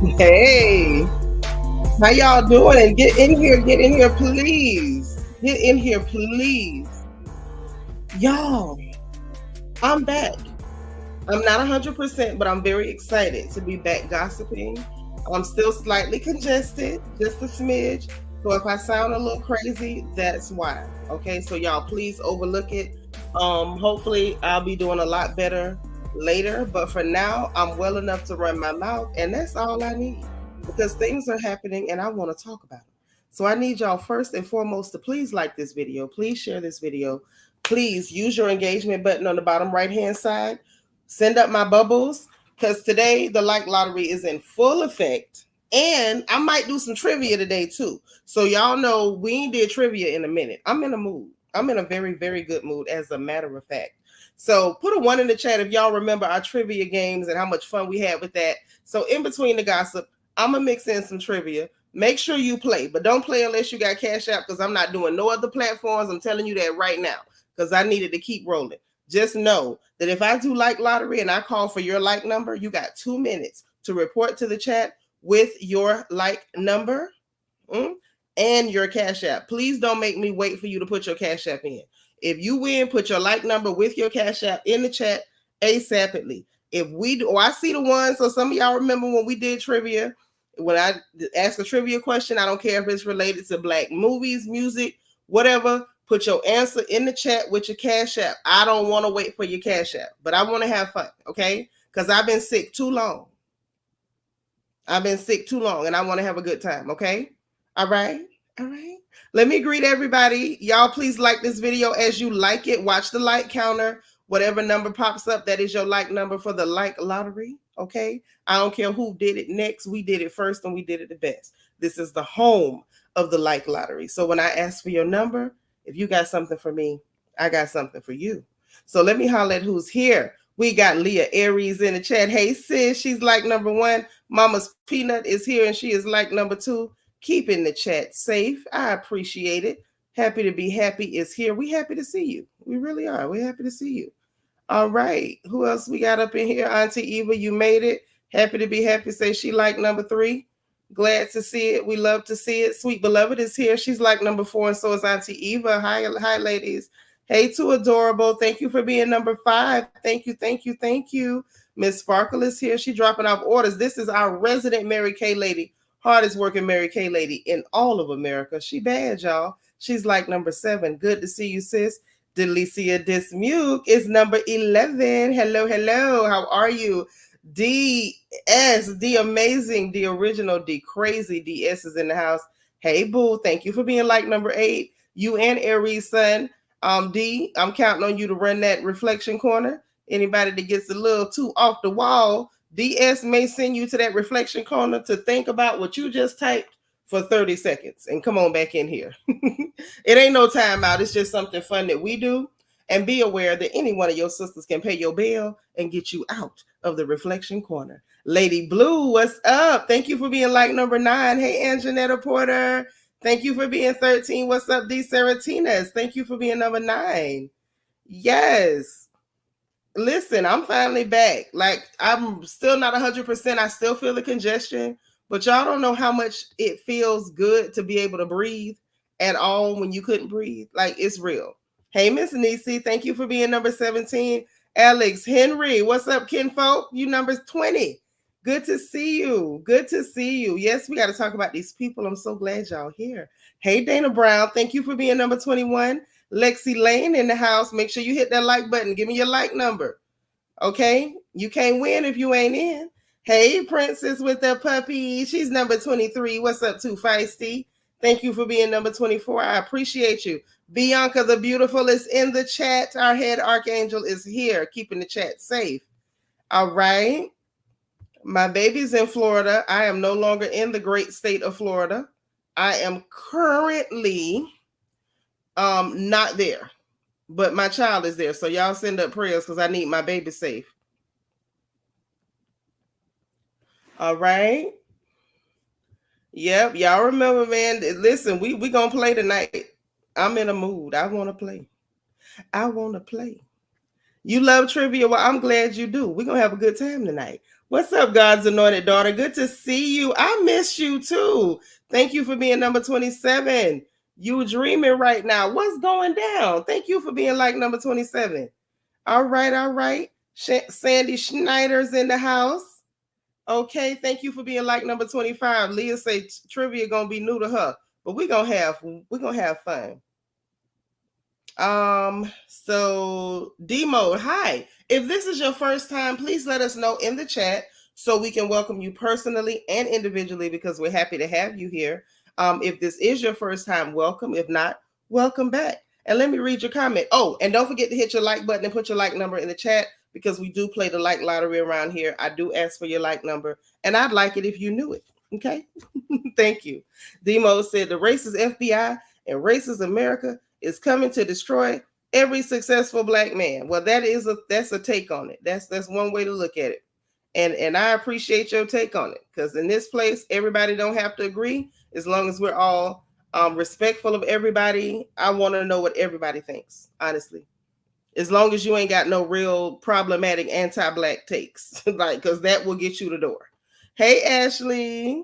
Hey, how y'all doing? Get in here, please. Get in here, please. Y'all, I'm back. I'm not 100%, but I'm very excited to be back gossiping. I'm still slightly congested, just a smidge. So if I sound a little crazy, that's why. Okay, so y'all please overlook it. Hopefully I'll be doing a lot better later, but for now, I'm well enough to run my mouth, and that's all I need because things are happening and I want to talk about them. So I need y'all first and foremost to please like this video, please share this video, please use your engagement button on the bottom right hand side. Send up my bubbles because today the like lottery is in full effect. And I might do some trivia today too. So y'all know we ain't did trivia in a minute. I'm in a mood. I'm in a very, very good mood, as a matter of fact. So put a 1 in the chat if y'all remember our trivia games and how much fun we had with that. So in between the gossip, I'm going to mix in some trivia. Make sure you play, but don't play unless you got Cash App because I'm not doing no other platforms. I'm telling you that right now because I needed to keep rolling. Just know that if I do like lottery and I call for your like number, you got 2 minutes to report to the chat with your like number and your Cash App. Please don't make me wait for you to put your Cash App in. If you win, put your like number with your Cash App in the chat ASAPidly. If we do, I see the one. So some of y'all remember when we did trivia, when I ask a trivia question, I don't care if it's related to Black movies, music, whatever. Put your answer in the chat with your Cash App. I don't want to wait for your Cash App, but I want to have fun, okay? Because I've been sick too long. I've been sick too long, and I want to have a good time, okay? All right? All right. Let me greet everybody. Y'all, please like this video as you like it. Watch the like counter. Whatever number pops up, that is your like number for the like lottery, okay? I don't care who did it next. We did it first, and we did it the best. This is the home of the like lottery. So when I ask for your number, if you got something for me, I got something for you. So let me holler at who's here. We got Leah Aries in the chat. Hey, sis, she's like number 1. Mama's Peanut is here, and she is like number 2. Keeping the chat safe. I appreciate it. Happy to be happy is here. We happy to see you. We really are. We're happy to see you. All right. Who else we got up in here? Auntie Eva, you made it. Happy to be happy. Say she like number 3. Glad to see it. We love to see it. Sweet Beloved is here. She's like number 4, and so is Auntie Eva. Hi, ladies. Hey, too adorable. Thank you for being number 5. Thank you, thank you, thank you. Miss Sparkle is here. She's dropping off orders. This is our resident Mary Kay lady, hardest working Mary Kay lady in all of America. She bad, y'all. She's like number 7. Good to see you, sis. Delicia Dismuke is number 11. Hello, hello. How are you? DS, the amazing, the original, the crazy DS is in the house. Hey, boo. Thank you for being like number 8. You and Aries, son. D, I'm counting on you to run that reflection corner. Anybody that gets a little too off the wall, DS may send you to that reflection corner to think about what you just typed for 30 seconds and come on back in here. It ain't no timeout. It's just something fun that we do. And be aware that any one of your sisters can pay your bill and get you out of the reflection corner. Lady Blue, what's up? Thank you for being like number 9. Hey, Anjanetta Porter. Thank you for being 13. What's up, D Saratinas? Thank you for being number 9. Yes. Listen, I'm finally back. Like, I'm still not 100%. I still feel the congestion, but y'all don't know how much it feels good to be able to breathe at all when you couldn't breathe. Like, it's real. Hey, Miss Nisi, thank you for being number 17. Alex Henry, what's up, kinfolk? You number 20. Good to see you. Good to see you. Yes, we got to talk about these people. I'm so glad y'all here. Hey, Dana Brown, thank you for being number 21. Lexi Lane in the house. Make sure you hit that like button. Give me your like number. Okay? You can't win if you ain't in. Hey, Princess with the puppy. She's number 23. What's up, Too Feisty? Thank you for being number 24. I appreciate you. Bianca the Beautiful is in the chat. Our head archangel is here, keeping the chat safe. All right. My baby's in Florida. I am no longer in the great state of Florida. I am currently not there, but my child is there. So y'all send up prayers because I need my baby safe. All right. Yep. Y'all remember, man. Listen, we gonna play tonight. I'm in a mood. I want to play. I want to play. You love trivia. Well, I'm glad you do. We're going to have a good time tonight. What's up, God's anointed daughter? Good to see you. I miss you too. Thank you for being number 27. You dreaming right now. What's going down? Thank you for being like number 27. All right, all right. Sandy Schneider's in the house. Okay, thank you for being like number 25. Leah say trivia gonna be new to her, but we're gonna have fun. So D-Mode, hi. If this is your first time, please let us know in the chat so we can welcome you personally and individually because we're happy to have you here. If this is your first time, welcome. If not, welcome back. And let me read your comment. Oh, and don't forget to hit your like button and put your like number in the chat because we do play the like lottery around here. I do ask for your like number, and I'd like it if you knew it. Okay? Thank you. D-Mode said the racist FBI and racist America is coming to destroy every successful black man. Well, that's a take on it. That's one way to look at it. And I appreciate your take on it because in this place, everybody don't have to agree as long as we're all respectful of everybody. I want to know what everybody thinks, honestly. As long as you ain't got no real problematic anti-black takes, like, because that will get you the door. Hey, Ashley.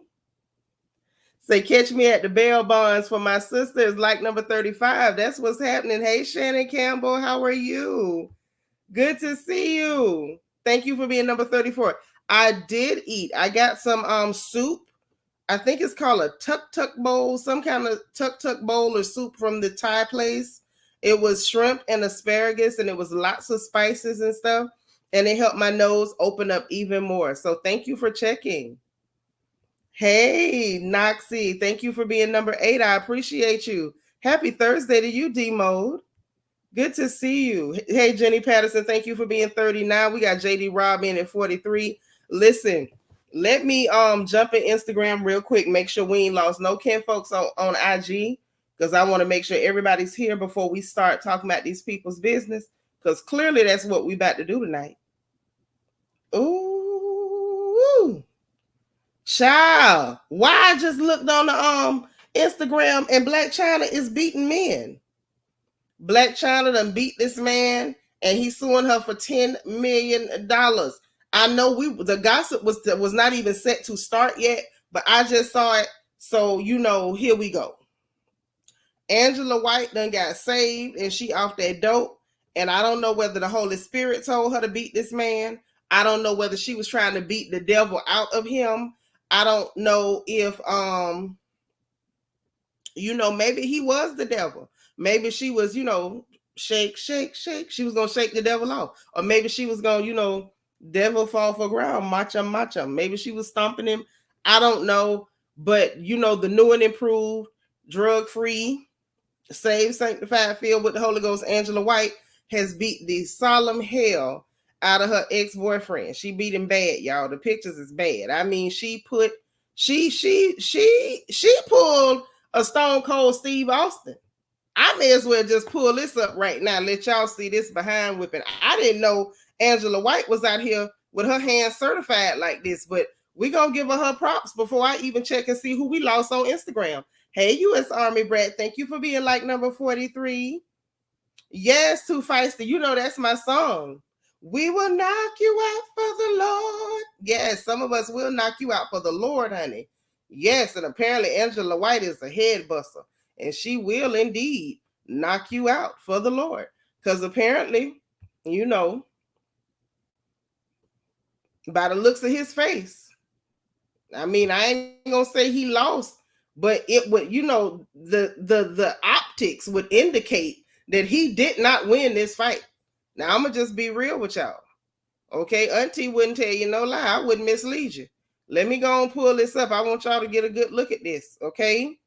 Say, catch me at the bail bonds for my sister is like number 35. That's what's happening. Hey, Shannon Campbell, how are you? Good to see you. Thank you for being number 34. I did eat. I got some soup. I think it's called a tuk-tuk bowl, some kind of tuk-tuk bowl or soup from the Thai place. It was shrimp and asparagus, and it was lots of spices and stuff, and it helped my nose open up even more. So thank you for checking. Hey, Noxie, thank you for being number 8. I appreciate you. Happy Thursday to you, D-Mode. Good to see you. Hey, Jenny Patterson, thank you for being 39. We got JD Rob in at 43. Listen, let me jump in Instagram real quick. Make sure we ain't lost no kin folks on IG because I want to make sure everybody's here before we start talking about these people's business because clearly that's what we about to do tonight. Ooh. Child, why I just looked on the Instagram and Black China is beating men. Black China done beat this man and he's suing her for $10 million. I know the gossip was not even set to start yet, but I just saw it. So, here we go. Angela White done got saved and she off that dope. And I don't know whether the Holy Spirit told her to beat this man. I don't know whether she was trying to beat the devil out of him. I don't know if, maybe he was the devil. Maybe she was, shake, shake, shake. She was going to shake the devil off. Or maybe she was going to, devil fall for ground, matcha, matcha. Maybe she was stomping him. I don't know. But, the new and improved, drug-free, saved, sanctified, filled with the Holy Ghost, Angela White, has beat the solemn hell out of her ex-boyfriend. She beat him bad, y'all. The pictures is bad. I mean, she pulled a Stone Cold Steve Austin. I may as well just pull this up right now. Let y'all see this behind whipping. I didn't know Angela White was out here with her hands certified like this, but we're going to give her props before I even check and see who we lost on Instagram. Hey, U.S. Army Brat, thank you for being like number 43. Yes, Too Feisty. That's my song. We will knock you out for the Lord. Yes, some of us will knock you out for the Lord, honey. Yes, and apparently Angela White is a head buster, and she will indeed knock you out for the Lord. Because apparently, by the looks of his face, I mean, I ain't gonna say he lost, but it would, the optics would indicate that he did not win this fight. Now, I'm going to just be real with y'all. Okay, Auntie wouldn't tell you no lie. I wouldn't mislead you. Let me go and pull this up. I want y'all to get a good look at this, okay?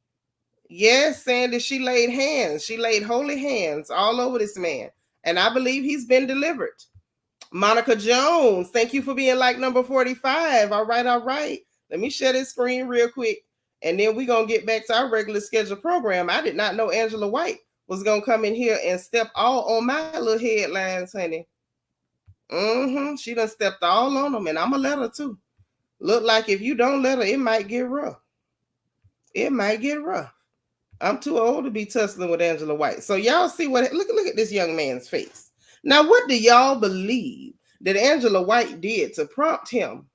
Yes, Sandy, she laid hands. She laid holy hands all over this man. And I believe he's been delivered. Monica Jones, thank you for being like number 45. All right. Let me share this screen real quick. And then we're going to get back to our regular scheduled program. I did not know Angela White was going to come in here and step all on my little headlines, honey. She done stepped all on them, and I'm going to let her too. Look like if you don't let her, it might get rough. I'm too old to be tussling with Angela White. So y'all see look at this young man's face. Now, what do y'all believe that Angela White did to prompt him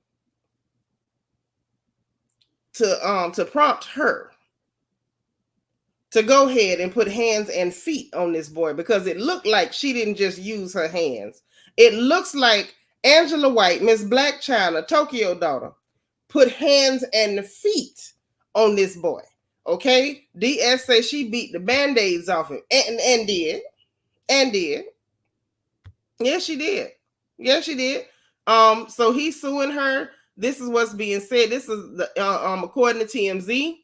to prompt her to go ahead and put hands and feet on this boy? Because it looked like she didn't just use her hands. It looks like Angela White, Miss Black China, Tokyo daughter, put hands and feet on this boy. Okay? DS says she beat the band-aids off him and did. Yes, she did. Yes, she did. So he's suing her. This is what's being said. This is the according to TMZ.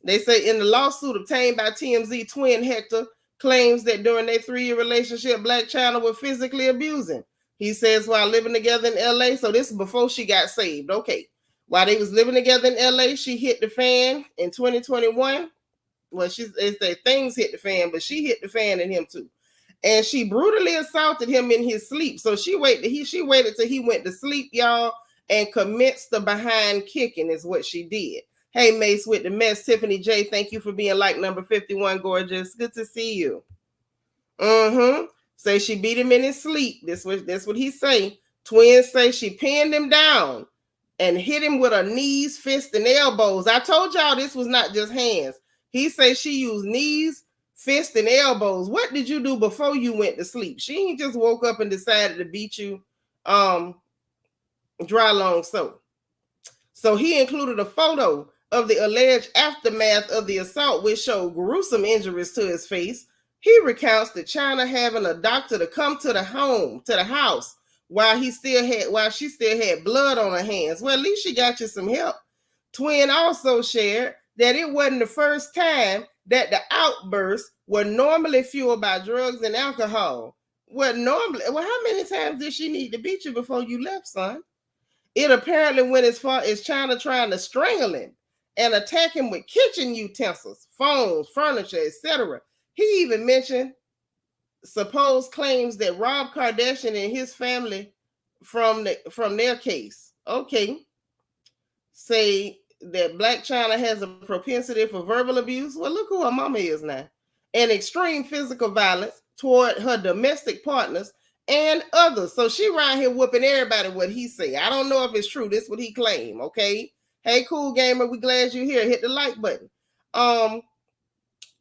They say in the lawsuit obtained by TMZ, twin Hector claims that during their 3-year relationship, Black China was physically abusing. He says while living together in LA. So this is before she got saved. Okay. While they was living together in LA, she hit the fan in 2021. Well, they say things hit the fan, but she hit the fan in him too. And she brutally assaulted him in his sleep. So she waited till he went to sleep, y'all, and commenced the behind kicking is what she did. Hey, Mace with the mess. Tiffany J, thank you for being like number 51, gorgeous. Good to see you. Say she beat him in his sleep. That's what he say. Twins say she pinned him down and hit him with her knees, fists, and elbows. I told y'all this was not just hands. He say she used knees, fists, and elbows. What did you do before you went to sleep? She ain't just woke up and decided to beat you dry long soap. So he included a photo of the alleged aftermath of the assault, which showed gruesome injuries to his face. He recounts that China having a doctor to come to the house while she still had blood on her hands. Well, at least she got you some help. Twin also shared that it wasn't the first time that the outbursts were normally fueled by drugs and alcohol. Well, how many times did she need to beat you before you left, son? It apparently went as far as China trying to strangle him and attack him with kitchen utensils, phones, furniture, etc. He even mentioned supposed claims that Rob Kardashian and his family from their case. Okay. Say that Black China has a propensity for verbal abuse. Well, look who her mama is now. And extreme physical violence toward her domestic partners and others. So she around here whooping everybody what he say. I don't know if it's true. This is what he claim, okay? Hey, cool gamer, we glad you're here. Hit the like button.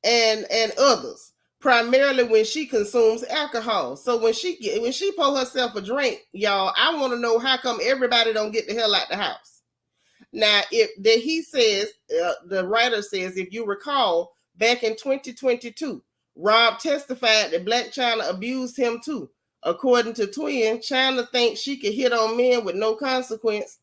And others. Primarily when she consumes alcohol. So when she pour herself a drink, y'all, I want to know how come everybody don't get the hell out the house. Now, the writer says, if you recall, back in 2022, Rob testified that Black China abused him too. According to Twin, China thinks she could hit on men with no consequence.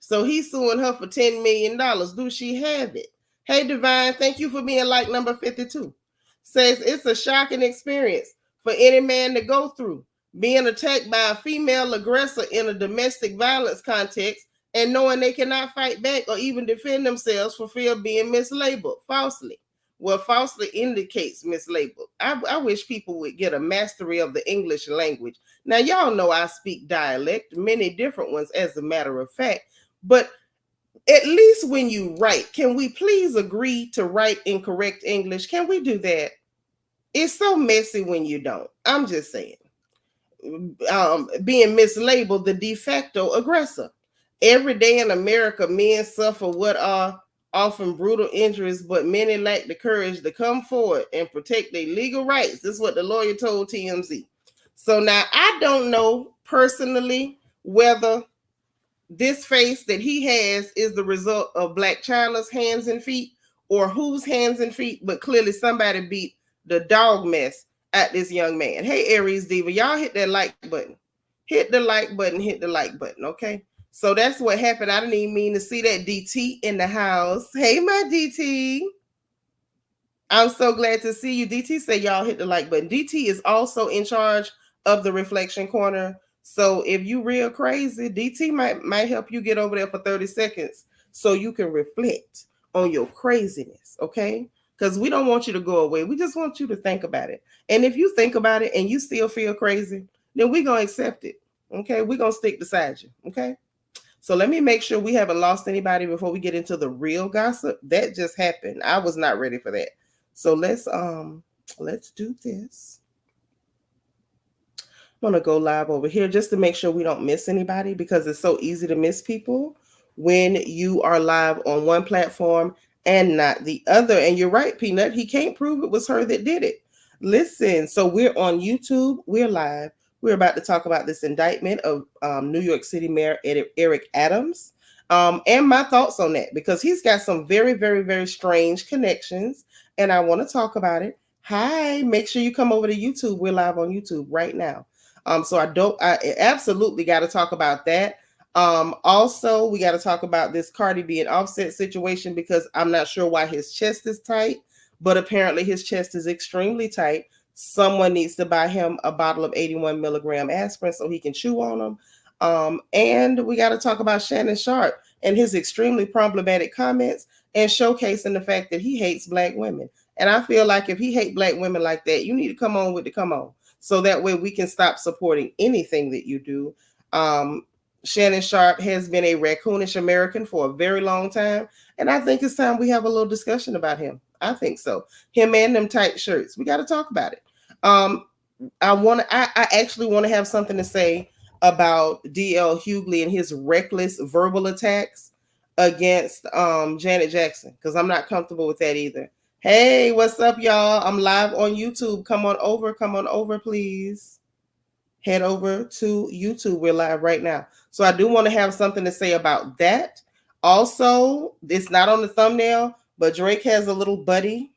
So he's suing her for $10 million. Do she have it? Hey, Divine, thank you for being like number 52. Says it's a shocking experience for any man to go through. Being attacked by a female aggressor in a domestic violence context and knowing they cannot fight back or even defend themselves for fear of being mislabeled falsely. Well, falsely indicates mislabeled. I wish people would get a mastery of the English language. Now, y'all know I speak dialect, many different ones as a matter of fact, but at least when you write, can we please agree to write in correct English? Can we do that? It's so messy when you don't. I'm just saying. Being mislabeled the de facto aggressor. Every day in America, men suffer what are often brutal injuries, but many lack the courage to come forward and protect their legal rights. This is what the lawyer told TMZ. So now I don't know personally whether this face that he has is the result of Black China's hands and feet or whose hands and feet, but clearly somebody beat the dog mess at this young man. Hey, Aries Diva, y'all hit that like button. Hit the like button, okay? So that's what happened. I didn't even mean to see that. DT in the house. Hey, my DT. I'm so glad to see you. DT said y'all hit the like button. DT is also in charge of the Reflection Corner. So if you real crazy, DT might help you get over there for 30 seconds so you can reflect on your craziness, okay? Because we don't want you to go away. We just want you to think about it. And if you think about it and you still feel crazy, then we're going to accept it, okay? We're going to stick beside you, okay? So let me make sure we haven't lost anybody before we get into the real gossip. That just happened. I was not ready for that. So let's do this. want to go live over here just to make sure we don't miss anybody, because it's so easy to miss people when you are live on one platform and not the other. And you're right, Peanut. He can't prove it was her that did it. Listen, so we're on YouTube. We're live. We're about to talk about this indictment of New York City Mayor Eric Adams, and my thoughts on that, because he's got some very, very, very strange connections, and I want to talk about it. Hi, make sure you come over to YouTube. We're live on YouTube right now. So I absolutely got to talk about that. Also, we got to talk about this Cardi B and Offset situation, because I'm not sure why his chest is tight, but apparently his chest is extremely tight. Someone needs to buy him a bottle of 81 milligram aspirin so he can chew on them. And we got to talk about Shannon Sharp and his extremely problematic comments, and showcasing the fact that he hates Black women. And I feel like if he hates Black women like that, you need to come on with the come on, so that way we can stop supporting anything that you do. Shannon Sharp has been a raccoonish American for a very long time, and I think it's time we have a little discussion about him. I think so. Him and them tight shirts. We got to talk about it. I actually want to have something to say about D L Hughley and his reckless verbal attacks against Janet Jackson, because I'm not comfortable with that either. Hey, what's up, y'all? I'm live on YouTube. Come on over, please. Head over to YouTube. We're live right now. So I do want to have something to say about that. Also, it's not on the thumbnail, but Drake has a little buddy.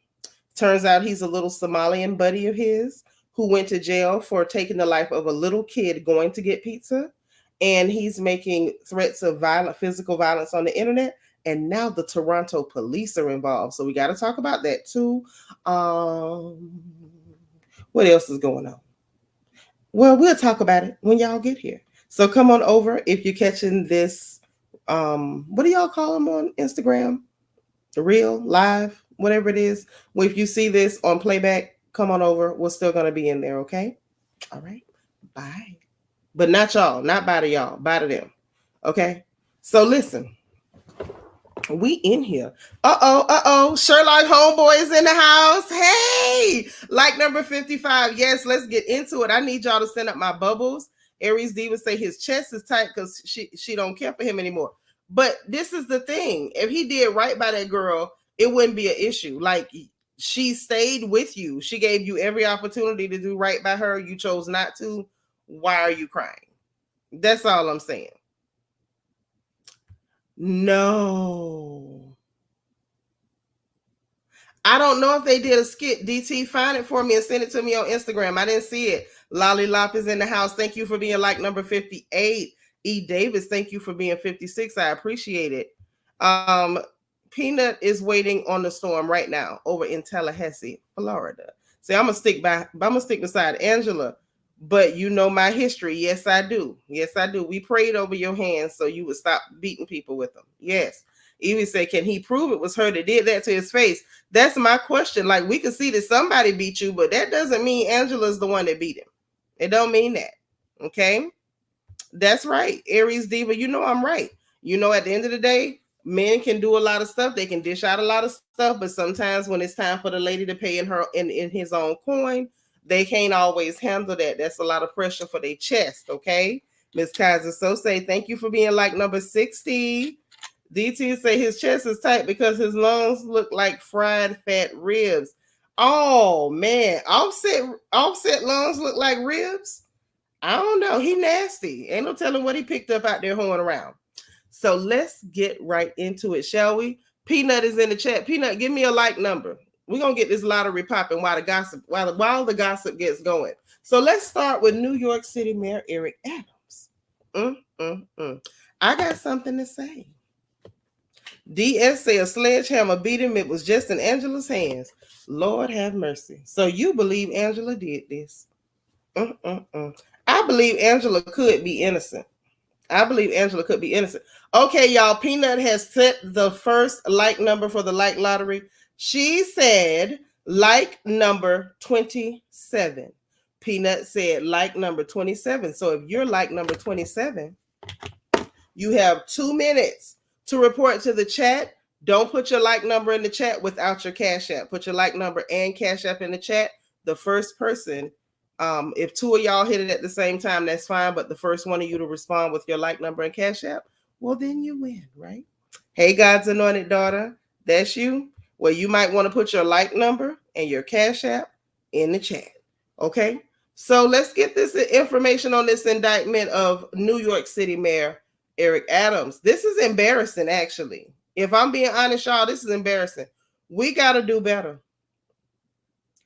Turns out he's a little Somalian buddy of his who went to jail for taking the life of a little kid going to get pizza. And he's making threats of physical violence on the internet. And now the Toronto police are involved. So we got to talk about that too. What else is going on? Well, we'll talk about it when y'all get here. So come on over if you're catching this. What do y'all call them on Instagram? The Reel, Live, whatever it is. Well, if you see this on playback, come on over. We're still going to be in there, okay? All right. Bye. But not y'all. Not bye to y'all. Bye to them. Okay? So listen. We in here. Sherlock Homeboy is in the house. Hey, like number 55. Yes, let's get into it. I need y'all to send up my bubbles. Aries Diva say his chest is tight because she don't care for him anymore. But this is the thing. If he did right by that girl, it wouldn't be an issue. Like, she stayed with you. She gave you every opportunity to do right by her. You chose not to. Why are you crying? That's all I'm saying. No. I don't know if they did a skit. DT, find it for me and send it to me on Instagram. I didn't see it. Lollylop is in the house. Thank you for being like number 58. E. Davis, thank you for being 56. I appreciate it. Peanut is waiting on the storm right now over in Tallahassee, Florida. See, I'm gonna stick beside Angela. But you know my history. Yes, I do. Yes, I do. We prayed over your hands so you would stop beating people with them. Yes. Evie said, can he prove it was her that did that to his face? That's my question. Like, we can see that somebody beat you, but that doesn't mean Angela's the one that beat him. It don't mean that. Okay? That's right. Aries Diva, you know I'm right. You know, at the end of the day, men can do a lot of stuff. They can dish out a lot of stuff, but sometimes when it's time for the lady to pay in his own coin, they can't always handle that. That's a lot of pressure for their chest, okay? Miss Kaiser so say, thank you for being like number 60. DT say his chest is tight because his lungs look like fried fat ribs. Oh, man. Offset lungs look like ribs? I don't know. He nasty. Ain't no telling what he picked up out there hoeing around. So let's get right into it, shall we? Peanut is in the chat. Peanut, give me a like number. We're going to get this lottery popping while the gossip gets going. So let's start with New York City Mayor Eric Adams. I got something to say. DS say a sledgehammer beat him. It was just in Angela's hands. Lord have mercy. So you believe Angela did this? I believe Angela could be innocent. Okay, y'all. Peanut has set the first like number for the like lottery. She said like number 27. Peanut said like number 27. So if you're like number 27, you have 2 minutes to report to the chat. Don't put your like number in the chat without your Cash App. Put your like number and Cash App in the chat. The first person If two of y'all hit it at the same time, that's fine. But the first one of you to respond with your like number and cash app, well, then you win, right? Hey, God's anointed daughter, that's you. Well, you might want to put your like number and your cash app in the chat. Okay. So let's get this information on this indictment of New York City Mayor Eric Adams. This is embarrassing, actually. If I'm being honest, y'all, this is embarrassing. We got to do better.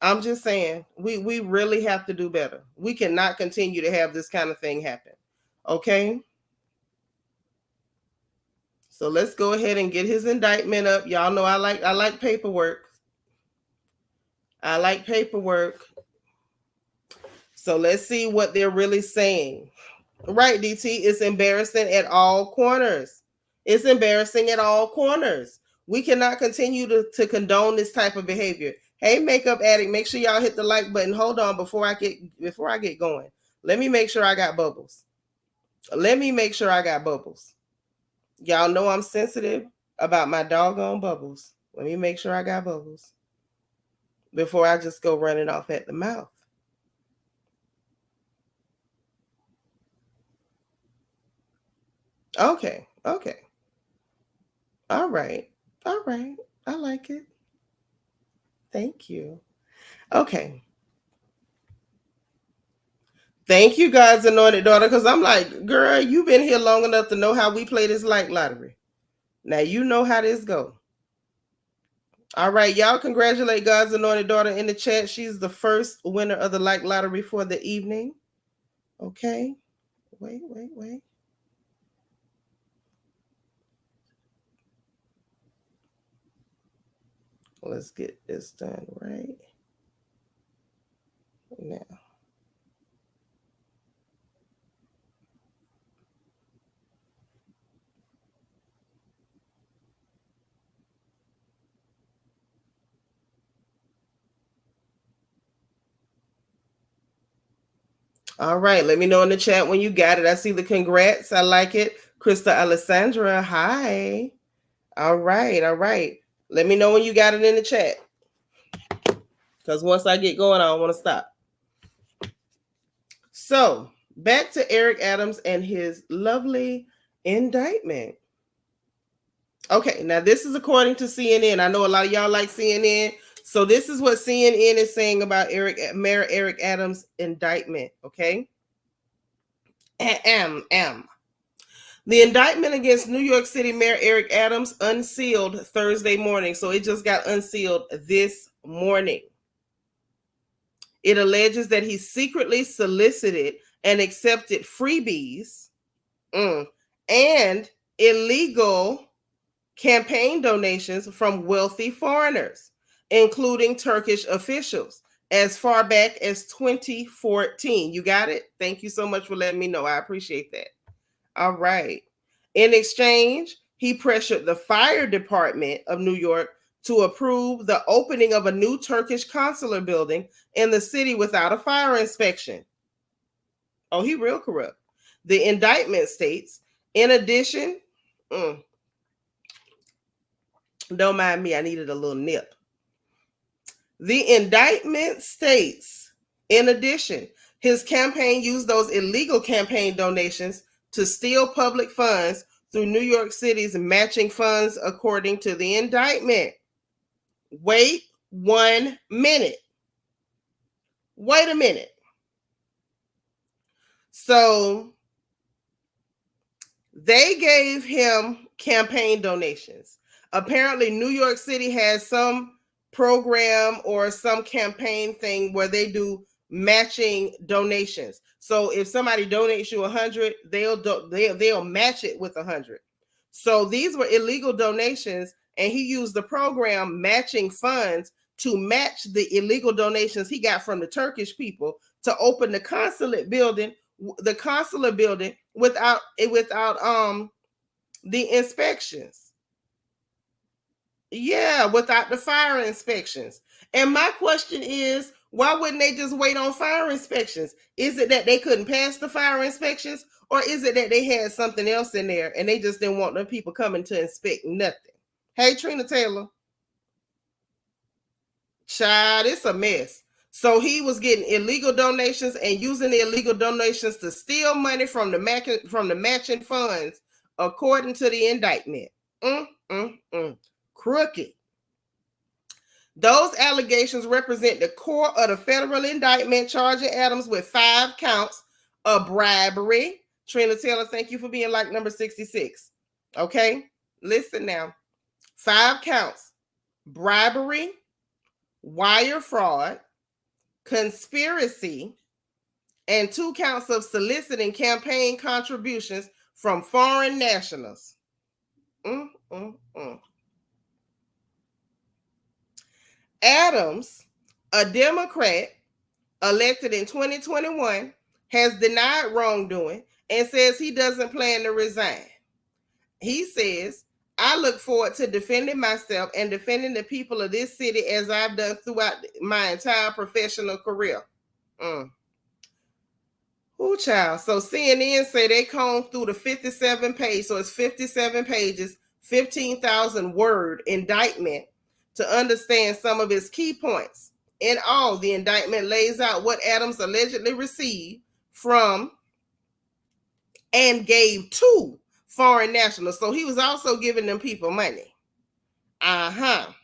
I'm just saying, we really have to do better. We cannot continue to have this kind of thing happen. Okay. So let's go ahead and get his indictment up. Y'all know I like paperwork. I like paperwork. So let's see what they're really saying. Right, DT, it's embarrassing at all corners. It's embarrassing at all corners. We cannot continue to condone this type of behavior. Hey, makeup addict, make sure y'all hit the like button. Hold on before I get going. Let me make sure I got bubbles. Y'all know I'm sensitive about my doggone bubbles. Let me make sure I got bubbles before I just go running off at the mouth. Okay. All right. I like it. Thank you. Okay. Thank you, God's anointed daughter, because I'm like, girl, you've been here long enough to know how we play this like lottery. Now you know how this go. All right, y'all congratulate God's anointed daughter in the chat. She's the first winner of the like lottery for the evening. Okay. Wait. Let's get this done right now. All right, let me know in the chat when you got it. I see the congrats. I like it. Krista Alessandra, hi. All right. Let me know when you got it in the chat. Because once I get going, I don't want to stop. So, back to Eric Adams and his lovely indictment. Okay, now this is according to CNN. I know a lot of y'all like CNN. So this is what CNN is saying about Mayor Eric Adams' indictment, okay? The indictment against New York City Mayor Eric Adams unsealed Thursday morning. So it just got unsealed this morning. It alleges that he secretly solicited and accepted freebies and illegal campaign donations from wealthy foreigners, including Turkish officials, as far back as 2014. You got it? Thank you so much for letting me know. I appreciate that. All right. In exchange, he pressured the fire department of New York to approve the opening of a new Turkish consular building in the city without a fire inspection. Oh, he real corrupt. The indictment states, in addition, don't mind me, I needed a little nip. The indictment states, in addition, his campaign used those illegal campaign donations to steal public funds through New York City's matching funds, according to the indictment. Wait 1 minute. Wait a minute. So they gave him campaign donations. Apparently, New York City has some program or some campaign thing where they do matching donations. So if somebody donates you 100, they'll match it with 100. So these were illegal donations, and he used the program matching funds to match the illegal donations he got from the Turkish people to open the consulate building, without the inspections. Yeah, without the fire inspections. And my question is, why wouldn't they just wait on fire inspections? Is it that they couldn't pass the fire inspections, or is it that they had something else in there and they just didn't want the people coming to inspect nothing? Hey, Trina Taylor. Child, it's a mess. So he was getting illegal donations and using the illegal donations to steal money from the matching funds, according to the indictment. Crooked. Those allegations represent the core of the federal indictment charging Adams with 5 counts of bribery. Trina Taylor, thank you for being like number 66. Okay, listen now. 5 counts: bribery, wire fraud, conspiracy, and 2 counts of soliciting campaign contributions from foreign nationals. Adams, a Democrat elected in 2021, has denied wrongdoing and says he doesn't plan to resign. He says, I look forward to defending myself and defending the people of this city as I've done throughout my entire professional career. Ooh, child. So CNN say they combed through the 57 page, so it's 57 pages, 15,000 word indictment to understand some of its key points. In all, the indictment lays out what Adams allegedly received from and gave to foreign nationals. So he was also giving them people money. That's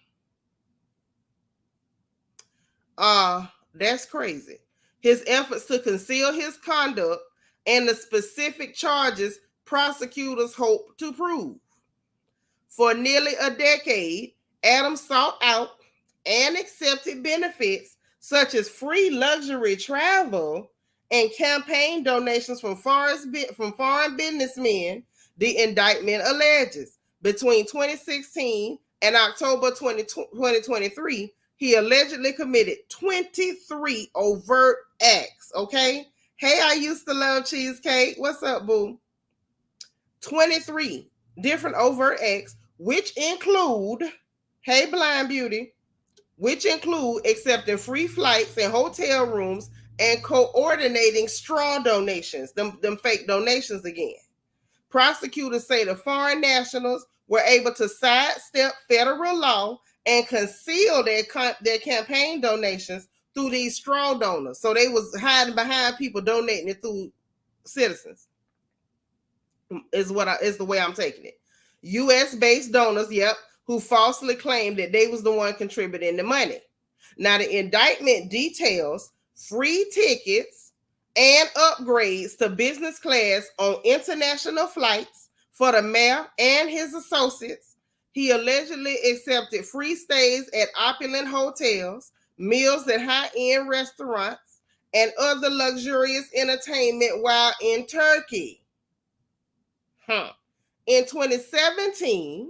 crazy. His efforts to conceal his conduct and the specific charges prosecutors hope to prove. For nearly a decade, Adams sought out and accepted benefits such as free luxury travel and campaign donations from foreign businessmen, the indictment alleges. Between 2016 and October 2023, he allegedly committed 23 overt acts, okay? Hey, I used to love cheesecake. What's up, boo? 23 different overt acts, which include, hey, Blind Beauty, which include accepting free flights and hotel rooms and coordinating straw donations, them fake donations again. Prosecutors say the foreign nationals were able to sidestep federal law and conceal their campaign donations through these straw donors. So they was hiding behind people donating it through citizens. Is the way I'm taking it. U.S.-based donors, who falsely claimed that they was the one contributing the money. Now, the indictment details free tickets and upgrades to business class on international flights for the mayor and his associates. He allegedly accepted free stays at opulent hotels, meals at high-end restaurants, and other luxurious entertainment while in Turkey. In 2017,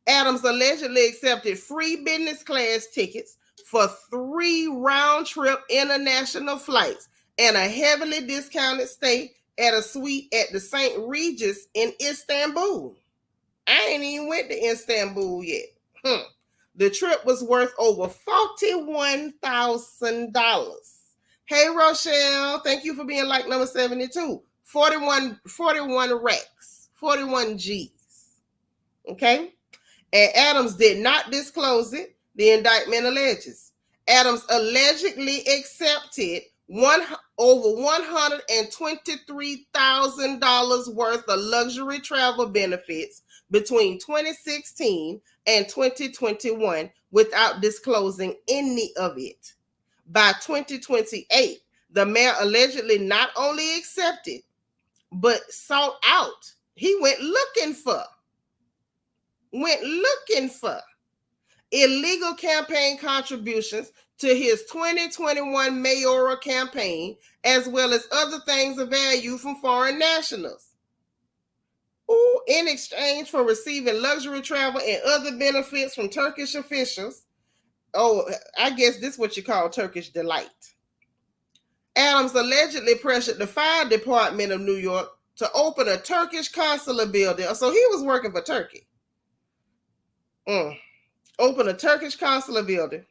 Adams allegedly accepted free business class tickets for 3 round-trip international flights and a heavily discounted stay at a suite at the St. Regis in Istanbul. I ain't even went to Istanbul yet. The trip was worth over $41,000. Hey, Rochelle, thank you for being like number 72. 41 racks, 41 G's. Okay? And Adams did not disclose it, the indictment alleges. Adams allegedly accepted over $123,000 worth of luxury travel benefits between 2016 and 2021 without disclosing any of it. By 2028, the mayor allegedly not only accepted, but sought out. He went looking for illegal campaign contributions to his 2021 mayoral campaign, as well as other things of value from foreign nationals. In exchange for receiving luxury travel and other benefits from Turkish officials. I guess this is what you call Turkish delight. Adams allegedly pressured the fire department of New York to open a Turkish consulate building. So he was working for Turkey. Open a Turkish consulate building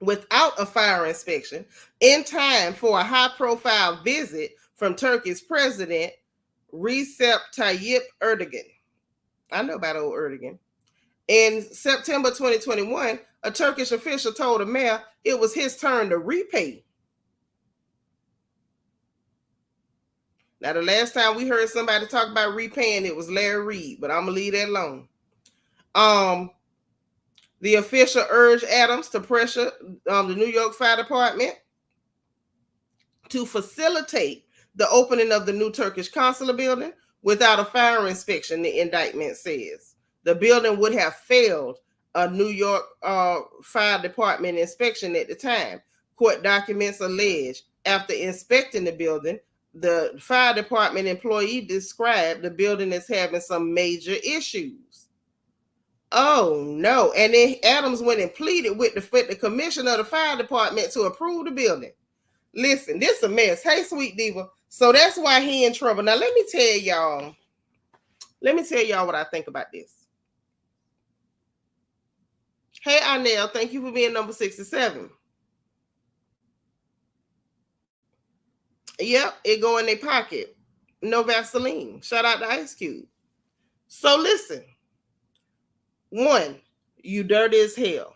without a fire inspection in time for a high-profile visit from Turkey's president, Recep Tayyip Erdogan. I know about old Erdogan. In September 2021, a Turkish official told the mayor it was his turn to repay. Now, the last time we heard somebody talk about repaying, it was Larry Reed, but I'm gonna leave that alone. The official urged Adams to pressure the New York Fire Department to facilitate the opening of the new Turkish consulate building without a fire inspection, the indictment says. The building would have failed a New York Fire Department inspection at the time. Court documents allege after inspecting the building, the fire department employee described the building as having some major issues. Oh no. And then Adams went and pleaded with the commissioner of the fire department to approve the building. Listen, this is a mess. Hey, sweet diva. So that's why he in trouble. Now let me tell y'all what I think about this. Hey, Arnell, thank you for being number 67. Yep, it go in their pocket. No Vaseline. Shout out to Ice Cube. So listen. One, you dirty as hell.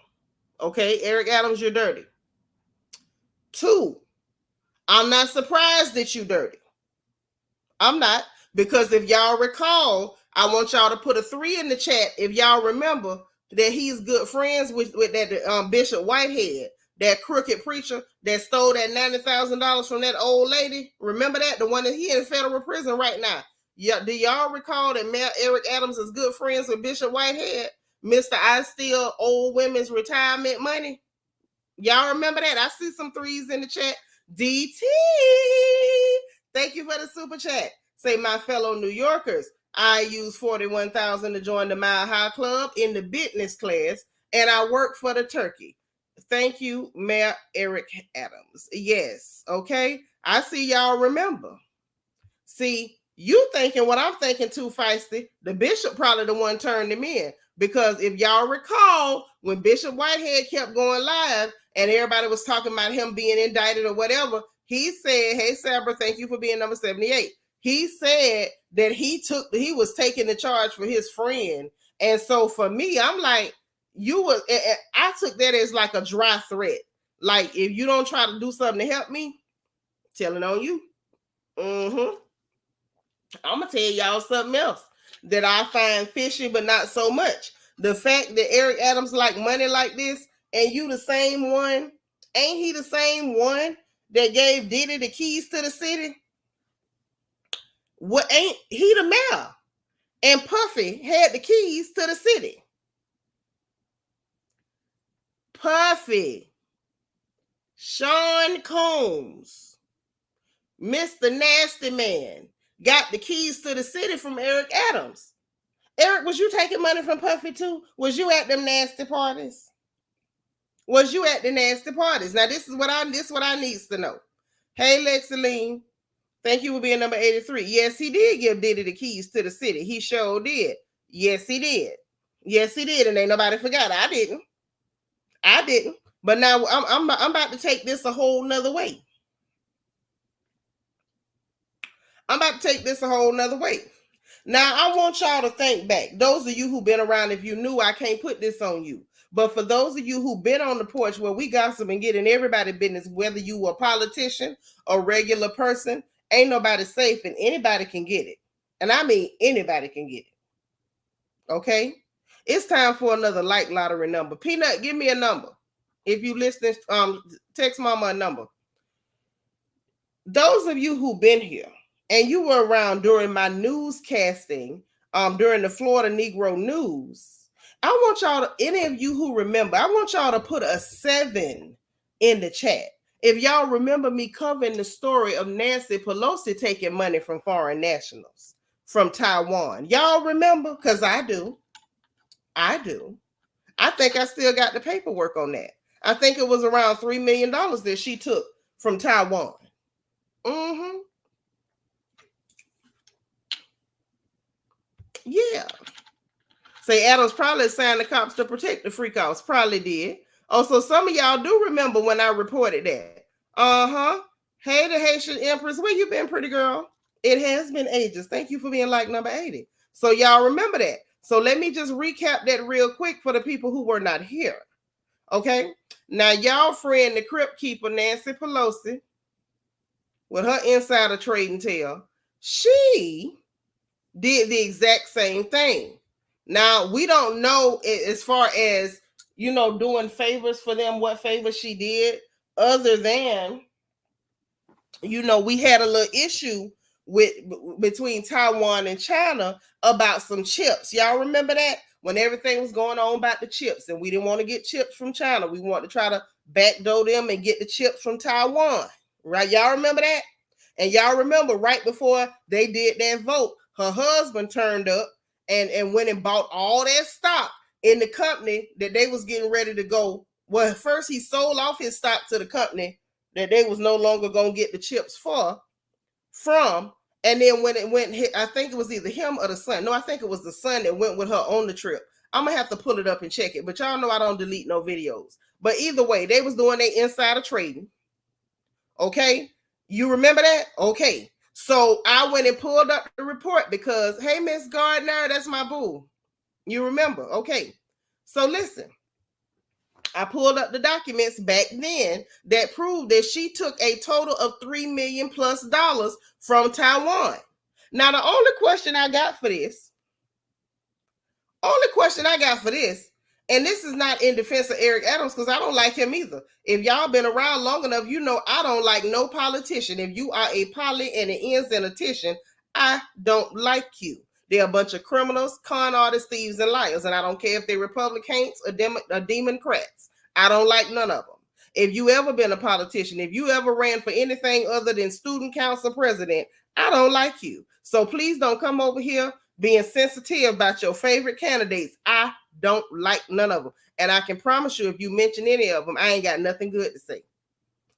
Okay, Eric Adams, you're dirty. Two, I'm not surprised that you dirty. I'm not, because if y'all recall, I want y'all to put a 3 in the chat if y'all remember that he's good friends with that Bishop Whitehead, that crooked preacher that stole that $90,000 from that old lady. Remember that? The one that he in federal prison right now. Yeah, do y'all recall that Mayor Eric Adams is good friends with Bishop Whitehead, Mr. I steal old women's retirement money? Y'all remember that? I see some 3s in the chat. DT, thank you for the super chat. Say, my fellow New Yorkers, I use $41,000 to join the Mile High Club in the business class, and I work for the turkey. Thank you, Mayor Eric Adams. Yes, okay. I see y'all remember. See, you thinking what I'm thinking too feisty. The bishop probably the one turned him in, because if y'all recall, when Bishop Whitehead kept going live and everybody was talking about him being indicted or whatever, he said, hey, Sabra, thank you for being number 78. He said that he was taking the charge for his friend. And so for me, I'm like, I took that as like a dry threat. Like, if you don't try to do something to help me, telling on you. I'm going to tell y'all something else that I find fishy, but not so much. The fact that Eric Adams like money like this, and you the same one, ain't he the same one that gave Diddy the keys to the city? What, ain't he the mayor? And Puffy had the keys to the city. Puffy, Sean Combs, Mr. Nasty Man, got the keys to the city from Eric Adams. Eric, was you taking money from Puffy too? Was you at them nasty parties? Was you at the nasty parties? Now, this is what I needs to know. Hey, Lexaline, thank you for being number 83. Yes, he did give Diddy the keys to the city. He sure did. Yes, he did. Yes, he did. And ain't nobody forgot. I didn't. But now I'm about to take this a whole nother way. Now, I want y'all to think back. Those of you who've been around, if you knew, I can't put this on you. But for those of you who've been on the porch where we gossip and get in everybody's business, whether you a politician or regular person, ain't nobody safe and anybody can get it. And I mean, anybody can get it. Okay? It's time for another like lottery number. Peanut, give me a number. If you listening, text mama a number. Those of you who've been here and you were around during my newscasting, during the Florida Negro News, I want y'all to, any of you who remember, I want y'all to put a 7 in the chat. If y'all remember me covering the story of Nancy Pelosi taking money from foreign nationals from Taiwan. Y'all remember? Because I do. I think I still got the paperwork on that. I think it was around $3 million that she took from Taiwan. Yeah. Say Adams probably assigned the cops to protect the freak outs. Probably did. Also, some of y'all do remember when I reported that. Hey, the Haitian Empress, where you been, pretty girl? It has been ages. Thank you for being like number 80. So y'all remember that. So let me just recap that real quick for the people who were not here. Okay. Now, y'all friend, the Crypt Keeper, Nancy Pelosi, with her insider trading tale, she did the exact same thing. Now, we don't know as far as, doing favors for them, what favors she did, other than, we had a little issue between Taiwan and China about some chips. Y'all remember that? When everything was going on about the chips, and we didn't want to get chips from China. We wanted to try to backdoor them and get the chips from Taiwan. Right? Y'all remember that? And y'all remember right before they did that vote, her husband turned up and went and bought all that stock in the company that they was getting ready to go. Well, first he sold off his stock to the company that they was no longer going to get the chips from. And then when it went, I think it was either him or the son. No, I think it was the son that went with her on the trip. I'm going to have to pull it up and check it. But y'all know I don't delete no videos. But either way, they was doing their insider trading. Okay? You remember that? Okay. So I went and pulled up the report because, hey, Miss Gardner, that's my boo. You remember? Okay. So listen. I pulled up the documents back then that proved that she took a total of $3 million plus from Taiwan. Now, the only question I got for this, and this is not in defense of Eric Adams because I don't like him either. If y'all been around long enough, you know I don't like no politician. If you are a poly and an ends and a titian, I don't like you. They're a bunch of criminals, con artists, thieves, and liars. And I don't care if they're Republicans or Democrats. I don't like none of them. If you ever been a politician, if you ever ran for anything other than student council president, I don't like you. So please don't come over here being sensitive about your favorite candidates. I don't like none of them. And I can promise you, if you mention any of them, I ain't got nothing good to say.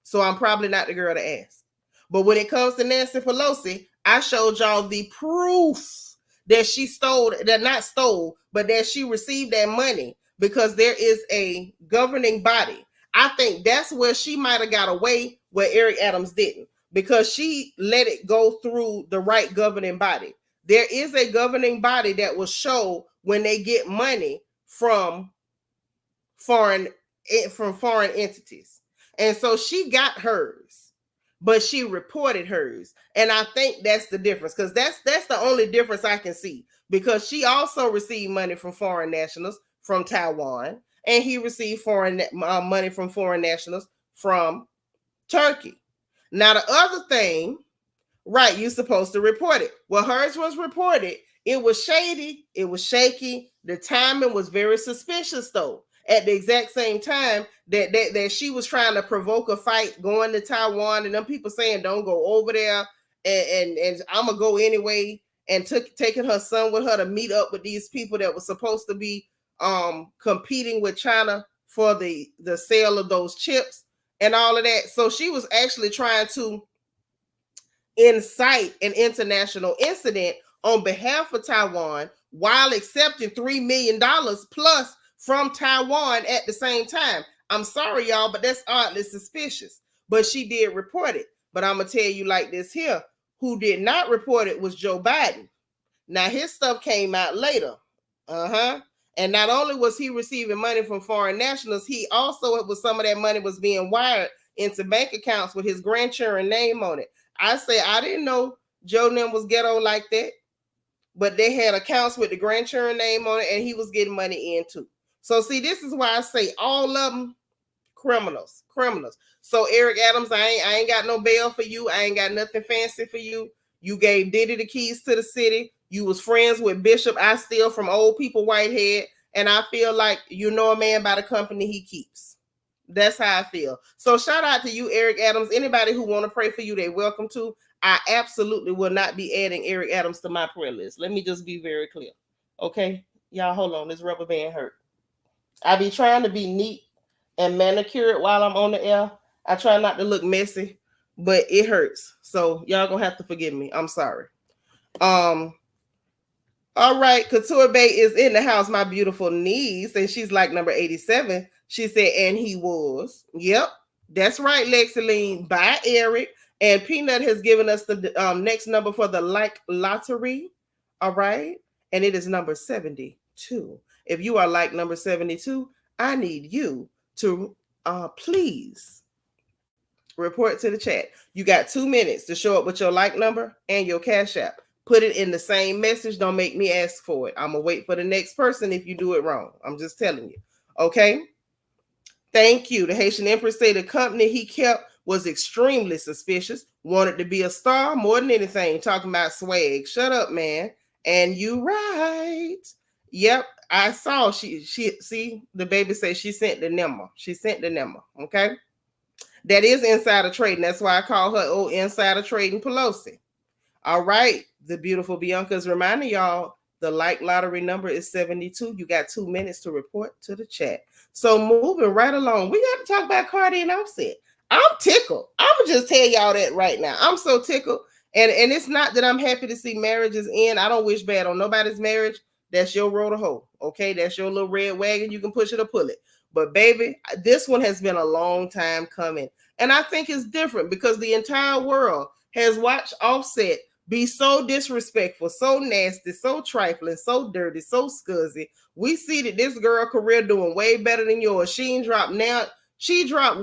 So I'm probably not the girl to ask. But when it comes to Nancy Pelosi, I showed y'all the proof that she but that she received that money because there is a governing body. I think that's where she might have got away where Eric Adams didn't, because she let it go through the right governing body. There is a governing body that will show when they get money from foreign entities. And so she got hers, but she reported hers. And I think that's the difference, because that's the only difference I can see, because she also received money from foreign nationals from Taiwan, and he received money from foreign nationals from Turkey. Now, the other thing, right, you're supposed to report it. Well, hers was reported. It was shady. It was shaky. The timing was very suspicious, though. At the exact same time that she was trying to provoke a fight going to Taiwan, and them people saying don't go over there, and I'm gonna go anyway, and taking her son with her to meet up with these people that were supposed to be competing with China for the sale of those chips and all of that. So she was actually trying to incite an international incident on behalf of Taiwan while accepting $3 million plus from Taiwan at the same time. I'm sorry, y'all, but that's oddly suspicious. But she did report it. But I'm going to tell you like this here. Who did not report it was Joe Biden. Now, his stuff came out later. And not only was he receiving money from foreign nationals, he also, some of that money was being wired into bank accounts with his grandchildren name on it. I didn't know Joe Nim was ghetto like that, but they had accounts with the grandchildren name on it, and he was getting money in too. So see, this is why I say all of them criminals. So Eric Adams, I ain't got no bail for you. I ain't got nothing fancy for you. You gave Diddy the keys to the city. You was friends with Bishop I steal from old people Whitehead, and I feel like you know a man by the company he keeps. That's how I feel. So shout out to you, Eric Adams. Anybody who want to pray for you, they're welcome to. I absolutely will not be adding Eric Adams to my prayer list. Let me just be very clear. Okay? Y'all, hold on. This rubber band hurt. I be trying to be neat and manicured while I'm on the air. I try not to look messy, but it hurts. So y'all gonna have to forgive me. I'm sorry. All right, Couture Bay is in the house, my beautiful niece, and she's like number 87. She said, and he was. Yep, that's right, Lexiline. Bye, Eric. And Peanut has given us the next number for the like lottery. All right. and it is number 72. If you are like number 72, I need you to please report to the chat. You got 2 minutes to show up with your like number and your cash app. Put it in the same message. Don't make me ask for it. I'm going to wait for the next person if you do it wrong. I'm just telling you. Okay? Thank you. The Haitian Empress say the company he kept was extremely suspicious. Wanted to be a star more than anything. Talking about swag. Shut up, man. And you right. Yep, I saw. She see the baby say she sent the number. She sent the number. Okay. That is insider trading. That's why I call her insider trading Pelosi. All right. The beautiful Bianca is reminding y'all the like lottery number is 72. You got 2 minutes to report to the chat. So moving right along, we got to talk about Cardi and Offset. I'm tickled. I'm going to just tell y'all that right now. I'm so tickled. And it's not that I'm happy to see marriages end. I don't wish bad on nobody's marriage. That's your road to hoe. Okay. That's your little red wagon. You can push it or pull it. But baby, this one has been a long time coming. And I think it's different because the entire world has watched Offset be so disrespectful, so nasty, so trifling, so dirty, so scuzzy. We see that this girl career doing way better than yours. She dropped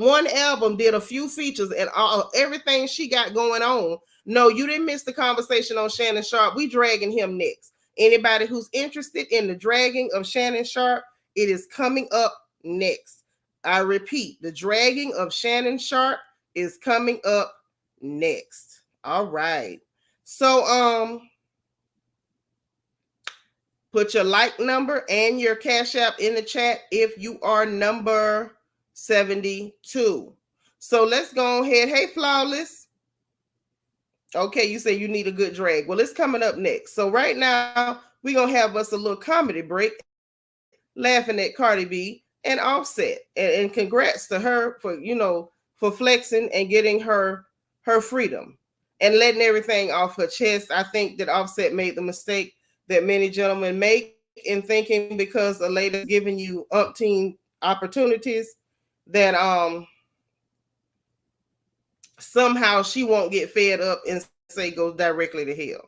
one album, did a few features, and everything she got going on. No, you didn't miss the conversation on Shannon Sharp. We dragging him next. Anybody who's interested in the dragging of Shannon Sharp, it is coming up next. I repeat, the dragging of Shannon Sharp is coming up next. All right. So put your like number and your cash app in the chat if you are number 72. So let's go ahead. Hey, Flawless. Okay, you say you need a good drag. Well, it's coming up next. So right now, we're going to have us a little comedy break, laughing at Cardi B and Offset. And congrats to her for flexing and getting her freedom and letting everything off her chest. I think that Offset made the mistake that many gentlemen make in thinking because a lady's giving you umpteen opportunities that somehow she won't get fed up and say go directly to hell.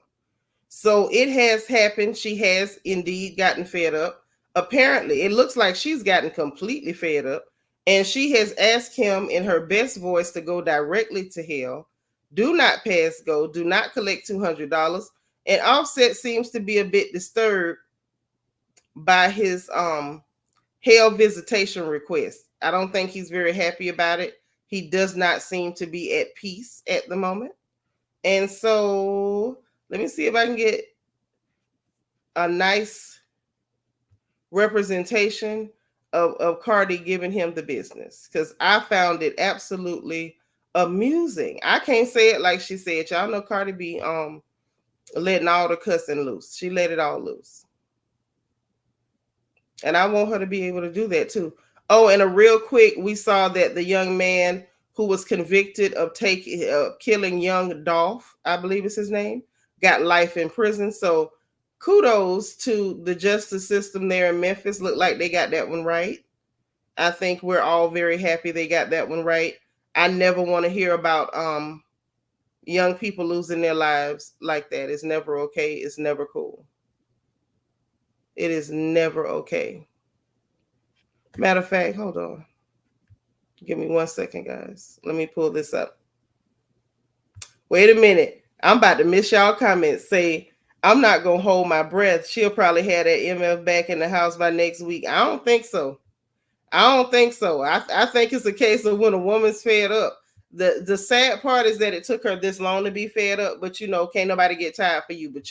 So it has happened. She has indeed gotten fed up. Apparently, it looks like she's gotten completely fed up, and she has asked him in her best voice to go directly to hell. Do not pass go. Do not collect $200. And Offset seems to be a bit disturbed by his hell visitation request. I don't think he's very happy about it. He does not seem to be at peace at the moment. And so let me see if I can get a nice representation of Cardi giving him the business, because I found it absolutely amusing. I can't say it like she said. Y'all know Cardi B letting all the cussing loose. She let it all loose. And I want her to be able to do that too. Oh, and a real quick, we saw that the young man who was convicted of killing young Dolph, I believe is his name, got life in prison. So kudos to the justice system there in Memphis. Look like they got that one right. I think we're all very happy they got that one right. I never want to hear about young people losing their lives like that. It's never okay. It's never cool. It is never okay. Matter of fact, hold on. Give me 1 second, guys. Let me pull this up. Wait a minute. I'm about to miss y'all comments. Say, I'm not going to hold my breath. She'll probably have that MF back in the house by next week. I don't think so. I think it's a case of when a woman's fed up. The sad part is that it took her this long to be fed up, but can't nobody get tired for you. But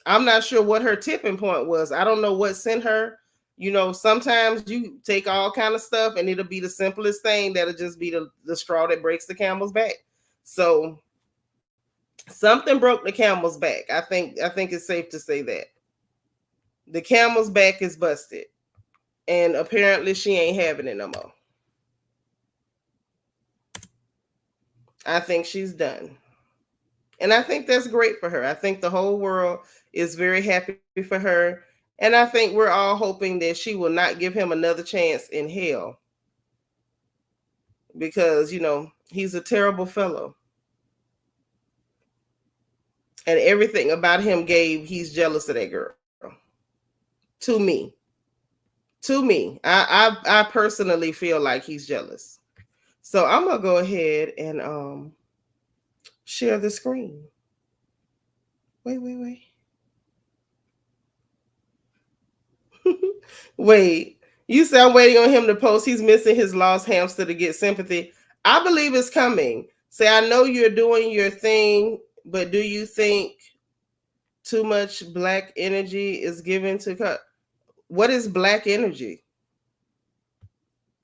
I'm not sure what her tipping point was. I don't know what sent her. Sometimes you take all kind of stuff and it'll be the simplest thing that'll just be the straw that breaks the camel's back. So something broke the camel's back. I think it's safe to say that the camel's back is busted, and apparently she ain't having it no more. I think she's done. And I think that's great for her. I think the whole world is very happy for her. And I think we're all hoping that she will not give him another chance in hell. Because, he's a terrible fellow. And everything about him gave he's jealous of that girl. To me. To me. I personally feel like he's jealous. So I'm gonna go ahead and share the screen. Wait. Wait. You said I'm waiting on him to post he's missing his lost hamster to get sympathy. I believe it's coming. Say, I know you're doing your thing, but do you think too much black energy is given to what is black energy?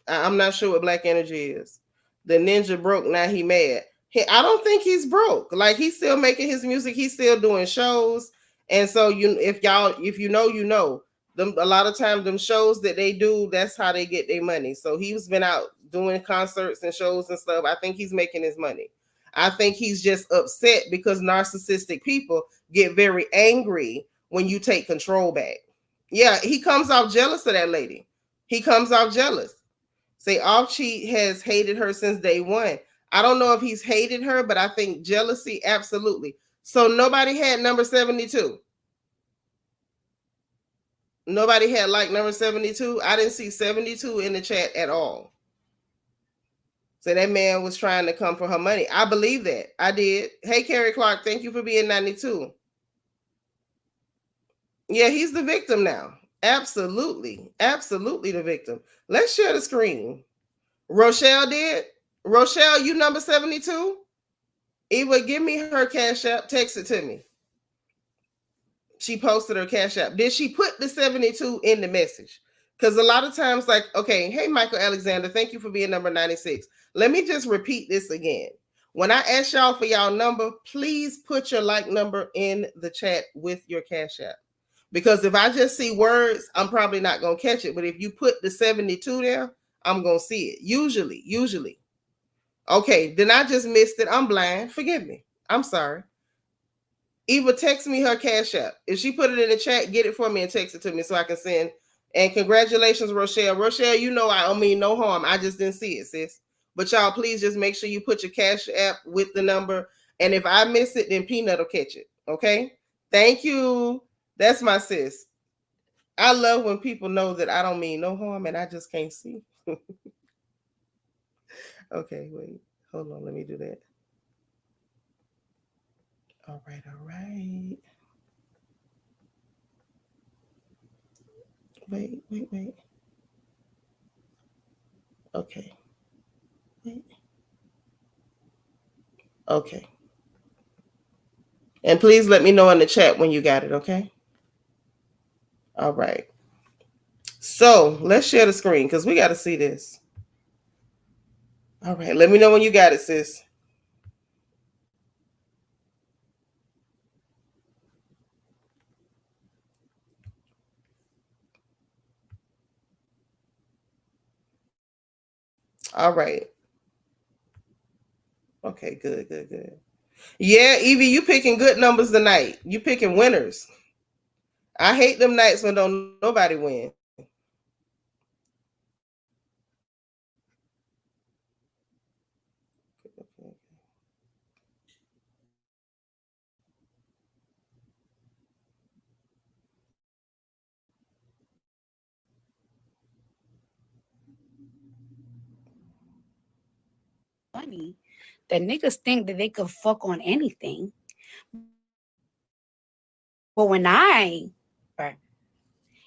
I'm not sure what black energy is. The ninja broke, now he mad. I don't think he's broke. Like, he's still making his music, he's still doing shows. And so if you know, you know. Them, a lot of times them shows that they do, that's how they get their money. So he's been out doing concerts and shows and stuff. I think he's making his money. I think he's just upset because narcissistic people get very angry when you take control back. Yeah, he comes off jealous of that lady. He comes off jealous. Say Offcheat has hated her since day one. I don't know if he's hated her, but I think jealousy, absolutely. So nobody had number 72. Nobody had like number 72. I didn't see 72 in the chat at all. So that man was trying to come for her money. I believe that. I did. Hey, Carrie Clark, thank you for being 92. Yeah, he's the victim now. Absolutely. Absolutely the victim. Let's share the screen. Rochelle did. Rochelle, you number 72? Eva, give me her Cash App. Text it to me. She posted her Cash App. Did she put the 72 in the message? Because a lot of times, like, okay, hey, Michael Alexander, thank you for being number 96. Let me just repeat this again. When I ask y'all for y'all number, please put your like number in the chat with your Cash App. Because if I just see words, I'm probably not going to catch it. But if you put the 72 there, I'm going to see it. Usually. Okay, then I just missed it. I'm blind. Forgive me. I'm sorry. Eva, text me her Cash App. If she put it in the chat, get it for me and text it to me so I can send. And congratulations, Rochelle. Rochelle, you know I don't mean no harm. I just didn't see it, sis. But y'all, please just make sure you put your Cash App with the number. And if I miss it, then Peanut will catch it. Okay? Thank you. That's my sis. I love when people know that I don't mean no harm and I just can't see. Okay, wait. Hold on. Let me do that. All right. Wait. Okay. Wait. Okay. And please let me know in the chat when you got it, okay? All right. So let's share the screen because we got to see this. All right. Let me know when you got it, sis. All right. Okay, good. Yeah, Evie, you picking good numbers tonight. You picking winners. I hate them nights when don't nobody win. Funny that niggas think that they could fuck on anything. But when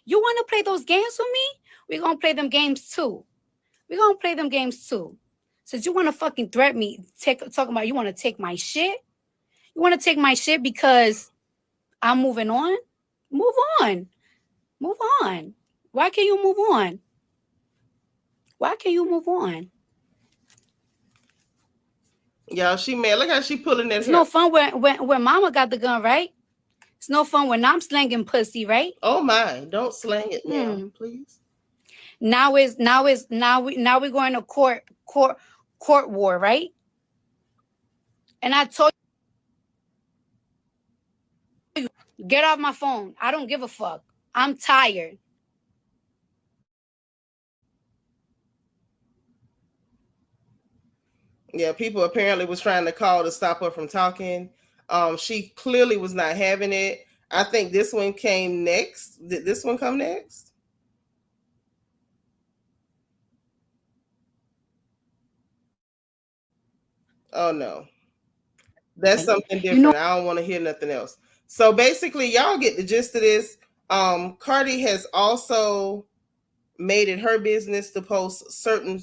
you want to play those games with me, we're going to play them games too. Since you want to fucking threat me, talking about you want to take my shit. You want to take my shit because I'm moving on? Move on. Why can't you move on? Y'all, she mad. Look how she pulling that. It's no fun when mama got the gun, right? It's no fun when I'm slanging pussy, right? Oh my, don't slang it now, please. Now we're going to court war, right? And I told you, get off my phone. I don't give a fuck. I'm tired. Yeah, people apparently was trying to call to stop her from talking. She clearly was not having it. I think this one came next. Did this one come next? Oh no. That's something You know, different. I don't want to hear nothing else. So basically, y'all get the gist of this. Cardi has also made it her business to post certain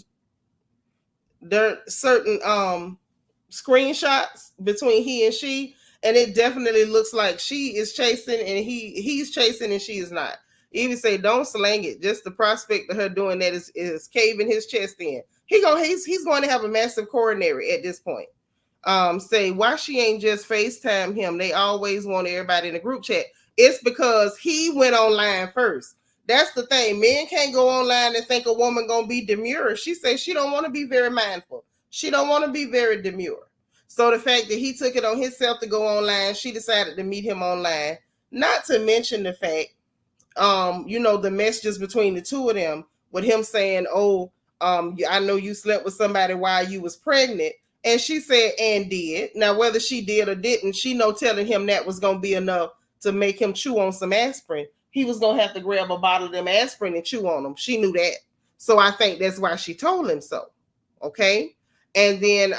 screenshots between he and she, and it definitely looks like she is chasing and he's chasing and she is not. Even say don't slang it. Just the prospect of her doing that is caving his chest in. He's going to have a massive coronary at this point. Say why she ain't just FaceTime him. They always want everybody in the group chat. It's because he went online first. That's the thing. Men can't go online and think a woman gonna be demure. She says she don't want to be very mindful. She don't want to be very demure. So the fact that he took it on himself to go online, she decided to meet him online. Not to mention the fact, the messages between the two of them, with him saying, "Oh, I know you slept with somebody while you was pregnant," and she said, "And did." Now, whether she did or didn't, she know telling him that was gonna be enough to make him chew on some aspirin. He was gonna have to grab a bottle of them aspirin and chew on them. She knew that, so I think that's why she told him so. Okay, and then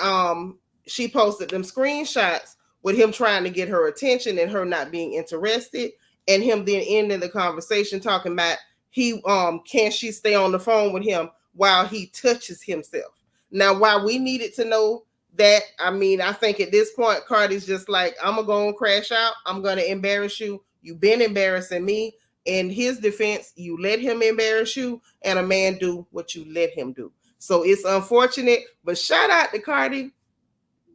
she posted them screenshots with him trying to get her attention and her not being interested, and him then ending the conversation talking about can she stay on the phone with him while he touches himself. Now, why we needed to know that, I mean, I think at this point, Cardi's just like, I'm gonna go and crash out. I'm gonna embarrass you. You've been embarrassing me. In his defense, you let him embarrass you, and a man do what you let him do. So it's unfortunate, but shout out to Cardi.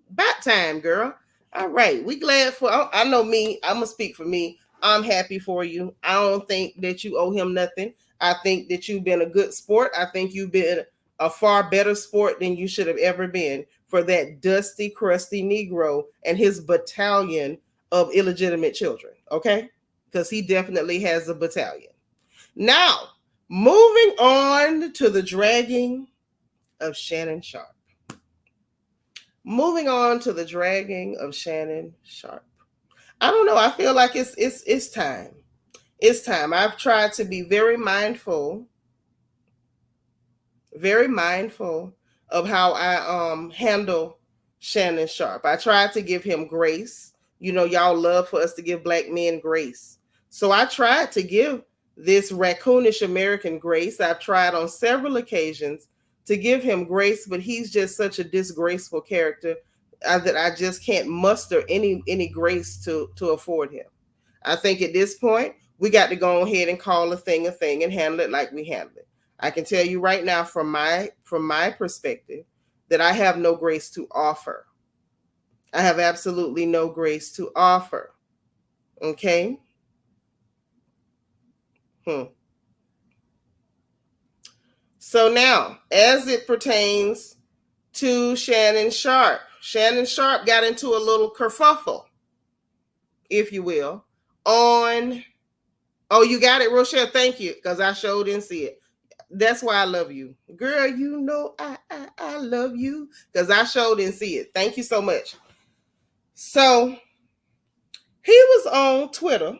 About time, girl. All right, we glad for. I know me. I'm gonna speak for me. I'm happy for you. I don't think that you owe him nothing. I think that you've been a good sport. I think you've been a far better sport than you should have ever been for that dusty, crusty Negro and his battalion of illegitimate children. Okay, because he definitely has a battalion. Now, moving on to the dragging of Shannon Sharp. Moving on to the dragging of Shannon Sharp. I don't know. I feel like it's time. It's time. I've tried to be very mindful of how I handle Shannon Sharp. I tried to give him grace. You know, y'all love for us to give black men grace. So I tried to give this raccoonish American grace. I've tried on several occasions to give him grace, but he's just such a disgraceful character that I just can't muster any grace to afford him. I think at this point, we got to go ahead and call a thing and handle it like we handle it. I can tell you right now from my perspective that I have no grace to offer. I have absolutely no grace to offer. Okay? So now, as it pertains to Shannon Sharp got into a little kerfuffle, if you will, on. Oh, you got it, Rochelle. Thank you, because I sure didn't see it. That's why I love you, girl. You know I love you because I sure didn't see it. Thank you so much. So he was on Twitter,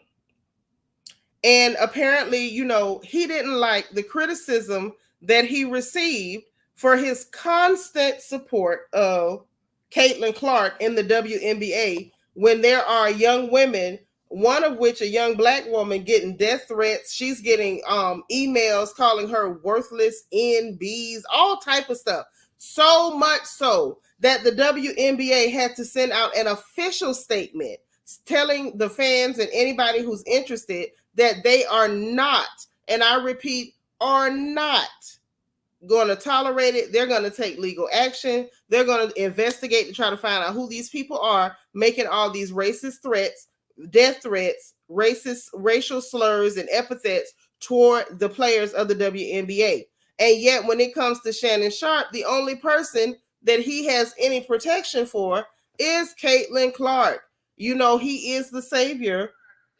and apparently, he didn't like the criticism that he received for his constant support of Caitlin Clark in the WNBA when there are young women, one of which a young black woman, getting death threats. She's getting emails calling her worthless NBs, all type of stuff. So much so that the WNBA had to send out an official statement telling the fans and anybody who's interested that they are not, and I repeat, are not going to tolerate it. They're going to take legal action. They're going to investigate to try to find out who these people are making all these racist threats, death threats, racist racial slurs and epithets toward the players of the WNBA. And yet when it comes to Shannon Sharp, the only person that he has any protection for is Caitlin Clark. He is the savior.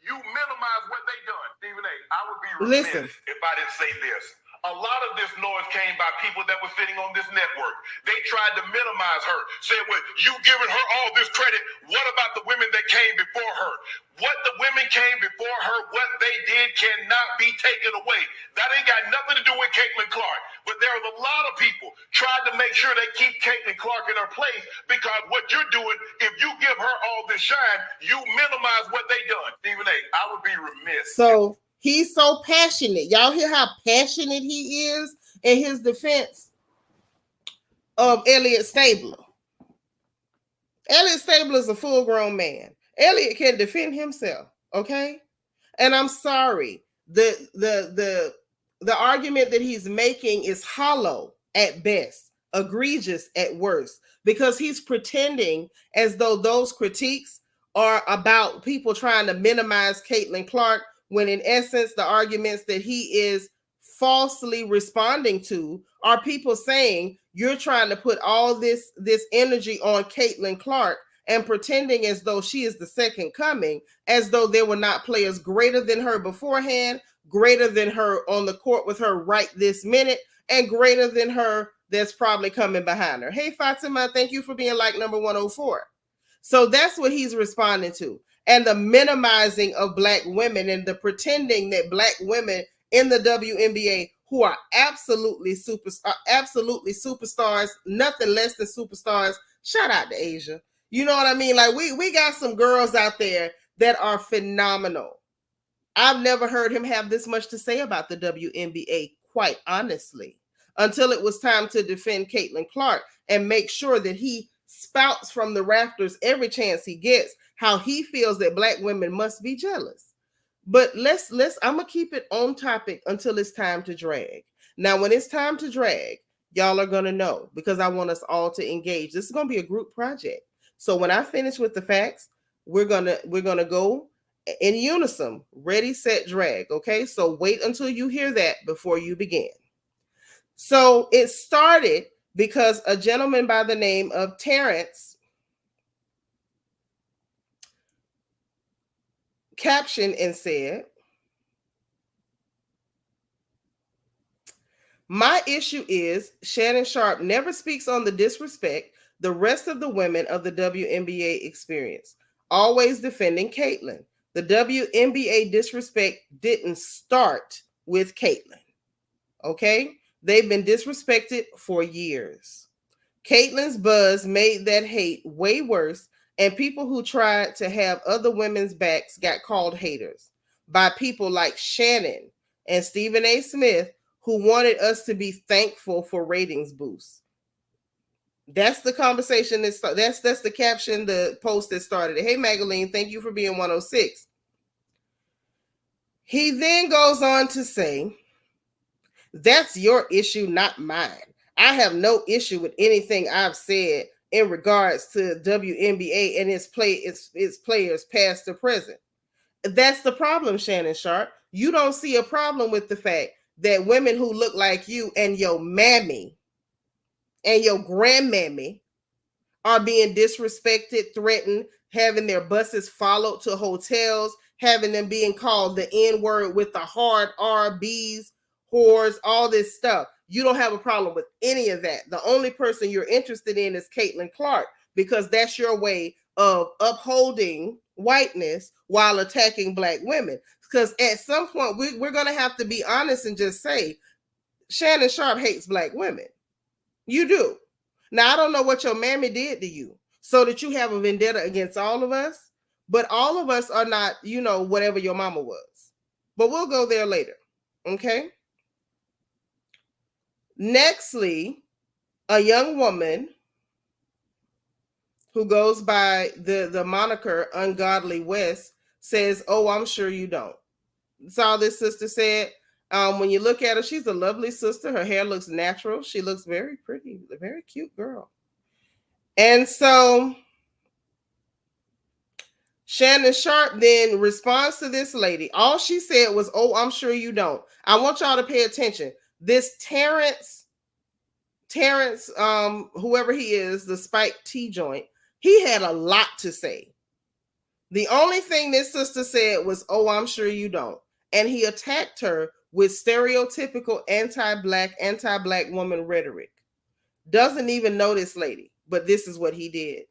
You minimize what they done, Stephen A. I would be remiss if I didn't say this. A lot of this noise came by people that were sitting on this network. They tried to minimize her, said, well, you giving her all this credit. What about the women that came before her? What the women came before her, what they did cannot be taken away. That ain't got nothing to do with Caitlin Clark. But there are a lot of people trying to make sure they keep Caitlin Clark in her place, because what you're doing, if you give her all this shine, you minimize what they done. Stephen A., I would be remiss. So he's so passionate. Y'all hear how passionate he is in his defense of Elliot Stabler. Elliot Stabler is a full-grown man. Elliot can defend himself, okay? And I'm sorry. The argument that he's making is hollow at best, egregious at worst, because he's pretending as though those critiques are about people trying to minimize Caitlin Clark, when in essence, the arguments that he is falsely responding to are people saying you're trying to put all this energy on Caitlin Clark and pretending as though she is the second coming, as though there were not players greater than her beforehand, greater than her on the court with her right this minute, and greater than her that's probably coming behind her. Hey, Fatima, thank you for being like number 104. So that's what he's responding to. And the minimizing of Black women and the pretending that Black women in the WNBA, who are absolutely superstars, nothing less than superstars. Shout out to Asia. You know what I mean? Like we got some girls out there that are phenomenal. I've never heard him have this much to say about the WNBA, quite honestly, until it was time to defend Caitlin Clark and make sure that he spouts from the rafters every chance he gets how he feels that Black women must be jealous. But I'm gonna keep it on topic until it's time to drag. Now, when it's time to drag, y'all are gonna know, because I want us all to engage. This is gonna be a group project. So when I finish with the facts, we're gonna go in unison. Ready, set, drag. Okay, so wait until you hear that before you begin. So it started because a gentleman by the name of Terrence captioned and said, "My issue is Shannon Sharp never speaks on the disrespect the rest of the women of the WNBA experience, always defending Caitlin. The WNBA disrespect didn't start with Caitlin. Okay? They've been disrespected for years. Caitlin's buzz made that hate way worse, and people who tried to have other women's backs got called haters by people like Shannon and Stephen A. Smith, who wanted us to be thankful for ratings boosts." That's the conversation. That's the caption, the post that started it. Hey, Magaline, thank you for being 106. He then goes on to say, "That's your issue, not mine. I have no issue with anything I've said in regards to WNBA and its players past to present." That's the problem, Shannon Sharp. You don't see a problem with the fact that women who look like you and your mammy and your grandmammy are being disrespected, threatened, having their buses followed to hotels, having them being called the N-word with the hard RBs, whores, all this stuff. You don't have a problem with any of that. The only person you're interested in is Caitlin Clark, because that's your way of upholding whiteness while attacking Black women. Because at some point, we're going to have to be honest and just say, Shannon Sharp hates Black women. You do. Now, I don't know what your mammy did to you so that you have a vendetta against all of us, but all of us are not, whatever your mama was. But we'll go there later. Okay? Nextly, a young woman who goes by the moniker Ungodly West says, "Oh, I'm sure you don't." That's all this sister said. When you look at her, she's a lovely sister. Her hair looks natural. She looks very pretty, a very cute girl. And so Shannon Sharp then responds to this lady. All she said was, "Oh, I'm sure you don't." I want y'all to pay attention. This Terrence, whoever he is, the Spike T joint, he had a lot to say. The only thing this sister said was, "Oh, I'm sure you don't." And he attacked her with stereotypical anti-black woman rhetoric. Doesn't even know this lady, but this is what he did.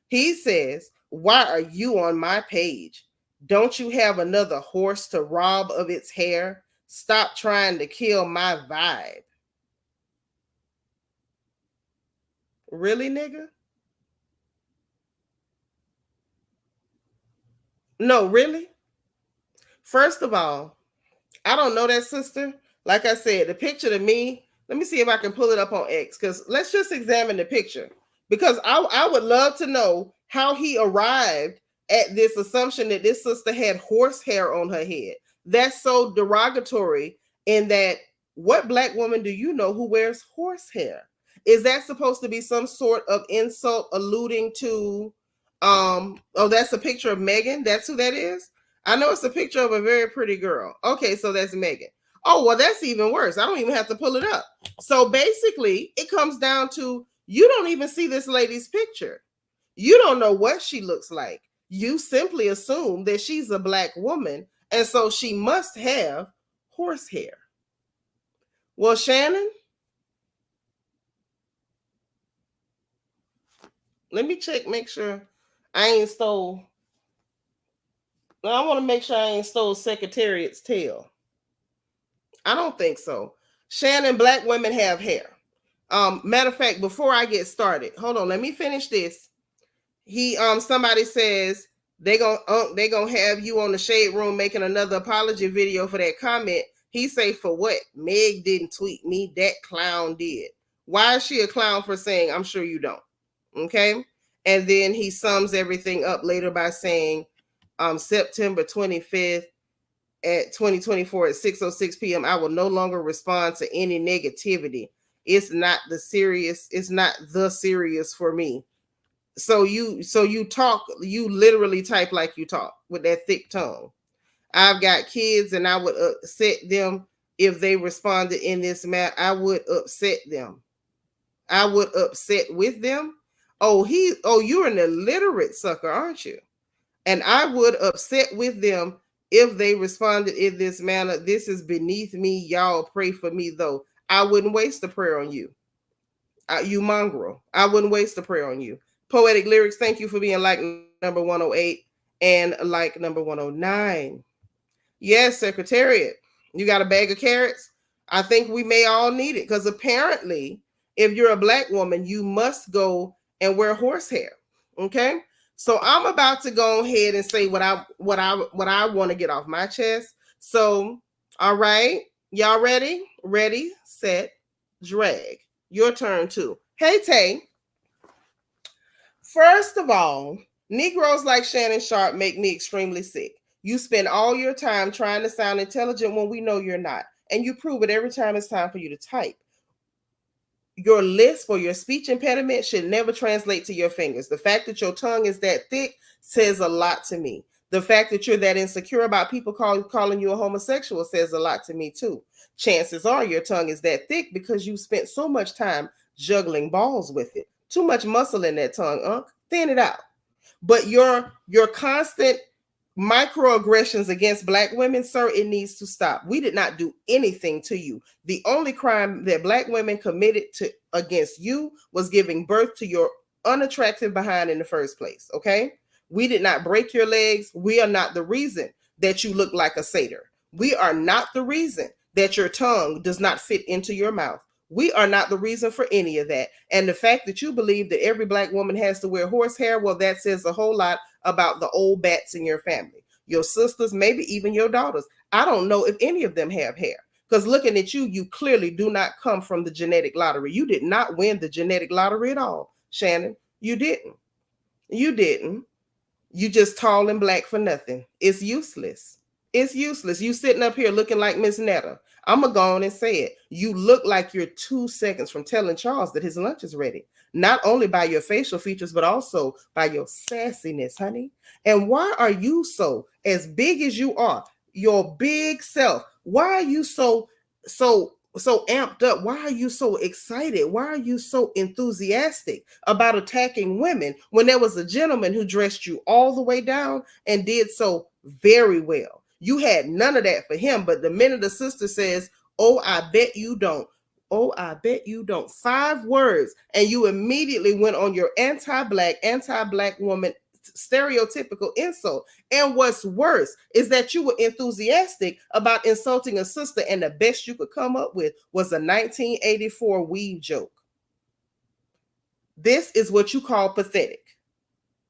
He says, "Why are you on my page? Don't you have another horse to rob of its hair? Stop trying to kill my vibe." Really, nigga? No, really? First of all, I don't know that sister. Like I said, the picture to me, let me see if I can pull it up on X, because let's just examine the picture. Because I would love to know how he arrived at this assumption that this sister had horse hair on her head. That's so derogatory in that what black woman do you know who wears horse hair? Is that supposed to be some sort of insult alluding to, oh, that's a picture of Megan? That's who that is? I know it's a picture of a very pretty girl. Okay, so that's Megan. Oh, well, that's even worse. I don't even have to pull it up. So basically, it comes down to you don't even see this lady's picture. You don't know what she looks like. You simply assume that she's a black woman, and so she must have horse hair. Well, Shannon, let me check, make sure I ain't stole. I want to make sure I ain't stole Secretariat's tail. I don't think so. Shannon, black women have hair. Matter of fact, before I get started, hold on, let me finish this. Somebody says they gonna have you on the Shade Room making another apology video for that comment. He say, for what? Meg didn't tweet me, that clown did. Why is she a clown for saying, I'm sure you don't? Okay. And then he sums everything up later by saying, September 25th at 2024 at 6:06 p.m. I will no longer respond to any negativity. It's not the serious for me. So you talk, you literally type like you talk with that thick tongue. I've got kids and I would upset them if they responded in this manner. I would upset them. I would upset with them. Oh, you're an illiterate sucker, aren't you? And I would upset with them if they responded in this manner. This is beneath me. Y'all pray for me, though. I wouldn't waste a prayer on you. You mongrel. I wouldn't waste a prayer on you. Poetic Lyrics, thank you for being like number 108 and like number 109. Yes, Secretariat. You got a bag of carrots? I think we may all need it, because apparently, if you're a black woman, you must go and wear horse hair. Okay? So I'm about to go ahead and say what I want to get off my chest. So, all right, y'all ready? Ready, set, drag. Your turn too. Hey, Tay. First of all, Negroes like Shannon Sharp make me extremely sick. You spend all your time trying to sound intelligent when we know you're not, and you prove it every time it's time for you to type. Your lisp or your speech impediment should never translate to your fingers. The fact that your tongue is that thick says a lot to me. The fact that you're that insecure about people calling you a homosexual says a lot to me too. Chances are your tongue is that thick because you spent so much time juggling balls with it. Too much muscle in that tongue, thin it out. But your constant microaggressions against black women, sir, it needs to stop. We did not do anything to you. The only crime that black women committed against you was giving birth to your unattractive behind in the first place, okay? We did not break your legs. We are not the reason that you look like a satyr. We are not the reason that your tongue does not fit into your mouth. We are not the reason for any of that. And the fact that you believe that every black woman has to wear horse hair, well, that says a whole lot about the old bats in your family. Your sisters, maybe even your daughters. I don't know if any of them have hair. Because looking at you, you clearly do not come from the genetic lottery. You did not win the genetic lottery at all, Shannon. You didn't. You didn't. You just tall and black for nothing. It's useless. It's useless. You sitting up here looking like Miss Netta. I'm going to go on and say it. You look like you're 2 seconds from telling Charles that his lunch is ready. Not only by your facial features, but also by your sassiness, honey. And why are you so, as big as you are, your big self, why are you so amped up? Why are you so excited? Why are you so enthusiastic about attacking women when there was a gentleman who dressed you all the way down and did so very well? You had none of that for him. But the minute the sister says, oh, I bet you don't. Oh, I bet you don't. 5 words. And you immediately went on your anti-black woman stereotypical insult. And what's worse is that you were enthusiastic about insulting a sister, and the best you could come up with was a 1984 weave joke. This is what you call pathetic.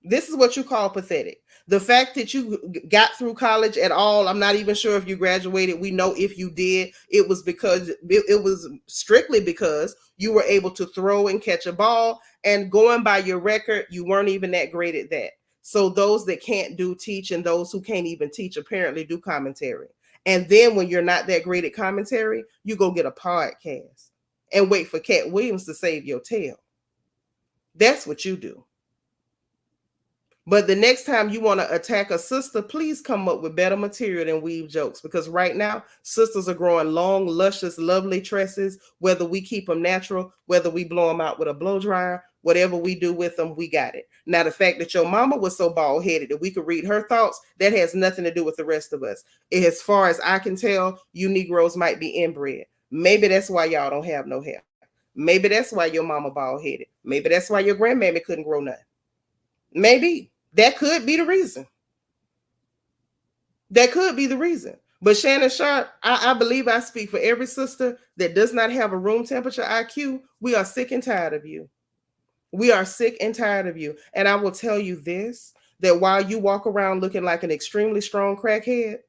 This is what you call pathetic. The fact that you got through college at all, I'm not even sure if you graduated. We know if you did, it was because it was strictly because you were able to throw and catch a ball, and going by your record, you weren't even that great at that. So those that can't do teach, and those who can't even teach apparently do commentary. And then when you're not that great at commentary, you go get a podcast and wait for Cat Williams to save your tail. That's what you do. But the next time you want to attack a sister, please come up with better material than weave jokes, because right now, sisters are growing long, luscious, lovely tresses, whether we keep them natural, whether we blow them out with a blow dryer, whatever we do with them, we got it. Now, the fact that your mama was so bald-headed that we could read her thoughts, that has nothing to do with the rest of us. As far as I can tell, you Negroes might be inbred. Maybe that's why y'all don't have no hair. Maybe that's why your mama bald-headed. Maybe that's why your grandmammy couldn't grow nothing. Maybe. That could be the reason. That could be the reason. But Shannon Sharp, I believe I speak for every sister that does not have a room temperature IQ. We are sick and tired of you. We are sick and tired of you. And I will tell you this, that while you walk around looking like an extremely strong crackhead,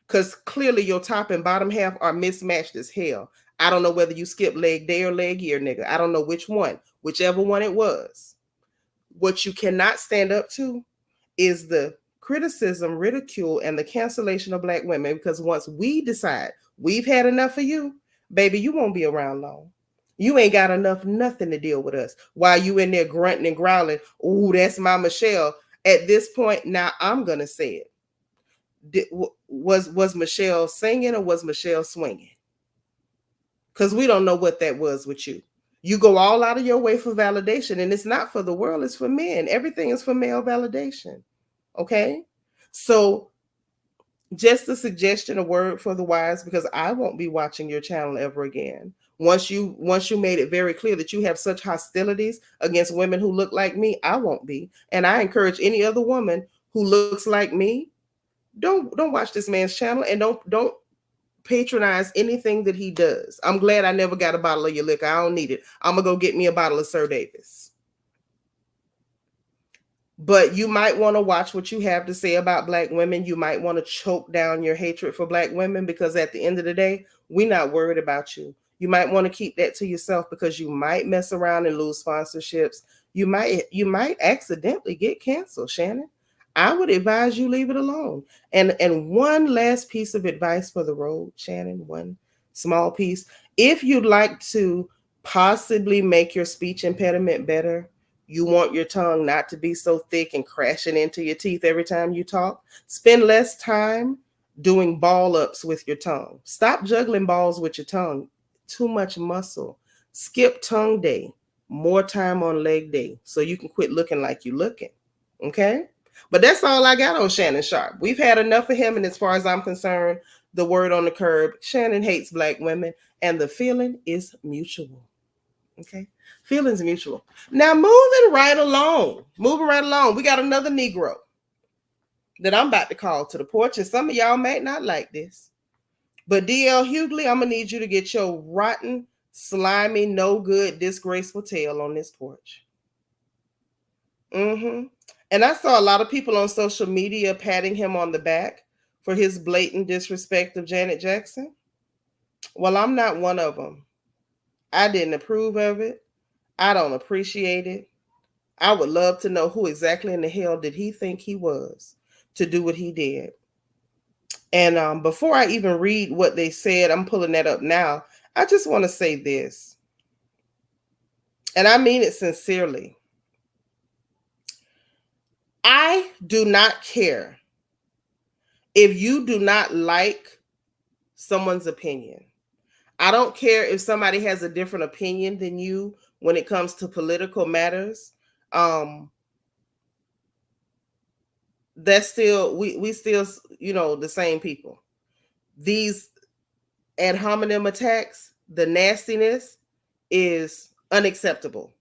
because clearly your top and bottom half are mismatched as hell. I don't know whether you skipped leg day or leg year, nigga. I don't know which one, whichever one it was. What you cannot stand up to is the criticism, ridicule, and the cancellation of Black women, because once we decide we've had enough of you, baby, you won't be around long. You ain't got nothing to deal with us while you in there grunting and growling. Oh, that's my Michelle. At this point, now I'm going to say it. Was Michelle singing or was Michelle swinging? Because we don't know what that was with you. You go all out of your way for validation, and it's not for the world, it's for men. Everything is for male validation. Okay? So just a suggestion, a word for the wise, because I won't be watching your channel ever again. Once you made it very clear that you have such hostilities against women who look like me, I won't be. And I encourage any other woman who looks like me, don't watch this man's channel, and don't patronize anything that he does. I'm glad I never got a bottle of your liquor. I don't need it. I'm gonna go get me a bottle of Sir Davis. But you might want to watch what you have to say about Black women. You might want to choke down your hatred for Black women, because at the end of the day, we're not worried about you. You might want to keep that to yourself, because you might mess around and lose sponsorships. You might accidentally get canceled, Shannon. I would advise you leave it alone. And one last piece of advice for the road, Shannon, one small piece. If you'd like to possibly make your speech impediment better, you want your tongue not to be so thick and crashing into your teeth every time you talk, spend less time doing ball ups with your tongue. Stop juggling balls with your tongue. Too much muscle. Skip tongue day. More time on leg day, so you can quit looking like you looking. Okay? But that's all I got on Shannon Sharp. We've had enough of him, and as far as I'm concerned, the word on the curb, Shannon hates Black women, and the feeling is mutual. Okay? Feelings mutual. Now, moving right along. We got another Negro that I'm about to call to the porch, and some of y'all might not like this. But D L Hughley, I'm going to need you to get your rotten, slimy, no good, disgraceful tail on this porch. And I saw a lot of people on social media patting him on the back for his blatant disrespect of Janet Jackson. Well, I'm not one of them. I didn't approve of it. I don't appreciate it. I would love to know who exactly in the hell did he think he was to do what he did. And before I even read what they said, I'm pulling that up now. I just want to say this, and I mean it sincerely. I do not care if you do not like someone's opinion. I don't care if somebody has a different opinion than you when it comes to political matters. that's still we still, you know, the same people. These ad hominem attacks, the nastiness is unacceptable.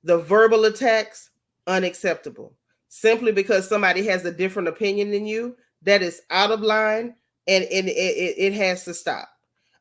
The verbal attacks, unacceptable. Simply because somebody has a different opinion than you, that is out of line, and it has to stop.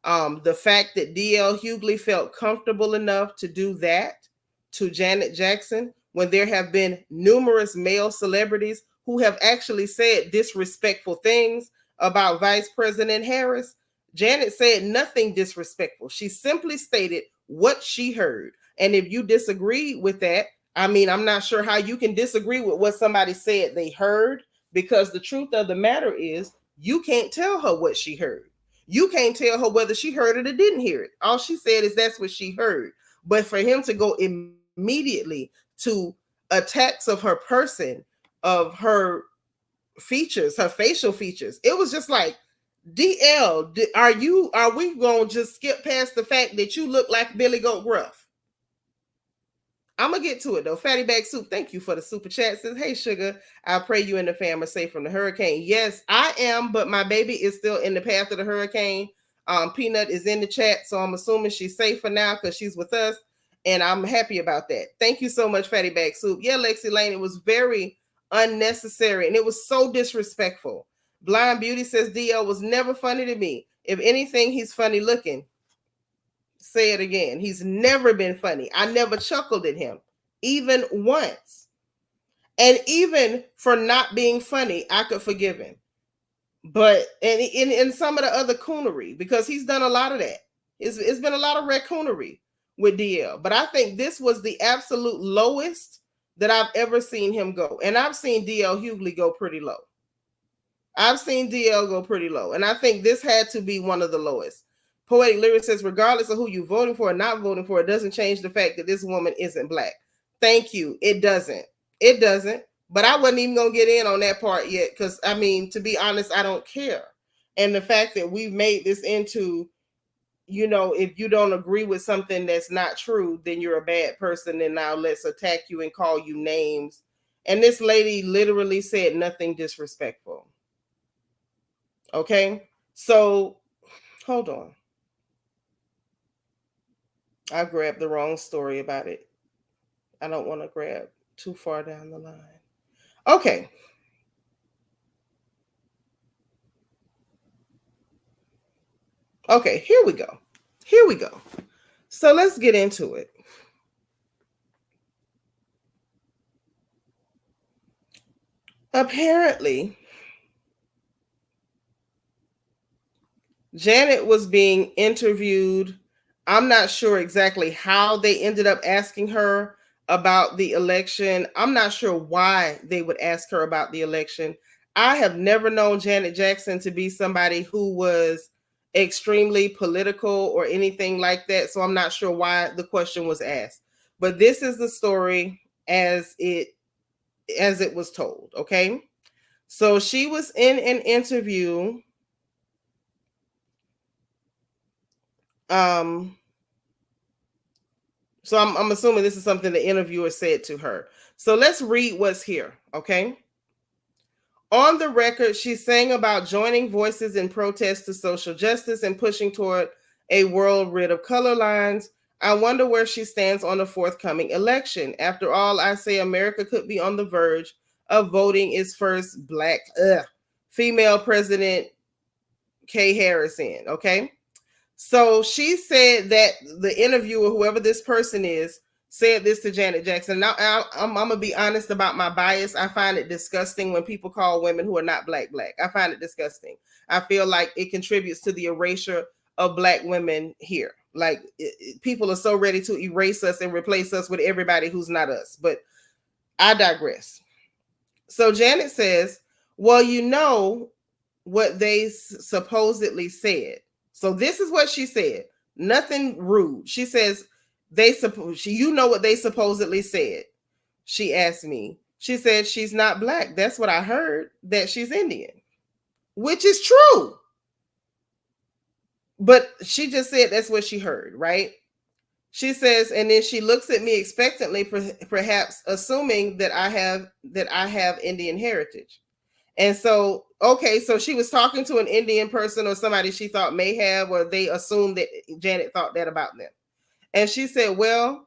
The fact that D L Hughley felt comfortable enough to do that to Janet Jackson, when there have been numerous male celebrities who have actually said disrespectful things about Vice President Harris, Janet said nothing disrespectful. She simply stated what she heard. And if you disagree with that, I mean, I'm not sure how you can disagree with what somebody said they heard, because the truth of the matter is you can't tell her what she heard. You can't tell her whether she heard it or didn't hear it. All she said is that's what she heard. But for him to go immediately to attacks of her person, of her features, her facial features, it was just like, DL, are we going to just skip past the fact that you look like Billy Goat Gruff? I'm going to get to it though. Fatty Bag Soup, thank you for the super chat. Says, hey, sugar, I pray you and the fam are safe from the hurricane. Yes, I am, but my baby is still in the path of the hurricane. Peanut is in the chat, so I'm assuming she's safe for now because she's with us, and I'm happy about that. Thank you so much, Fatty Bag Soup. Yeah, Lexi Lane, it was very unnecessary, and it was so disrespectful. Blind Beauty says, DL was never funny to me. If anything, he's funny looking. Say it again. He's never been funny. I never chuckled at him, even once. And even for not being funny, I could forgive him. But and in some of the other coonery, because he's done a lot of that. It's been a lot of raccoonery with DL. But I think this was the absolute lowest that I've ever seen him go. And I've seen DL Hughley go pretty low. I've seen DL go pretty low. And I think this had to be one of the lowest. Poetic Lyric says, regardless of who you're voting for or not voting for, it doesn't change the fact that this woman isn't black. Thank you. It doesn't. It doesn't. But I wasn't even going to get in on that part yet because, I mean, to be honest, I don't care. And the fact that we've made this into, you know, if you don't agree with something that's not true, then you're a bad person, and now let's attack you and call you names. And this lady literally said nothing disrespectful. Okay? So, hold on. I grabbed the wrong story about it. I don't want to grab too far down the line. Okay. Okay, here we go. Here we go. So let's get into it. Apparently, Janet was being interviewed. I'm not sure exactly how they ended up asking her about the election. I'm not sure why they would ask her about the election. I have never known Janet Jackson to be somebody who was extremely political or anything like that. So I'm not sure why the question was asked. But this is the story as it was told. Okay. So she was in an interview. So I'm assuming this is something the interviewer said to her. So let's read what's here, okay? On the record, she's saying about joining voices in protest to social justice and pushing toward a world rid of color lines. I wonder where she stands on the forthcoming election. After all, I say America could be on the verge of voting its first black female president, Kay Harris, in, okay? So she said that the interviewer, whoever this person is, said this to Janet Jackson. Now, I'm going to be honest about my bias. I find it disgusting when people call women who are not black. I find it disgusting. I feel like it contributes to the erasure of black women here. Like, people are so ready to erase us and replace us with everybody who's not us. But I digress. So Janet says, well, you know what they supposedly said. So this is what she said. Nothing rude. She says, you know what they supposedly said. She asked me. She said, she's not black. That's what I heard, that she's Indian, which is true. But she just said that's what she heard, right? She says, and then she looks at me expectantly, perhaps assuming that I have Indian heritage. And so, okay, so she was talking to an Indian person or somebody she thought may have, or they assumed that Janet thought that about them. And she said, well,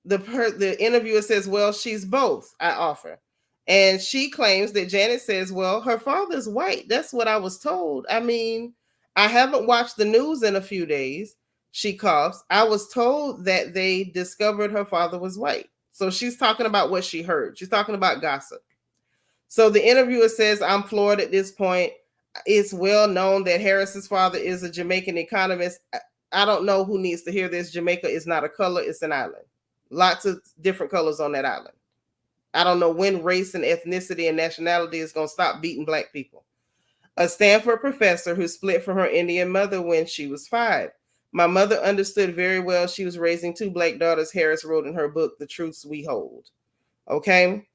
the interviewer says, well, she's both, I offer. And she claims that Janet says, well, her father's white. That's what I was told. I mean, I haven't watched the news in a few days. She coughs. I was told that they discovered her father was white. So she's talking about what she heard. She's talking about gossip. So the interviewer says, I'm floored at this point. It's well known that Harris's father is a Jamaican economist. I don't know who needs to hear this. Jamaica is not a color, it's an island. Lots of different colors on that island. I don't know when race and ethnicity and nationality is going to stop beating black people. A Stanford professor who split from her Indian mother when she was 5. My mother understood very well she was raising 2 black daughters, Harris wrote in her book, The Truths We Hold. Okay.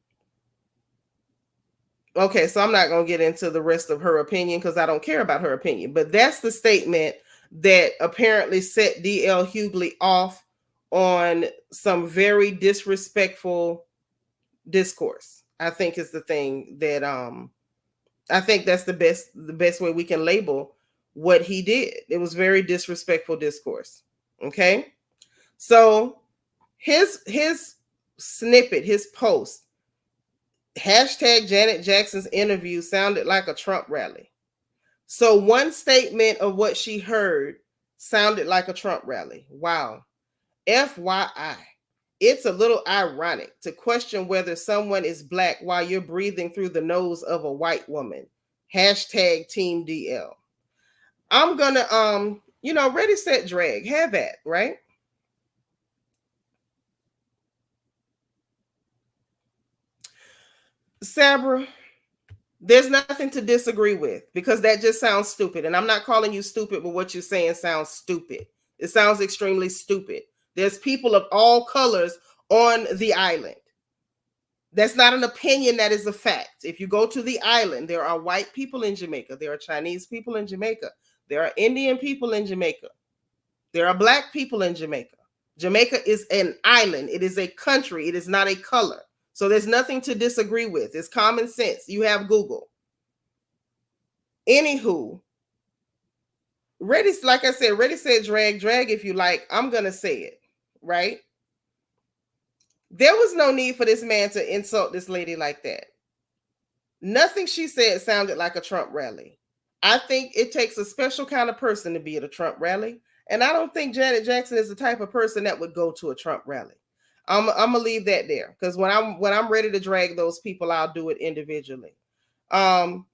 Okay, so I'm not going to get into the rest of her opinion because I don't care about her opinion. But that's the statement that apparently set D L Hughley off on some very disrespectful discourse. I think is the thing that I think that's the best way we can label what he did. It was very disrespectful discourse. Okay? So his snippet, his post, hashtag Janet Jackson's interview sounded like a Trump rally. So one statement of what she heard sounded like a Trump rally. Wow. FYI, it's a little ironic to question whether someone is black while you're breathing through the nose of a white woman. Hashtag Team DL. I'm gonna ready, set, drag. Have that, right? Sabra, there's nothing to disagree with because that just sounds stupid. And I'm not calling you stupid, but what you're saying sounds stupid. It sounds extremely stupid. There's people of all colors on the island. That's not an opinion, that is a fact. If you go to the island, there are white people in Jamaica. There are Chinese people in Jamaica. There are Indian people in Jamaica. There are black people in Jamaica. Jamaica is an island. It is a country. It is not a color. So there's nothing to disagree with. It's common sense. You have Google. Anywho, ready, like I said, ready, set, drag if you like. I'm going to say it, right? There was no need for this man to insult this lady like that. Nothing she said sounded like a Trump rally. I think it takes a special kind of person to be at a Trump rally. And I don't think Janet Jackson is the type of person that would go to a Trump rally. I'm gonna leave that there because when I'm ready to drag those people, I'll do it individually. And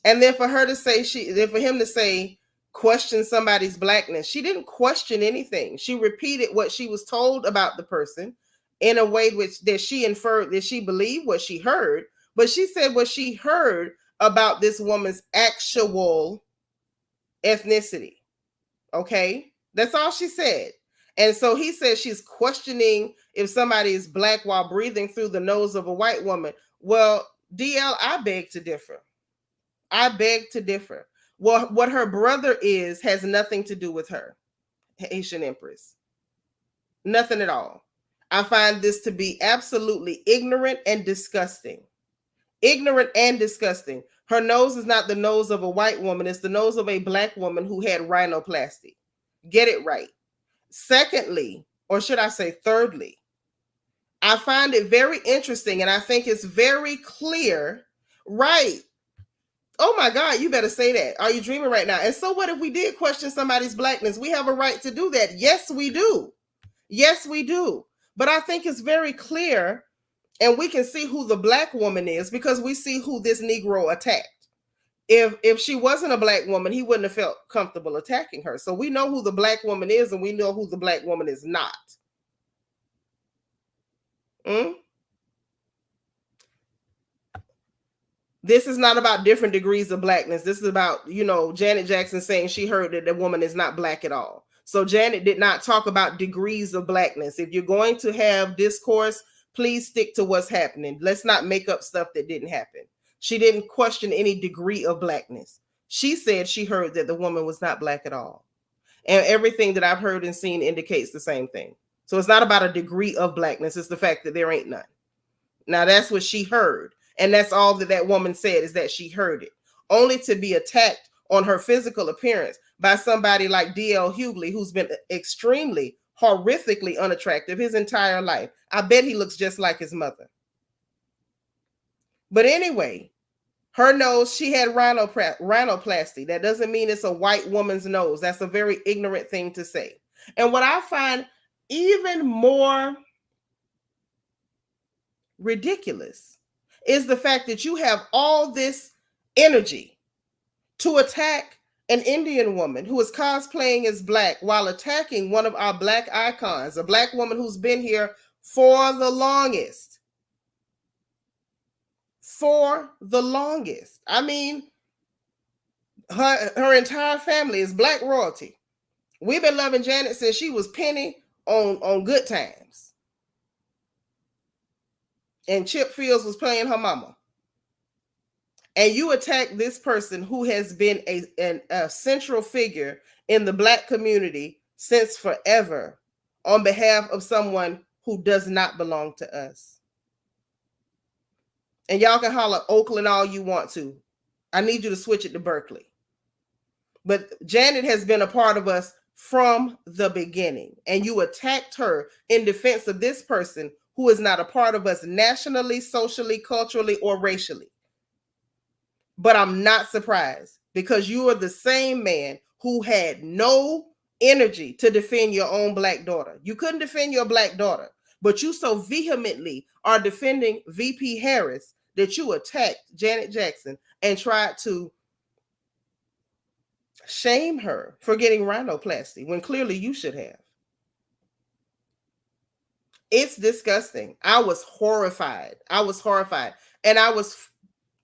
then for her to say for him to say question somebody's blackness, she didn't question anything. She repeated what she was told about the person in a way that she inferred that she believed what she heard, but she said what she heard about this woman's actual ethnicity. Okay, that's all she said. And so he said she's questioning if somebody is black while breathing through the nose of a white woman. Well, DL, I beg to differ. I beg to differ. Well, what her brother is has nothing to do with her, Haitian Empress. Nothing at all. I find this to be absolutely ignorant and disgusting. Ignorant and disgusting. Her nose is not the nose of a white woman. It's the nose of a black woman who had rhinoplasty. Get it right. Secondly, or should I say thirdly, I find it very interesting and I think it's very clear, right? Oh my God, you better say that. Are you dreaming right now? And so what if we did question somebody's blackness? We have a right to do that. Yes, we do. Yes, we do. But I think it's very clear and we can see who the black woman is because we see who this Negro attacked. If she wasn't a black woman, he wouldn't have felt comfortable attacking her. So we know who the black woman is and we know who the black woman is not. This is not about different degrees of blackness. This is about, Janet Jackson saying she heard that the woman is not black at all. So Janet did not talk about degrees of blackness. If you're going to have discourse, please stick to what's happening. Let's not make up stuff that didn't happen. She didn't question any degree of blackness. She said she heard that the woman was not black at all. And everything that I've heard and seen indicates the same thing. So it's not about a degree of blackness. It's the fact that there ain't none. Now, that's what she heard. And that's all that woman said, is that she heard it, only to be attacked on her physical appearance by somebody like D L Hughley, who's been extremely, horrifically unattractive his entire life. I bet he looks just like his mother. But anyway, her nose, she had rhinoplasty. That doesn't mean it's a white woman's nose. That's a very ignorant thing to say. And what I find even more ridiculous is the fact that you have all this energy to attack an Indian woman who is cosplaying as black while attacking one of our black icons, a black woman who's been here for the longest. For the longest. I mean, her entire family is black royalty. We've been loving Janet since she was Penny on Good Times. And Chip Fields was playing her mama. And you attack this person who has been a central figure in the black community since forever on behalf of someone who does not belong to us. And y'all can holler Oakland all you want to. I need you to switch it to Berkeley. But Janet has been a part of us from the beginning. And you attacked her in defense of this person who is not a part of us nationally, socially, culturally, or racially. But I'm not surprised, because you are the same man who had no energy to defend your own black daughter. You couldn't defend your black daughter, but you so vehemently are defending VP Harris that you attacked Janet Jackson and tried to shame her for getting rhinoplasty when clearly you should have. It's disgusting. I was horrified. And I was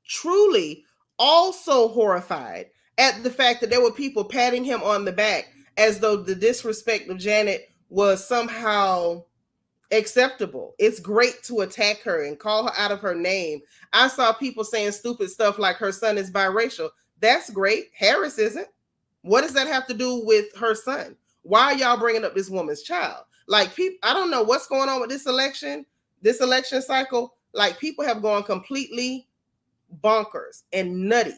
truly also horrified at the fact that there were people patting him on the back as though the disrespect of Janet was somehow acceptable. It's great to attack her and call her out of her name. I saw people saying stupid stuff like her son is biracial. That's great. Harris isn't. What does that have to do with her son? Why are y'all bringing up this woman's child? Like, people, I don't know what's going on with this election cycle. Like, people have gone completely bonkers and nutty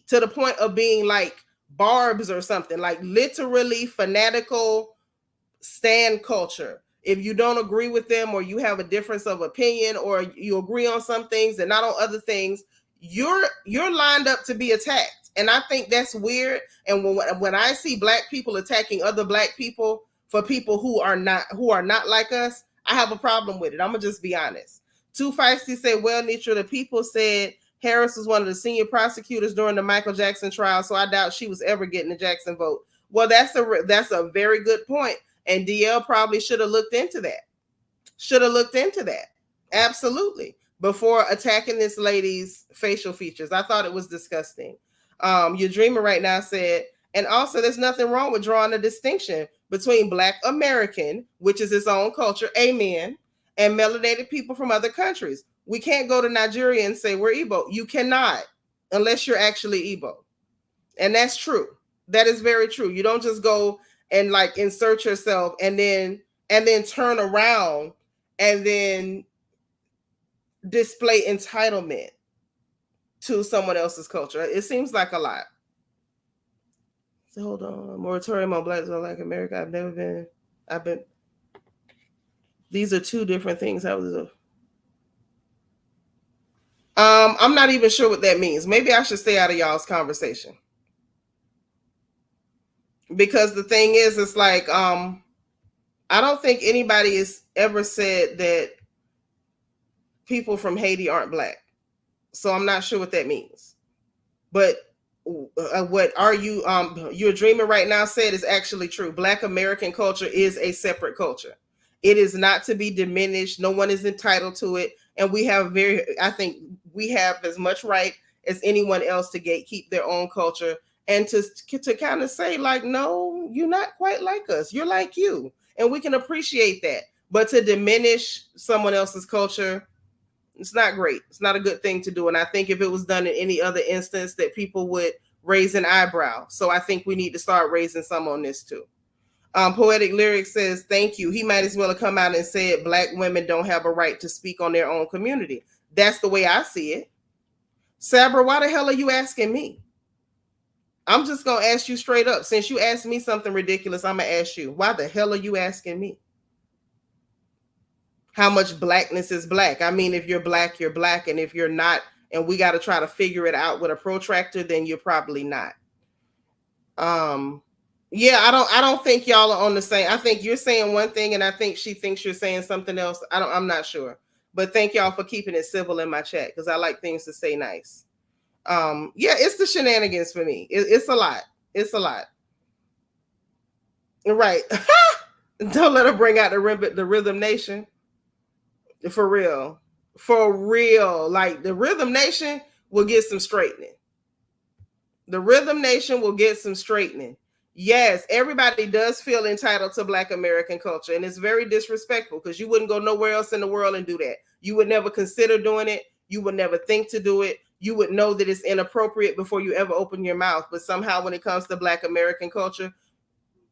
to the point of being like barbs or something, like literally fanatical stand culture. If you don't agree with them, or you have a difference of opinion, or you agree on some things and not on other things, you're lined up to be attacked. And I think that's weird. And when I see black people attacking other black people for people who are not like us, I have a problem with it. I'm gonna just be honest. Too Feisty said, well, Nitra, the people said Harris was one of the senior prosecutors during the Michael Jackson trial, so I doubt she was ever getting the Jackson vote. Well, that's a very good point. And DL probably should have looked into that. Absolutely. Before attacking this lady's facial features. I thought it was disgusting. Your dreamer right now said, and also there's nothing wrong with drawing a distinction between Black American, which is its own culture, amen, and melanated people from other countries. We can't go to Nigeria and say we're Igbo. You cannot, unless you're actually Igbo. And that's true. That is very true. You don't just go and like insert yourself and then turn around and then display entitlement to someone else's culture. It seems like a lot. So hold on. Moratorium on Blacks on Black America. I've been. These are two different things. I'm not even sure what that means. Maybe I should stay out of y'all's conversation. Because the thing is, it's like, I don't think anybody has ever said that people from Haiti aren't black. So I'm not sure what that means. But what are you, your dreamer right now said is actually true. Black American culture is a separate culture. It is not to be diminished. No one is entitled to it. And I think we have as much right as anyone else to gatekeep their own culture and to kind of say like, no, you're not quite like us. You're like you. And we can appreciate that. But to diminish someone else's culture, it's not great. It's not a good thing to do. And I think if it was done in any other instance, that people would raise an eyebrow. So I think we need to start raising some on this too. Poetic Lyrics says, thank you. He might as well have come out and said black women don't have a right to speak on their own community. That's the way I see it. Sabra, why the hell are you asking me? I'm just going to ask you straight up. Since you asked me something ridiculous, I'm going to ask you, why the hell are you asking me? How much blackness is black? I mean, if you're black, you're black. And if you're not, and we got to try to figure it out with a protractor, then you're probably not. Yeah, I don't think y'all are on the same. I think you're saying one thing and I think she thinks you're saying something else. I'm not sure. But thank y'all for keeping it civil in my chat because I like things to stay nice. Yeah, it's the shenanigans for me. It's a lot. It's a lot. Right. Don't let her bring out the Rhythm Nation. For real. For real. Like the Rhythm Nation will get some straightening. The Rhythm Nation will get some straightening. Yes, everybody does feel entitled to Black American culture. And it's very disrespectful because you wouldn't go nowhere else in the world and do that. You would never consider doing it. You would never think to do it. You would know that it's inappropriate before you ever open your mouth. But somehow when it comes to Black American culture,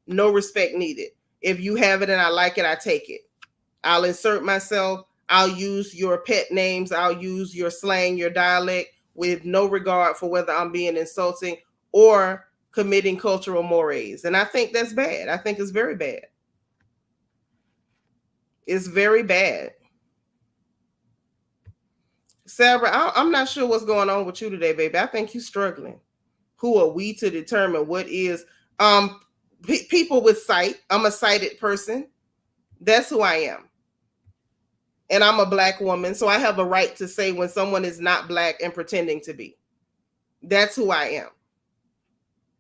no respect needed. If you have it and I like it, I take it. I'll insert myself. I'll use your pet names. I'll use your slang, your dialect with no regard for whether I'm being insulting or committing cultural mores. And I think that's bad. I think it's very bad. It's very bad. Sarah, I'm not sure what's going on with you today, baby. I think you're struggling. Who are we to determine what is people with sight? I'm a sighted person. That's who I am. And I'm a Black woman, so I have a right to say when someone is not Black and pretending to be. That's who I am.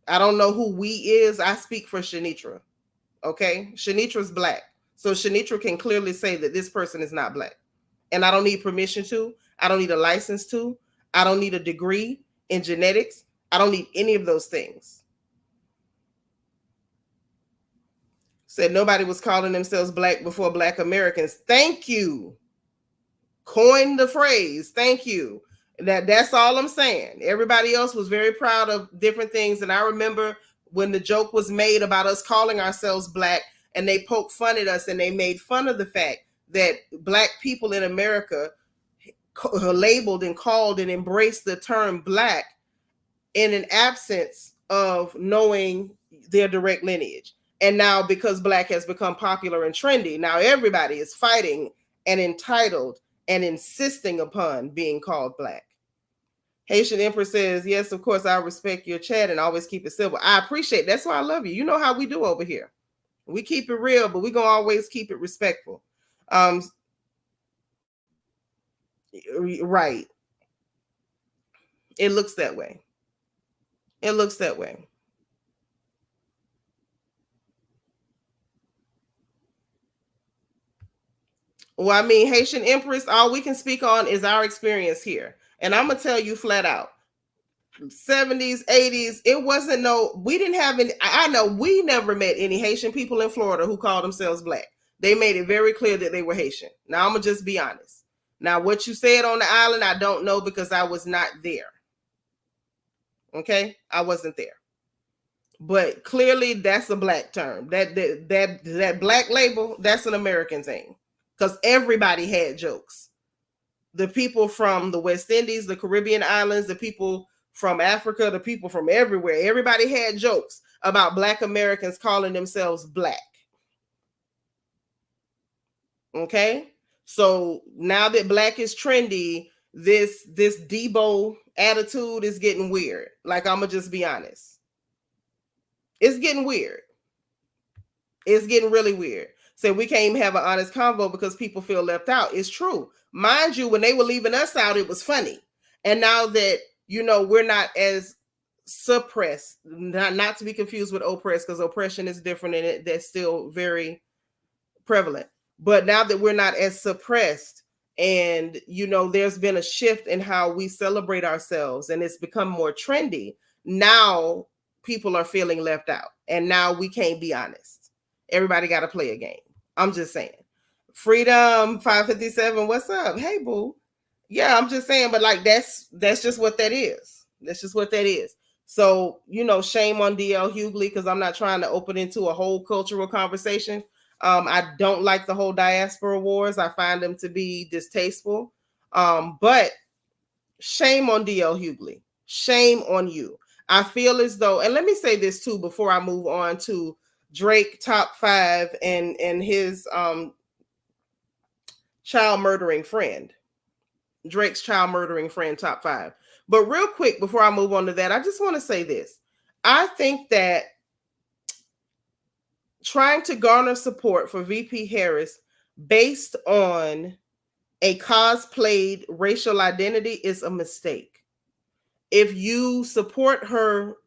I don't know who we is. I speak for Shanitra. Okay? Shanitra's Black. So Shanitra can clearly say that this person is not Black. And I don't need permission to. I don't need a license to. I don't need a degree in genetics. I don't need any of those things. Said nobody was calling themselves Black before Black Americans. Thank you. Coined the phrase. Thank you. That's all I'm saying. Everybody else was very proud of different things. And I remember when the joke was made about us calling ourselves Black and they poked fun at us and they made fun of the fact that Black people in America labeled and called and embraced the term Black in an absence of knowing their direct lineage. And now because Black has become popular and trendy, now everybody is fighting and entitled and insisting upon being called Black. Haitian Empress says, yes, of course, I respect your chat and always keep it civil. I appreciate it. That's why I love you. You know how we do over here. We keep it real, but we're going to always keep it respectful. Right. It looks that way. It looks that way. Well, I mean, Haitian Empress, all we can speak on is our experience here. And I'm going to tell you flat out, 70s, 80s, it wasn't we didn't have any, I know we never met any Haitian people in Florida who called themselves Black. They made it very clear that they were Haitian. Now, I'm going to just be honest. Now, what you said on the island, I don't know because I was not there. Okay? I wasn't there. But clearly, that's a Black term. That Black label, that's an American thing. Because everybody had jokes. The people from the West Indies, the Caribbean islands, the people from Africa, the people from everywhere, everybody had jokes about Black Americans calling themselves Black. Okay? So now that Black is trendy, this Debo attitude is getting weird. Like, I'm going to just be honest. It's getting weird. It's getting really weird. So we can't even have an honest convo because people feel left out. It's true. Mind you, when they were leaving us out, it was funny. And now that, we're not as suppressed, not to be confused with oppressed, because oppression is different and that's still very prevalent. But now that we're not as suppressed and, there's been a shift in how we celebrate ourselves and it's become more trendy, now people are feeling left out. And now we can't be honest. Everybody got to play a game. I'm just saying. Freedom 557, what's up? Hey, boo. Yeah, I'm just saying, but like that's just what that is. That's just what that is. So, shame on D L Hughley, because I'm not trying to open into a whole cultural conversation. I don't like the whole diaspora wars. I find them to be distasteful. But shame on D L Hughley. Shame on you. I feel as though, and let me say this too before I move on to Drake top 5 and his child murdering friend. Drake's child murdering friend top 5. But real quick before I move on to that, I just want to say this. I think that trying to garner support for VP Harris based on a cosplayed racial identity is a mistake. If you support her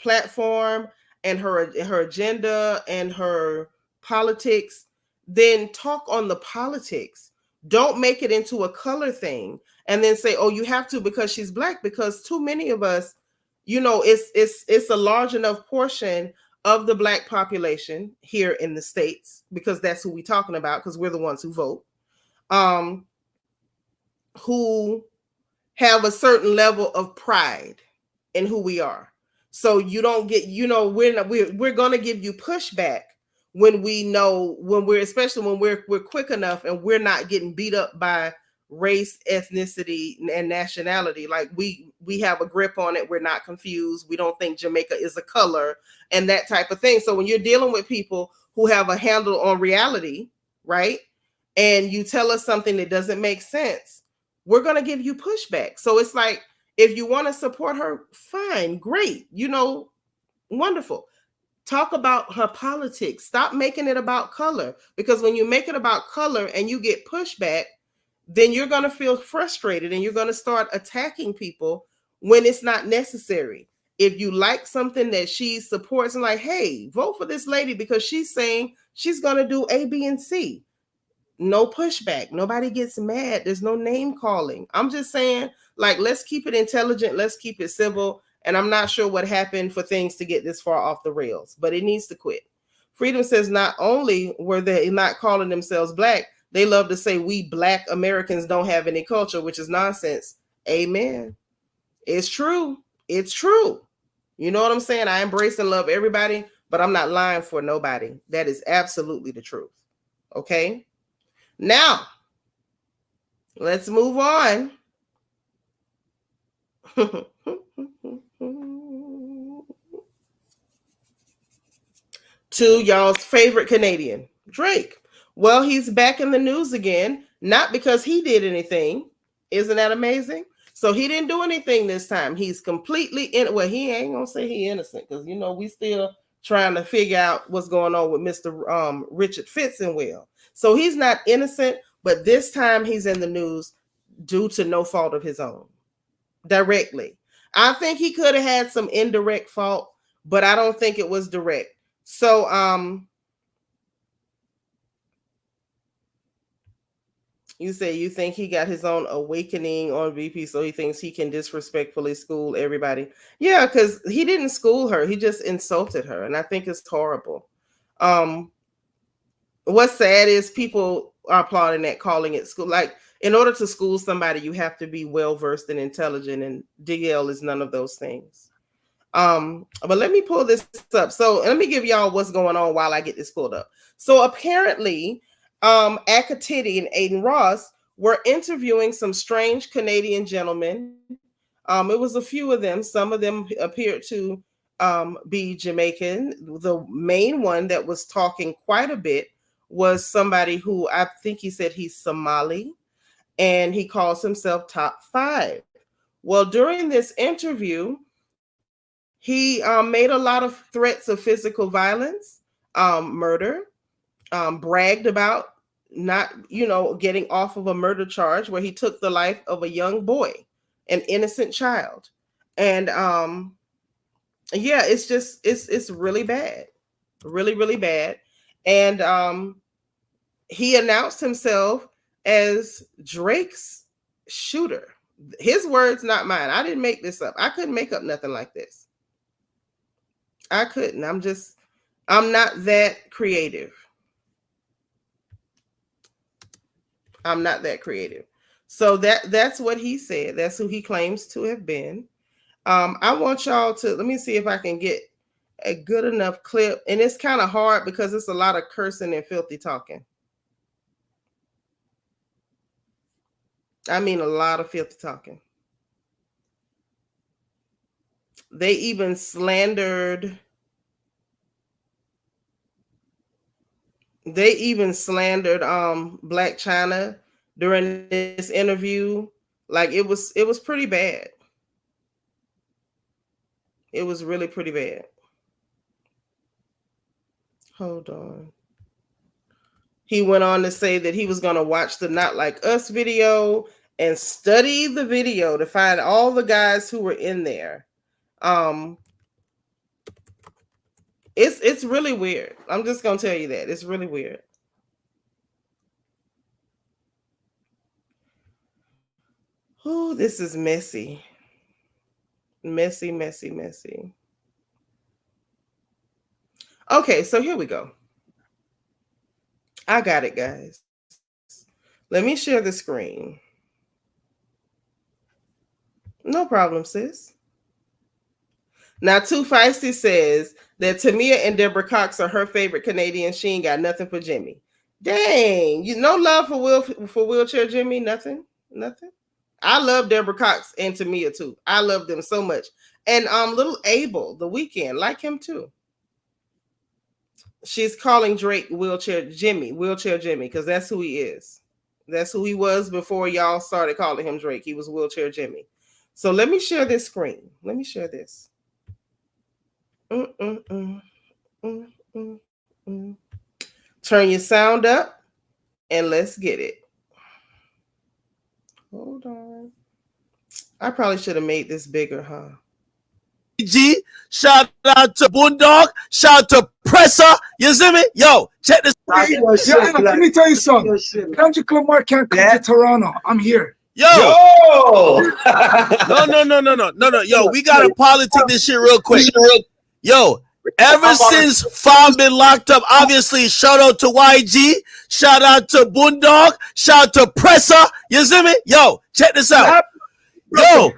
platform and her agenda and her politics, then talk on the politics. Don't make it into a color thing and then say, oh, you have to because she's black, because too many of us, it's a large enough portion of the black population here in the States, because that's who we're talking about, because we're the ones who vote, who have a certain level of pride in who we are. So you don't get, we're going to give you pushback when especially when we're quick enough and we're not getting beat up by race, ethnicity, and nationality. Like we have a grip on it. We're not confused. We don't think Jamaica is a color and that type of thing. So when you're dealing with people who have a handle on reality, right? And you tell us something that doesn't make sense, we're going to give you pushback. So it's like, if you want to support her, fine, great, wonderful. Talk about her politics. Stop making it about color, because when you make it about color and you get pushback, then you're going to feel frustrated and you're going to start attacking people when it's not necessary. If you like something that she supports and like, hey, vote for this lady because she's saying she's going to do A, B, and C. No pushback. Nobody gets mad. There's no name calling. I'm just saying, like, let's keep it intelligent. Let's keep it civil. And I'm not sure what happened for things to get this far off the rails, but it needs to quit. Freedom says not only were they not calling themselves black, they love to say we black Americans don't have any culture, which is nonsense. Amen. It's true. It's true. You know what I'm saying? I embrace and love everybody, but I'm not lying for nobody. That is absolutely the truth. Okay? Now, let's move on. To y'all's favorite Canadian, Drake. Well, he's back in the news again, not because he did anything. Isn't that amazing? So he didn't do anything this time. He's completely well, he ain't gonna say he innocent, because we still trying to figure out what's going on with Mr. Richard Fitzenwell. So he's not innocent, but this time he's in the news due to no fault of his own. Directly. I think he could have had some indirect fault, but I don't think it was direct. So you say you think he got his own awakening on VP, so he thinks he can disrespectfully school everybody. Yeah, because he didn't school her. He just insulted her, and I think it's horrible. What's sad is people are applauding that, calling it school. Like, in order to school somebody, you have to be well-versed and intelligent, and DL is none of those things. But let me pull this up. So let me give y'all what's going on while I get this pulled up. So apparently, Akatiti and Aiden Ross were interviewing some strange Canadian gentlemen. It was a few of them. Some of them appeared to be Jamaican. The main one that was talking quite a bit was somebody who I think he said he's Somali, and he calls himself Top 5. Well, during this interview, he made a lot of threats of physical violence, murder, bragged about not, getting off of a murder charge where he took the life of a young boy, an innocent child. And yeah, it's really bad, really, really bad. And he announced himself as Drake's shooter. His words, not mine. I didn't make this up. I couldn't make up nothing like this. I couldn't. I'm not that creative. I'm not that creative. So that's what he said. That's who he claims to have been. I want y'all to let me see if I can get a good enough clip, and it's kind of hard because it's a lot of cursing and filthy talking. I mean, a lot of filthy talking. They even slandered. They even slandered Black China during this interview. Like it was pretty bad. It was really pretty bad. Hold on. He went on to say that he was going to watch the Not Like Us video and study the video to find all the guys who were in there. It's really weird. I'm just going to tell you that. It's really weird. Oh, this is messy. Messy, messy, messy. Okay, so here we go. I got it, guys. Let me share the screen. No problem, sis. Now, Too Feisty says that Tamia and Deborah Cox are her favorite Canadians. She ain't got nothing for Jimmy. Dang, you no love for Wheelchair Jimmy? Nothing? I love Deborah Cox and Tamia too. I love them so much. And little Abel, The Weeknd, like him too. She's calling Drake Wheelchair Jimmy, because that's who he is. That's who he was before y'all started calling him Drake. He was Wheelchair Jimmy. So let me share this screen. Let me share this. Turn your sound up and let's get it. Hold on. I probably should have made this bigger, huh? G, shout out to Boondog, shout out to Presser. You see me? Yo, check this out. Let me tell you something. Kendrick Lamar can't come to Toronto. I'm here. Yo. No. Yo, we gotta politic this shit real quick. Yo, ever since Fam been locked up, obviously, shout out to YG, shout out to Boondog, shout out to Presser. You see me? Yo, check this out. Yo.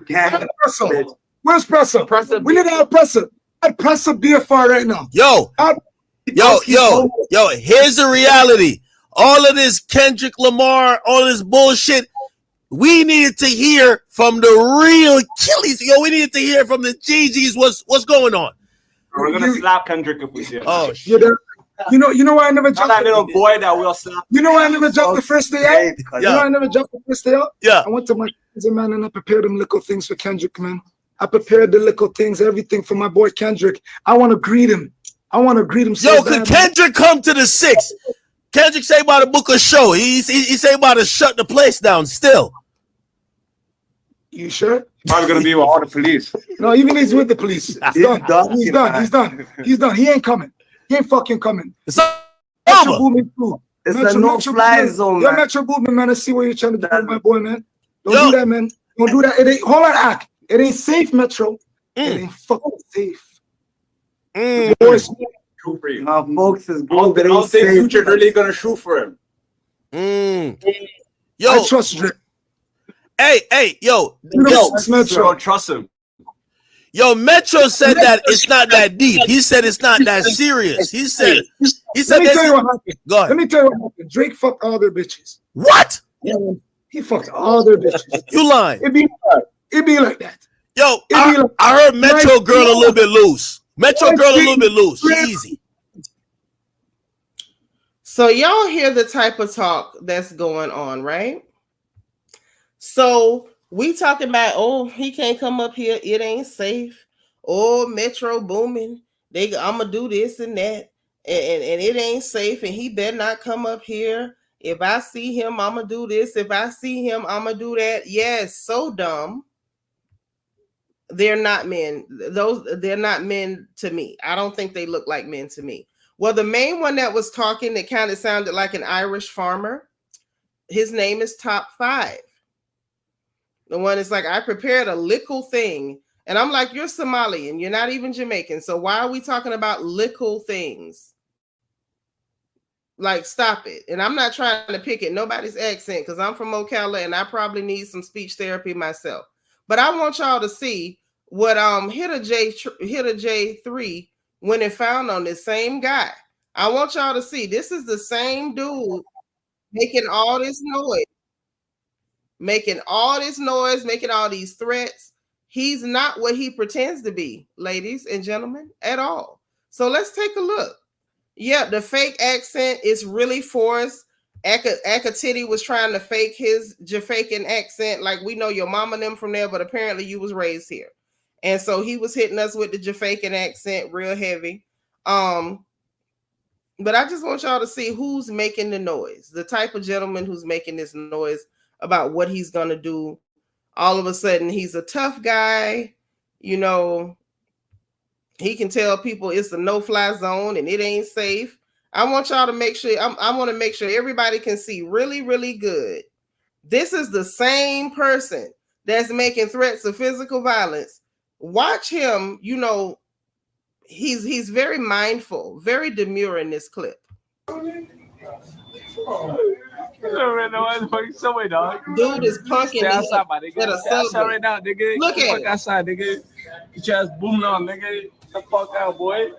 Where's Presser? We need to have Presser. I'd Presser be a fire right now. Yo, here's the reality. All of this Kendrick Lamar, all this bullshit, we needed to hear from the real Achilles. Yo, we needed to hear from the GGs what's going on. We're gonna slap Kendrick if we see him. Oh shit. You know why I never jumped that little boy that will slap. You know why I never jumped the first day out? You know why I never jumped the first day out? Yeah. I went to my cousin, man, and I prepared them little things for Kendrick, man. I prepared the little things, everything for my boy Kendrick. I want to greet him. So could Kendrick come to the 6? Kendrick say about to book a show. He say about to shut the place down still. You sure? Probably gonna be with all the police. No, even he's with the police. He's done. He ain't coming. He ain't fucking coming. It's over. Metro Boomin too. It's a no-fly zone, Yo, man. Metro Boomin, man. I see what you're trying to do, my boy, man. Don't do that, man. Don't do that. It ain't. Hold on, act. It ain't safe, Metro. It ain't fucking safe. Boys, folks is good. I don't think Future really gonna shoot for him. Yo, I trust Drake. Hey, yo, Metro, trust him. Yo, Metro said that it's not that deep. He said it's not that serious. He said. Let me tell you what happened. Go ahead. Let me tell you what happened. Drake fucked all their bitches. What? Yeah, he fucked all their bitches. You lying? It be like that. Yo, I heard Metro girl a little bit loose. She easy. So y'all hear the type of talk that's going on, right? So we talking about, oh, he can't come up here. It ain't safe. Oh, Metro Boomin. I'ma do this and that. And it ain't safe. And he better not come up here. If I see him, I'ma do this. If I see him, I'ma do that. Yes, so dumb. They're not men. They're not men to me. I don't think they look like men to me. Well, the main one that was talking that kind of sounded like an Irish farmer, his name is Top 5. The one is like, I prepared a little thing. And I'm like, you're Somalian. You're not even Jamaican. So why are we talking about little things? Like, stop it. And I'm not trying to pick at nobody's accent because I'm from Ocala and I probably need some speech therapy myself. But I want y'all to see what Hitter J3 went and found on this same guy. I want y'all to see this is the same dude making all this noise, making all these threats. He's not what he pretends to be, ladies and gentlemen, at all. So let's take a look. Yeah, the fake accent is really forced. Akatiti was trying to fake his Jamaican accent, like we know your mama and them from there, but apparently you was raised here. And so he was hitting us with the Jamaican accent real heavy. But I just want y'all to see who's making the noise, the type of gentleman who's making this noise about what he's going to do. All of a sudden, he's a tough guy. You know, he can tell people it's a no-fly zone and it ain't safe. I want y'all to make sure, I want to make sure everybody can see really, really good. This is the same person that's making threats of physical violence. Watch him, you know, he's very mindful, very demure in this clip. Dude is punking outside, my nigga. Outside right now, nigga. Look at it. Outside, nigga. Get your ass booming on, nigga. Get the fuck out, boy.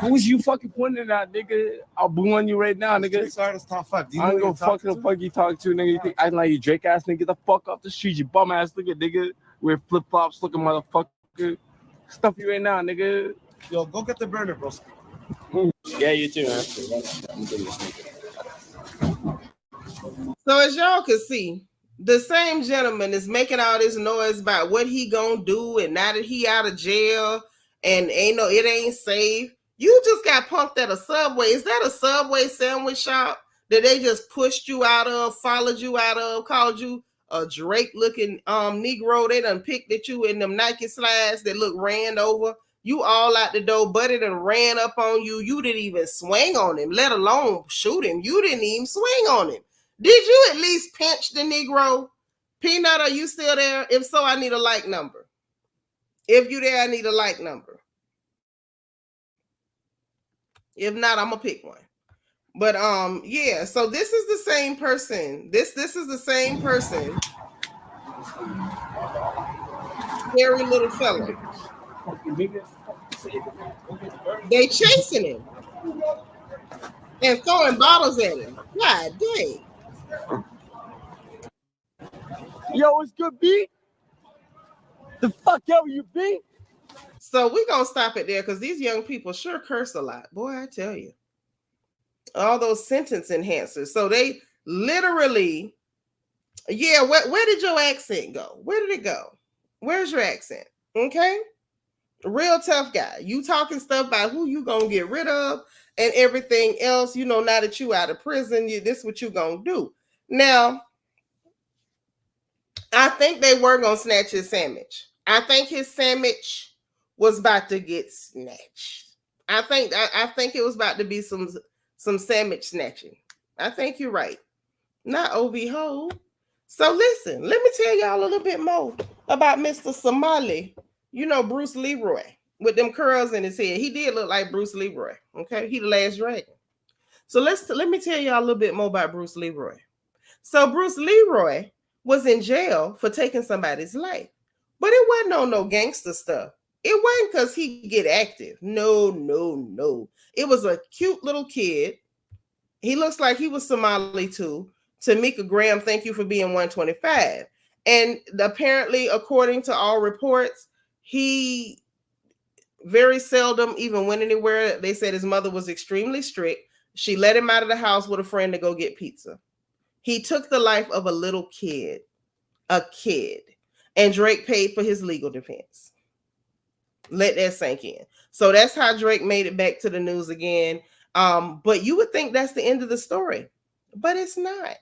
Who's you fucking pointing at, nigga? I'll boom on you right now, nigga. Top 5. I don't go fuck the fuck you talking to, nigga. You think I like you Drake ass nigga? Get the fuck off the street, you bum ass nigga. Wear flip flops, looking motherfucker. Stuff you right now, nigga. Yo, go get the burner, bro. Yeah, you too, man. So as y'all can see, the same gentleman is making all this noise about what he gonna do, and now that he out of jail and it ain't safe. You just got punked at a Subway. Is that a Subway sandwich shop that they just pushed you out of, followed you out of, called you a Drake-looking Negro? They done picked at you in them Nike slides that look ran over. You all out the door, butted and ran up on you. You didn't even swing on him, let alone shoot him. You didn't even swing on him. Did you at least pinch the Negro? Peanut, are you still there? If so, I need a like number. If you there, I need a like number. If not, I'm gonna pick one. But yeah, so this is the same person. This is the same person. Scary little fella. They chasing him and throwing bottles at him. God dang. Yo, it's good, B. The fuck ever you be? So we're gonna stop it there because these young people sure curse a lot. Boy, I tell you. All those sentence enhancers. So they literally, yeah, where did your accent go? Where did it go? Where's your accent? Okay. Real tough guy. You talking stuff about who you gonna get rid of and everything else. You know, now that you out of prison, this what you gonna do. Now, I think they were gonna snatch his sandwich. I think his sandwich was about to get snatched. I think it was about to be some sandwich snatching. I think you're right. Not OV Ho. So listen, let me tell y'all a little bit more about Mr. Somali. You know Bruce Leroy with them curls in his head. He did look like Bruce Leroy. Okay, he the last dragon. So let me tell y'all a little bit more about Bruce Leroy. So Bruce Leroy was in jail for taking somebody's life, but it wasn't on no gangster stuff. It wasn't because he get active. No. It was a cute little kid. He looks like he was Somali too. Tamika Graham, thank you for being 125. And apparently, according to all reports, he very seldom even went anywhere. They said his mother was extremely strict. She let him out of the house with a friend to go get pizza. He took the life of a little kid, and Drake paid for his legal defense. Let that sink in. So that's how Drake made it back to the news again. But you would think that's the end of the story, but it's not.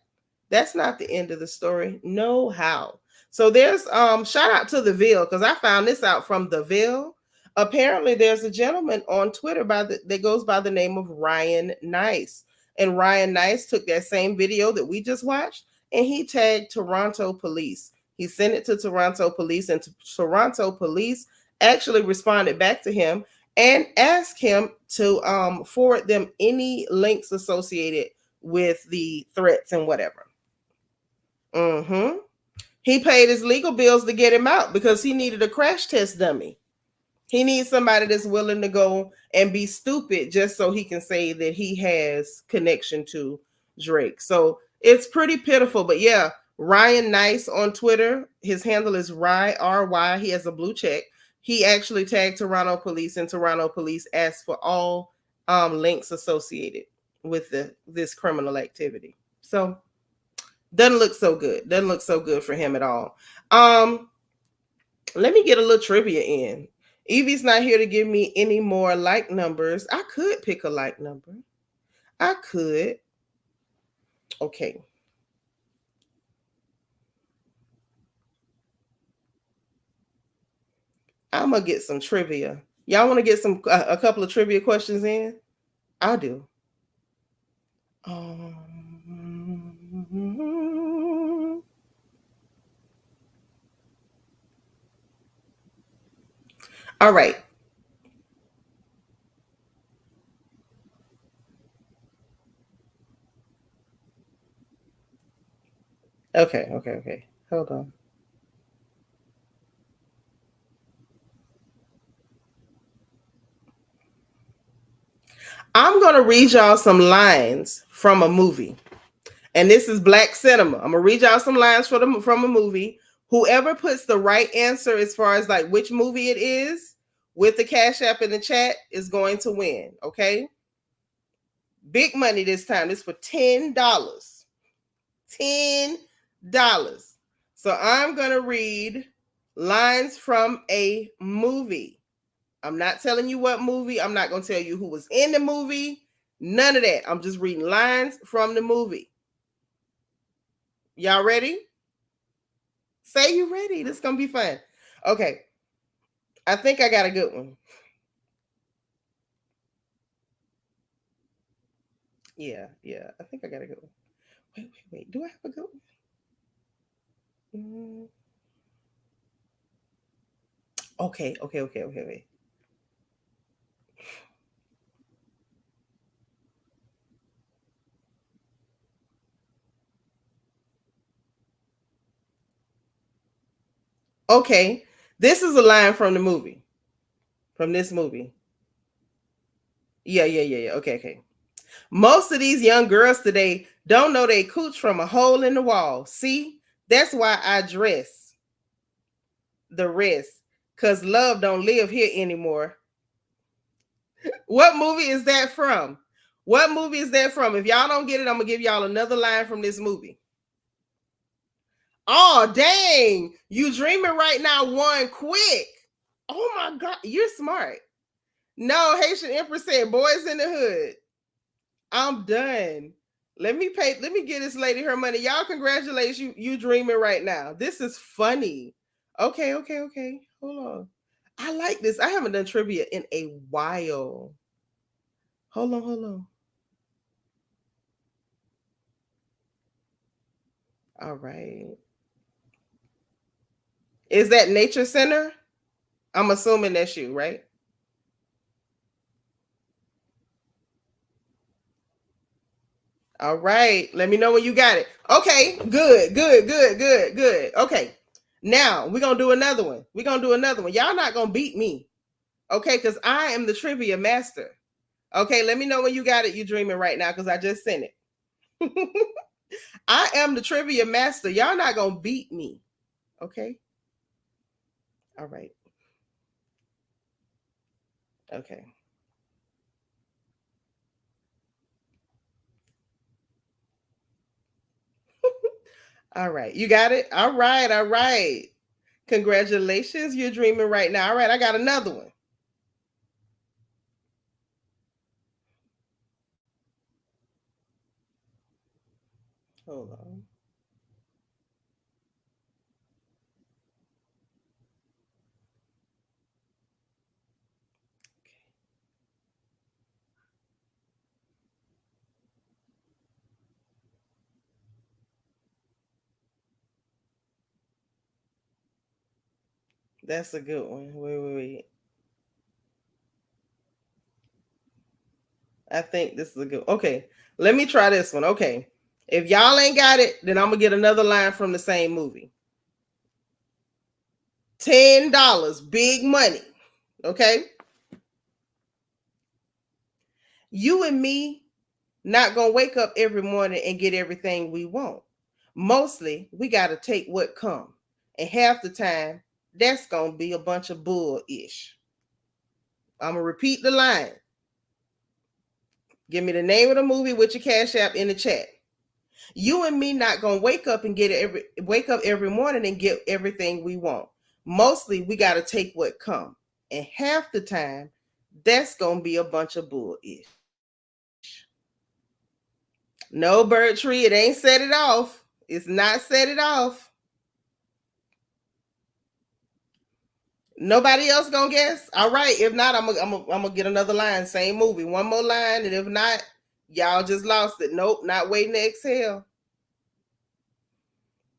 That's not the end of the story. No how. So there's shout out to The Ville, because I found this out from The Ville. Apparently there's a gentleman on Twitter that goes by the name of Ryan Nice. And Ryan Nice took that same video that we just watched and he tagged Toronto police. He sent it to Toronto police, and Toronto police actually responded back to him and asked him to forward them any links associated with the threats and whatever. He paid his legal bills to get him out because he needed a crash test dummy. He needs somebody that's willing to go and be stupid just so he can say that he has connection to Drake. So it's pretty pitiful. But yeah, Ryan Nice on Twitter, his handle is RY. He has a blue check. He actually tagged Toronto police, and Toronto police asked for all links associated with this criminal activity. So doesn't look so good. Doesn't look so good for him at all. Let me get a little trivia in. Evie's not here to give me any more like numbers. I could pick a like number. I could. Okay. I'm gonna get some trivia. Y'all want to get a couple of trivia questions in? I'll do. All right. Okay. Hold on. I'm going to read y'all some lines from a movie. And this is Black Cinema. I'm going to read y'all some lines from a movie. Whoever puts the right answer as far as like which movie it is with the Cash App in the chat is going to win. Okay. Big money this time. This is for $10. $10. So I'm going to read lines from a movie. I'm not telling you what movie. I'm not going to tell you who was in the movie. None of that. I'm just reading lines from the movie. Y'all ready? Say you ready. This is going to be fun. Okay. I think I got a good one. Yeah. I think I got a good one. Wait. Do I have a good one? Okay. Wait. Okay, this is a line from the movie. From this movie. Yeah. Okay. Most of these young girls today don't know they cooch from a hole in the wall. See, that's why I dress the rest, because love don't live here anymore. What movie is that from? What movie is that from? If y'all don't get it, I'm going to give y'all another line from this movie. Oh, dang. You dreaming right now won quick. Oh, my God. You're smart. No, Haitian Empress said, Boys in the Hood. I'm done. Let me get this lady her money. Y'all, congratulations. You dreaming right now. This is funny. Okay. Hold on. I like this. I haven't done trivia in a while. Hold on. All right. Is that Nature Center? I'm assuming that's you, right? All right. Let me know when you got it. Okay. Good. Okay. Now we're going to do another one. Y'all not going to beat me. Okay. Because I am the trivia master. Okay. Let me know when you got it. You dreaming right now because I just sent it. I am the trivia master. Y'all not going to beat me. Okay. All right. Okay. All right. You got it? All right. Congratulations. You're dreaming right now. All right. I got another one. Hold on. That's a good one. Wait. I think this is a good. Okay, let me try this one. Okay, if y'all ain't got it, then I'm gonna get another line from the same movie. $10, big money. Okay. You and me not gonna wake up every morning and get everything we want. Mostly, we gotta take what come, and half the time, that's gonna be a bunch of bull-ish. I'm gonna repeat the line. Give me the name of the movie with your Cash App in the chat. You and me not gonna wake up every morning and get everything we want. Mostly, we gotta take what come, and half the time, that's gonna be a bunch of bull-ish. No, Bird Tree, it ain't set it off. It's not set it off. Nobody else gonna guess? All right. If not, I'm gonna get another line. Same movie. One more line. And if not, y'all just lost it. Nope, not waiting to exhale.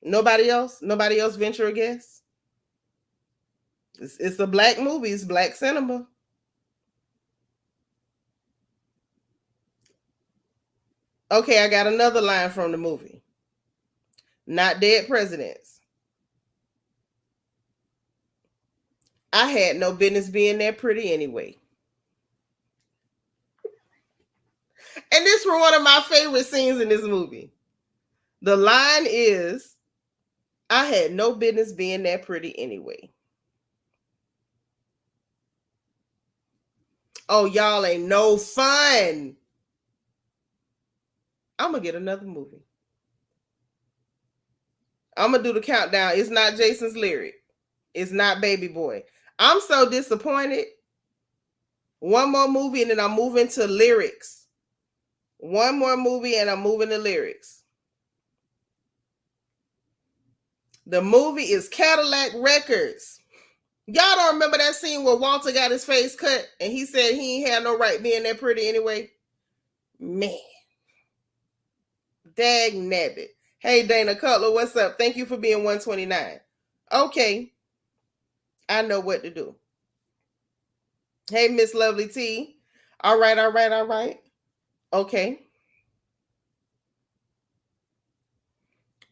Nobody else? Nobody else venture a guess? It's a black movie. It's black cinema. Okay, I got another line from the movie. Not Dead Presidents. I had no business being that pretty anyway. And this was one of my favorite scenes in this movie. The line is, I had no business being that pretty anyway. Oh, y'all ain't no fun. I'm going to get another movie. I'm going to do the countdown. It's not Jason's lyric. It's not Baby Boy. I'm so disappointed. One more movie and then I'm moving to lyrics. One more movie and I'm moving to lyrics. The movie is Cadillac Records. Y'all don't remember that scene where Walter got his face cut and he said he ain't had no right being that pretty anyway? Man. Dag nabbit. Hey, Dana Cutler, what's up? Thank you for being 129. Okay. I know what to do. Hey, Miss Lovely T. All right. Okay.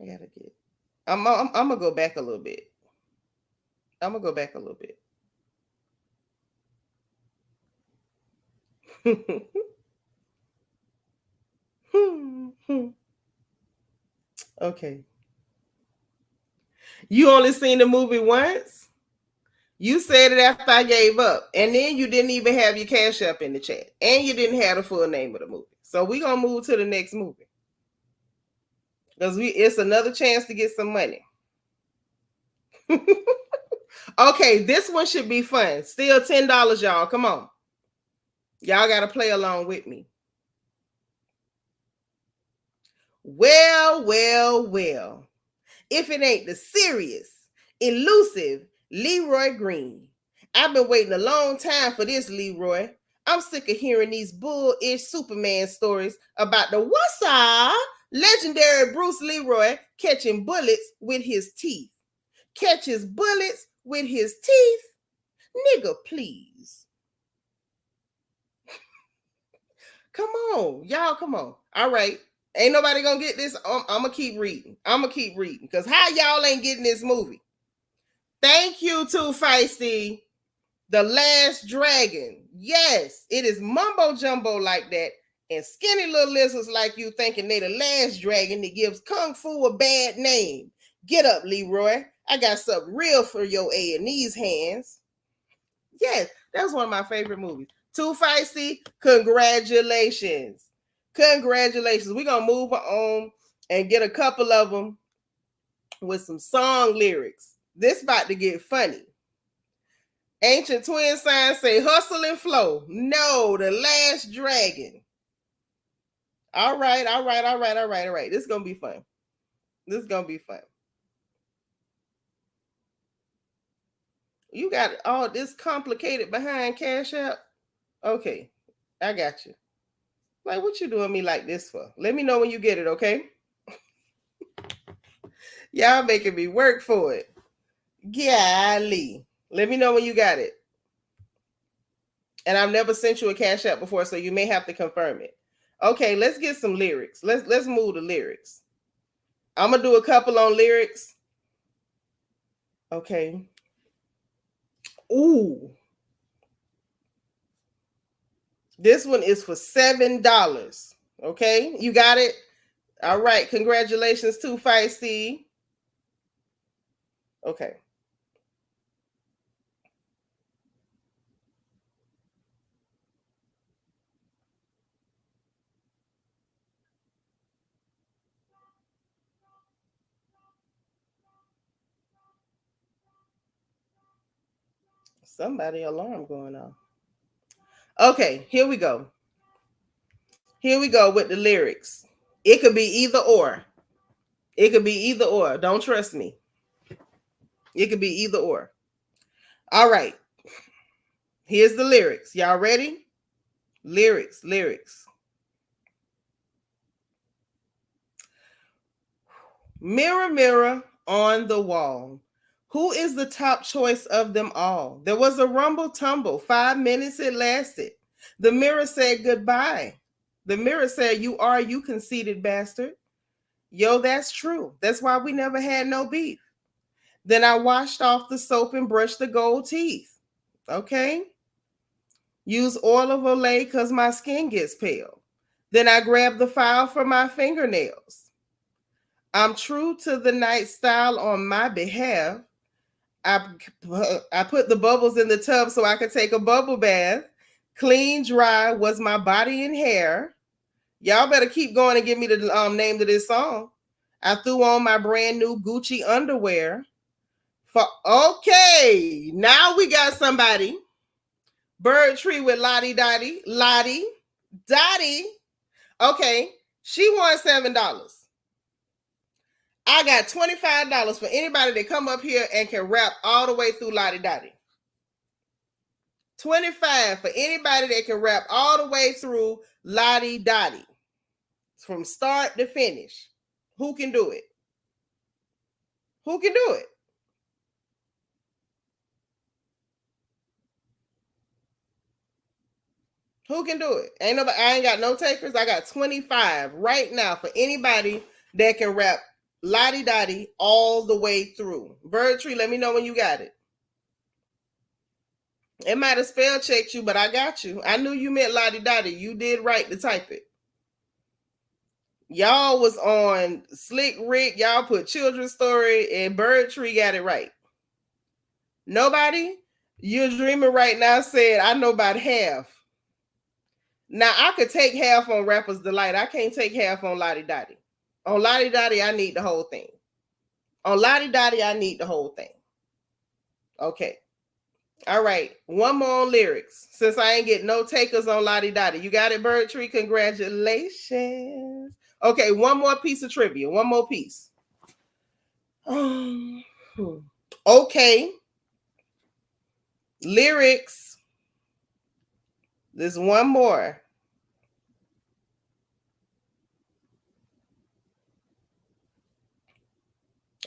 I gotta get. I'm gonna go back a little bit. Okay. You only seen the movie once? You said it after I gave up. And then you didn't even have your Cash App in the chat. And you didn't have the full name of the movie. So we're going to move to the next movie. Because it's another chance to get some money. Okay, this one should be fun. Still $10, y'all. Come on. Y'all got to play along with me. Well. If it ain't the serious, elusive Leroy Green. I've been waiting a long time for this, Leroy. I'm sick of hearing these bull-ish Superman stories about the what's-up legendary Bruce Leroy catching bullets with his teeth. Catches bullets with his teeth? Nigga, please. Come on. Y'all, come on. All right. Ain't nobody gonna get this. I'm gonna keep reading. Because how y'all ain't getting this movie? Thank you, Too Feisty. The Last Dragon. Yes, it is mumbo jumbo like that. And skinny little lizards like you thinking they the last dragon that gives Kung Fu a bad name. Get up, Leroy. I got something real for your A in these hands. Yes, that was one of my favorite movies. Too Feisty, congratulations. Congratulations. We're going to move on and get a couple of them with some song lyrics. This about to get funny. Ancient Twin Signs say hustle and flow. No, The Last Dragon. All right. This is going to be fun. You got all this complicated behind Cash App? Okay, I got you. Like, what you doing me like this for? Let me know when you get it, okay? Y'all making me work for it. Golly. Let me know when you got it. And I've never sent you a Cash App before, so you may have to confirm it. Okay, let's get some lyrics. Let's move to lyrics. I'm going to do a couple on lyrics. Okay. Ooh. This one is for $7. Okay, you got it? All right, congratulations to Feisty. Okay. Somebody alarm going on. Okay, here we go. Here we go with the lyrics. It could be either or. It could be either or. Don't trust me. It could be either or. All right. Here's the lyrics. Y'all ready? Lyrics. Mirror, mirror on the wall. Who is the top choice of them all? There was a rumble tumble. 5 minutes it lasted. The mirror said goodbye. The mirror said, you conceited bastard. Yo, that's true. That's why we never had no beef. Then I washed off the soap and brushed the gold teeth. Okay. Use oil of Olay because my skin gets pale. Then I grabbed the file for my fingernails. I'm true to the night style on my behalf. I put the bubbles in the tub so I could take a bubble bath. Clean, dry was my body and hair. Y'all better keep going and give me the name of this song. I threw on my brand new Gucci underwear. Okay, now we got somebody. Bird Tree with Lottie Dottie. Lottie Dottie. Okay, she won $7. I got $25 for anybody that come up here and can rap all the way through Lottie Dottie. $25 for anybody that can rap all the way through Lottie Dottie. From start to finish. Who can do it? Who can do it? Who can do it? Ain't nobody. I ain't got no takers. I got 25 right now for anybody that can rap Lottie Dottie all the way through. Bird Tree, let me know when you got it. It might have spell checked you, but I got you. I knew you meant Lottie Dottie. You did right to type it. Y'all was on Slick Rick. Y'all put Children's Story, and Bird Tree got it right. Nobody? You're dreaming right now said, I know about half. Now, I could take half on Rapper's Delight. I can't take half on Lottie Dottie. On Lottie Dottie, I need the whole thing. On Lottie Dottie, I need the whole thing. Okay. All right. One more on lyrics. Since I ain't get no takers on Lottie Dottie. You got it, Bird Tree? Congratulations. Okay, one more piece of trivia. One more piece. Okay. Lyrics. There's one more.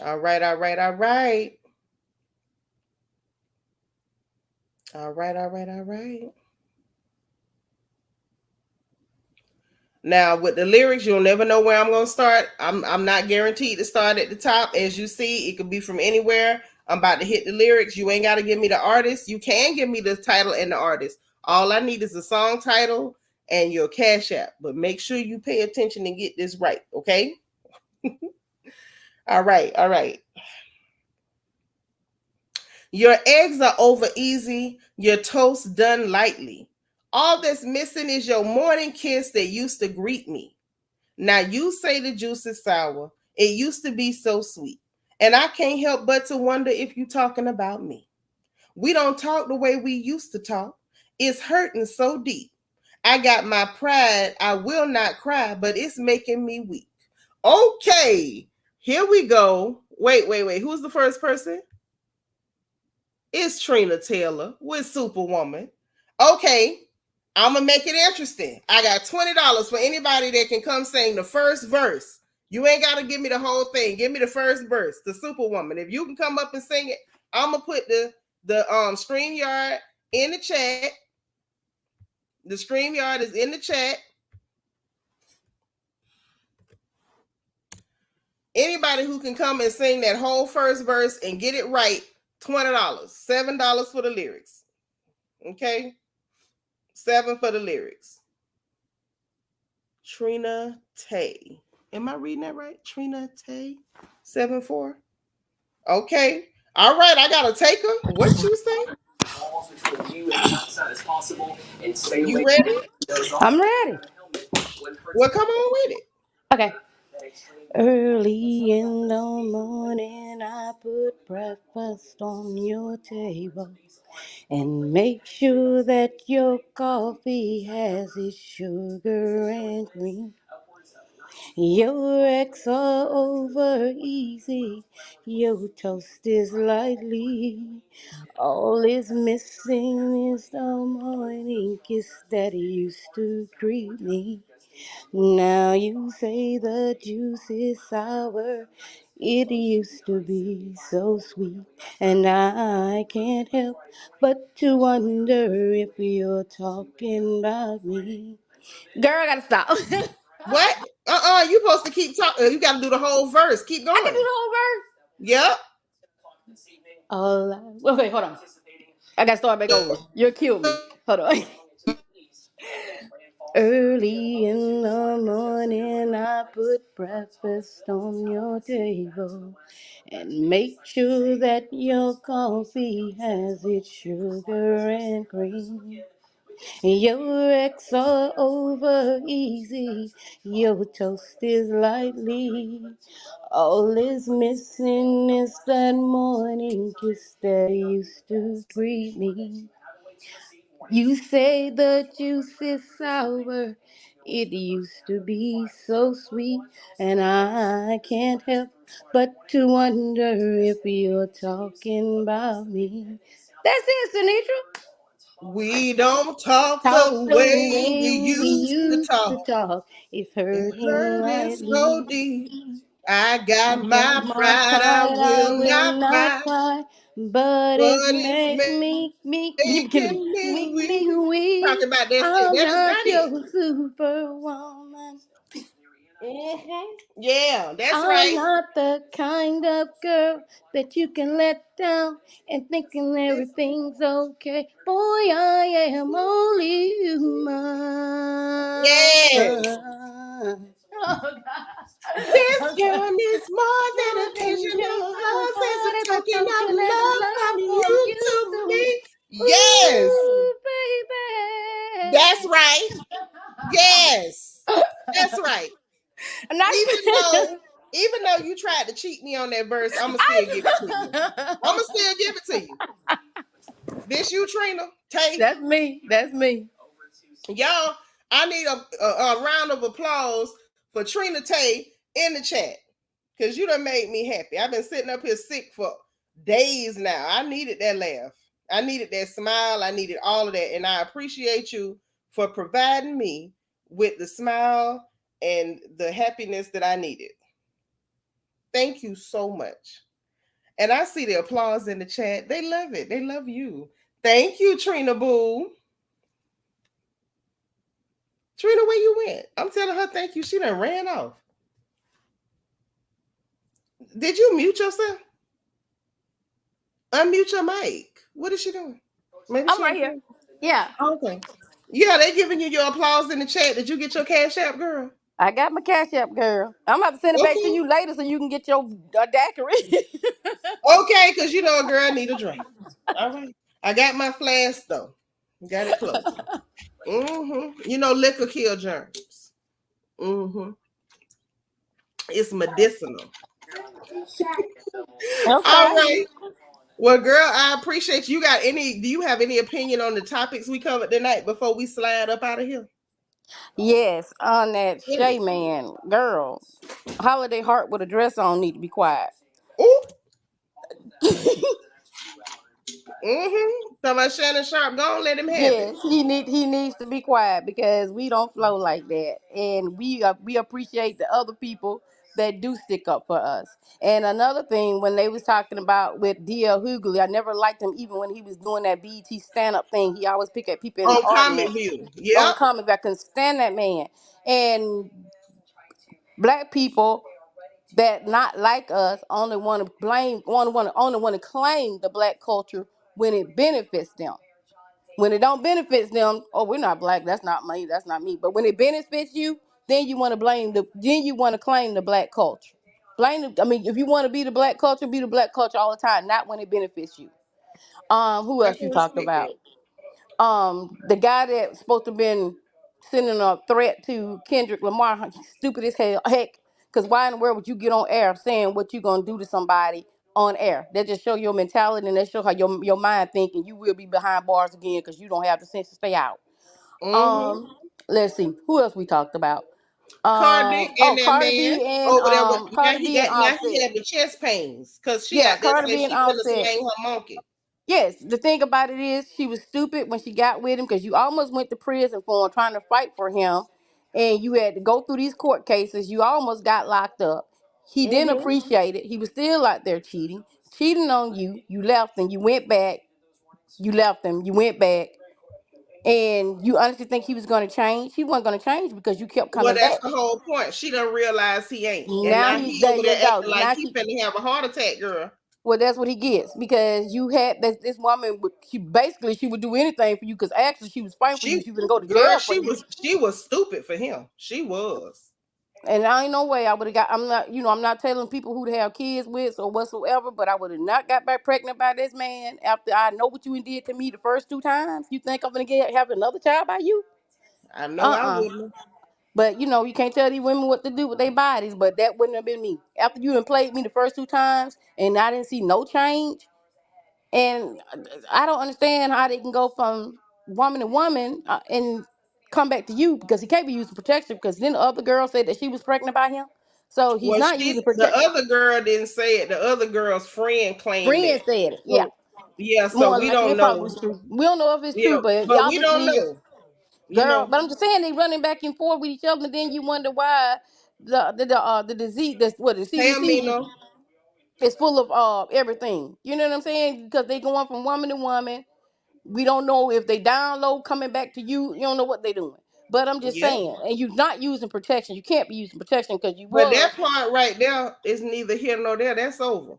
All right. All right. Now, with the lyrics, you'll never know where I'm going to start. I'm not guaranteed to start at the top. As you see, it could be from anywhere. I'm about to hit the lyrics. You ain't got to give me the artist. You can give me the title and the artist. All I need is the song title and your Cash App. But make sure you pay attention and get this right, okay? All right. Your eggs are over easy. Your toast done lightly. All that's missing is your morning kiss that used to greet me. Now you say the juice is sour. It used to be so sweet. And I can't help but to wonder if you're talking about me. We don't talk the way we used to talk. It's hurting so deep. I got my pride. I will not cry, but it's making me weak. Okay, here we go. Wait. Who's the first person? It's Trina Taylor with Superwoman. Okay, I'm going to make it interesting. I got $20 for anybody that can come sing the first verse. You ain't got to give me the whole thing. Give me the first verse, the Superwoman. If you can come up and sing it, I'm going to put the StreamYard in the chat. The StreamYard is in the chat. Anybody who can come and sing that whole first verse and get it right $20. $7 for the lyrics. Okay. $7 for the lyrics. Trina Tay. Am I reading that right? Trina Tay. 7-4. Okay. All right. I got a taker. What you say? You ready? I'm ready. Well, come on with it. Okay. Early in the morning, I put breakfast on your table and make sure that your coffee has its sugar and cream. Your eggs are over easy, your toast is lightly. All is missing is the morning kiss that used to greet me. Now you say the juice is sour. It used to be so sweet, and I can't help but to wonder if you're talking about me. Girl, I gotta stop. What? You supposed to keep talking. You got to do the whole verse. Keep I can do going. the whole verse. Yep. Wait, hold on. I gotta start back over. You'll kill me. Hold on. Early in the morning, I put breakfast on your table and make sure that your coffee has its sugar and cream. Your eggs are over easy, your toast is lightly. All is missing is that morning kiss that used to greet me. You say the juice is sour. It used to be so sweet, and I can't help but to wonder if you're talking about me. That's it, Seanitra. We don't talk Talk the the way we way we used to used to talk. talk. It's It hurting hurting so lightly. deep. I I got got my my pride. I pride, I will will not not cry, cry, but but it's it's make me you killing me, making me make weak. me weak. Talking about that shit. I'm That is not not it. your superwoman. Yeah, that's I'm right. not the kind of girl that you can let down and thinking everything's okay. Boy, I am only Yes. human. Oh, God. This Okay. girl is more than More than occasional. just a Hers is heart, a it's a token of token of love from love from you you to to me. me. Yes, Ooh, that's baby. right. Yes, that's right. And I, Even though you tried to cheat me on that verse, I'ma still give it to you. I'ma still give it to you. This you, Trina Tay. That's me. That's me. Y'all, I need a round of applause for Trina Tay in the chat. Because you done made me happy. I've been sitting up here sick for days now. I needed that laugh. I needed that smile. I needed all of that. And I appreciate you for providing me with the smile and the happiness that I needed. Thank you so much. And I see the applause in the chat. They love it. They love you. Thank you, Trina Boo. Trina, where you went? I'm telling her thank you. She done ran off. Did you mute yourself? Unmute your mic. What is she doing? Maybe I'm she. right here. Yeah. Okay. Yeah, they giving you your applause in the chat. Did you get your Cash App, girl? I got my cash app, girl. I'm about to send it back to Okay. you later so you can get your daiquiri. Okay, because you know a girl need a drink. All right. I got my flask though. Got it close. You know, liquor kill germs. It's medicinal. All Okay. right. Well, girl, I appreciate you. Do you have any opinion on the topics we covered tonight before we slide up out of here? Yes, on that Shay Yes. man, girl. Holiday Heart with a dress on need to be quiet. Ooh. So my Shannon Sharp, go on, let him have it. Yes, he needs to be quiet because we don't flow like that, and we appreciate the other people that do stick up for us. And another thing, when they was talking about with D L Hughley, I never liked him even when he was doing that BET stand up thing. He always pick at people in the On Comic audience View. on Yep. comments. I couldn't stand that man. And black people that not like us only want to blame, only want to claim the black culture when it benefits them. When it don't benefit them, oh, we're not black. That's not me. That's not me. But when it benefits you, then you want to then you want to claim the black culture. I mean, if you want to be the black culture, be the black culture all the time, not when it benefits you. Who I else you can talked respect about? that. The guy that's supposed to have been sending a threat to Kendrick Lamar, stupid as hell, heck. Because why in the world would you get on air saying what you gonna do to somebody on air? That just show your mentality and that show how your mind thinking. You will be behind bars again because you don't have the sense to stay out. Mm-hmm. Um, let's see who else we talked about. Cardi and that Cardi man B and over there with Cardi B and now he Offset. having chest pains because she Yeah, out there Cardi saying B and she finna Offset. slang her monkey. Yes, the thing about it is she was stupid when she got with him because you almost went to prison for him trying to fight for him, and you had to go through these court cases. You almost got locked up. He didn't Mm-hmm. appreciate it. He was still out there cheating on you. You left and you went back. You left him. You went back, and you honestly think he was going to change? He wasn't going to change because you kept Well, coming that's back. the whole point. She done realized he ain't, and Now now he's he there. over You there go. acting like Now he she. finna have a heart attack, girl. Well, that's what he gets because you had this woman. She would do anything for you because actually she was fighting for you. She was gonna go to Girl, jail for you. she was stupid for him. She was. And I ain't no way I would have got. I'm not telling people who to have kids with or whatsoever. But I would have not got back pregnant by this man after I know what you did to me the first 2 times. You think I'm gonna have another child by you? I know I Uh. wouldn't. But you can't tell these women what to do with their bodies. But that wouldn't have been me. After you done played me the first 2 times and I didn't see no change. And I don't understand how they can go from woman to woman and come back to you because he can't be using protection because then the other girl said that she was pregnant by him. So he's Well, not using the protection. other girl didn't say it. The other girl's friend claimed Friend that. said it. Yeah. So yeah, so More we likely don't it probably know. was true. We don't know if it's Yeah, true, but but we don't obviously, know. You girl, know, but I'm just saying they running back and forth with each other, and then you wonder why the disease that's what the CDC Pamela. is full of everything. You know what I'm saying? Because they going from woman to woman. We don't know if they download coming back to you. You don't know what they doing. But I'm just Yep. saying, and you're not using protection. You can't be using protection because you But was. that part right there is neither here nor there. That's over.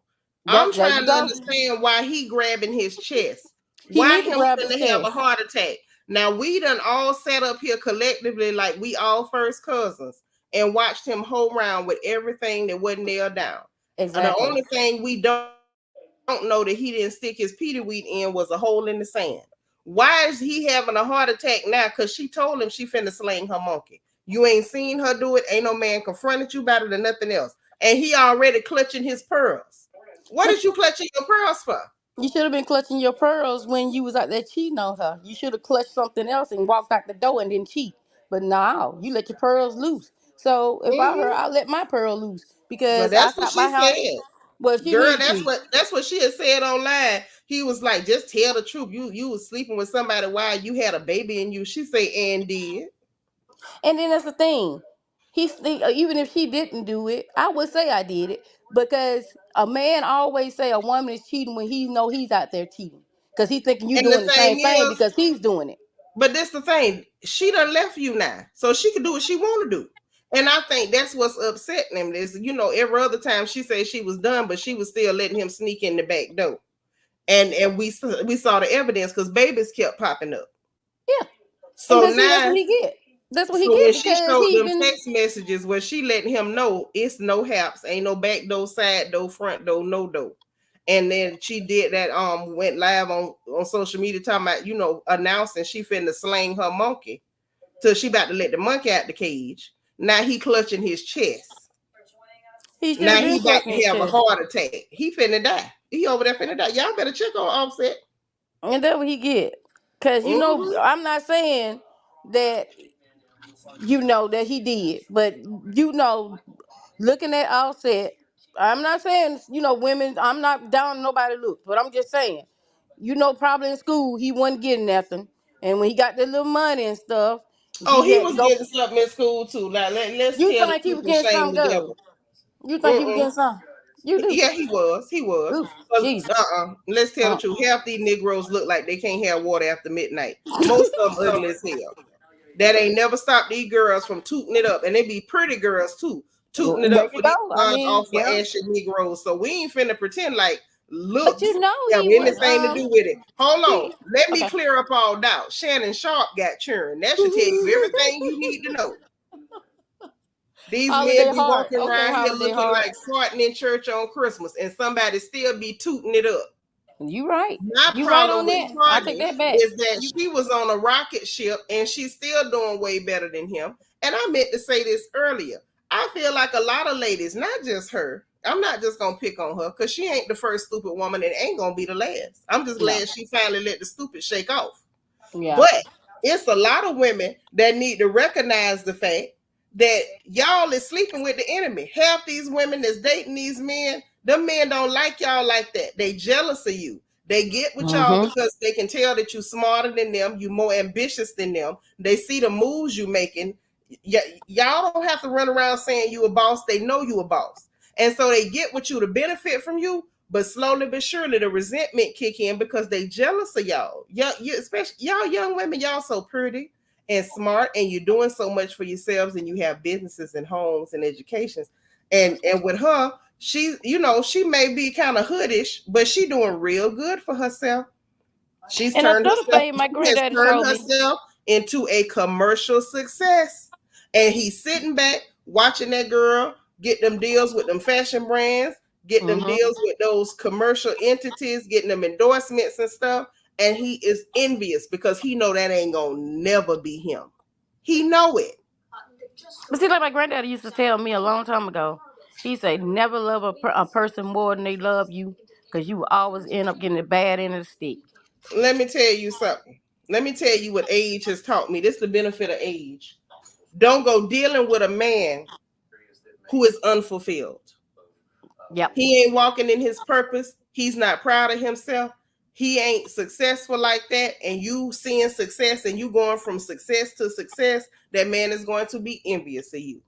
I'm There trying you to go. understand why he grabbing his chest. He Why need to him grab his finna have a chest. heart attack? Now we done all sat up here collectively like we all first cousins and watched him hold around with everything that wasn't nailed down. And the Exactly. only thing we don't know that he didn't stick his Peter wheat in was a hole in the sand. Why is he having a heart attack now? Because she told him she finna sling her monkey. You ain't seen her do it. Ain't no man confronted you about it or nothing else. And he already clutching his pearls. What But is you clutching your pearls for? you should have been clutching your pearls when you was out there cheating on her. You should have clutched something else and walked out the door and didn't cheat. But no, you let your pearls loose. So if I her, Mm-hmm. I let my pearl loose But because I that's what got my she house. said. Well, she Girl, need to. that's what she had said online. He was like, just tell the truth. You was sleeping with somebody while you had a baby in you. She say, and did. And then that's the thing. Even if she didn't do it, I would say I did it because a man always say a woman is cheating when he know he's out there cheating because he thinking you And the doing the same thing thing is, because he's doing it. but this the thing. She done left you now. So she can do what she want to do. And I think that's what's upsetting him. Is every other time she said she was done, but she was still letting him sneak in the back door. And we saw the evidence because babies kept popping up. Yeah, and So but see that's now, what he get. That's what he so when get she because showed he them been. text messages where she letting him know it's no haps, ain't no back door, side door, front door, no door. And then she did that, went live on social media talking about, announcing she finna sling her monkey. So she about to let the monkey out the cage. Now he clutching his chest. He should Now have he been about clutching to his have a chest, heart attack. He finna die. He over there finna die. Y'all better check on Offset. and that's what he get. Cause Mm-hmm. I'm not saying that that he did, but looking at Offset, I'm not saying women. I'm not down on nobody look, but I'm just saying, probably in school he wasn't getting nothing, and when he got the little money and stuff, Oh, he he had to was go. getting something in school too. Like, let's You tell the think he truth was and getting shame some the girl? devil. You think he was Mm-mm. getting some? You do. Yeah, he was. He was. Ooh, 'Cause, Jesus. let's tell the Uh, truth. Half these Negroes look like they can't have water after midnight. Most of them ugly as hell. That ain't never stopped these girls from tooting it up. And they be pretty girls too. tooting it There up you for these go. I mean, off for yeah. ashy Negroes. So we ain't finna pretend like But looks you know have he was anything to do with it. Hold on. Let me okay. clear up all doubt. Shannon Sharp got churned. That should tell you everything you need to know. These Holiday men be heart. walking Okay, around here holiday looking heart. like farting in church on Christmas, and somebody still be tooting it up. You right. My You right problem on with that. I take Cardi that back. is that she was on a rocket ship and she's still doing way better than him. And I meant to say this earlier. I feel like a lot of ladies, not just her, I'm not just gonna pick on her because she ain't the first stupid woman and ain't gonna be the last. I'm just glad she finally let the stupid shake off. Yeah. But it's a lot of women that need to recognize the fact that y'all is sleeping with the enemy. Half these women that's dating these men, them men don't like y'all like that. They jealous of you. They get with y'all because they can tell that you smarter than them, you more ambitious than them. They see the moves you making. Y'all don't have to run around saying you a boss. They know you a boss. And so they get with you to benefit from you, but slowly but surely the resentment kick in because they jealous of y'all. Especially y'all young women, y'all so pretty and smart, and you're doing so much for yourselves, and you have businesses and homes and educations. And with her, she may be kind of hoodish, but she doing real good for herself. She's And I turned should have herself, paid my granddaddy told me. into a commercial success. And he's sitting back watching that girl get them deals with them fashion brands, get them deals with those commercial entities, getting them endorsements and stuff. And he is envious because he know that ain't gonna never be him. He know it. But see, like my granddaddy used to tell me a long time ago, he said, never love a person more than they love you because you will always end up getting the bad end of the stick. Let me tell you something. Let me tell you what age has taught me. This is the benefit of age. Don't go dealing with a man who is unfulfilled. Yep. He ain't walking in his purpose. He's not proud of himself. He ain't successful like that. And you seeing success and you going from success to success, that man is going to be envious of you.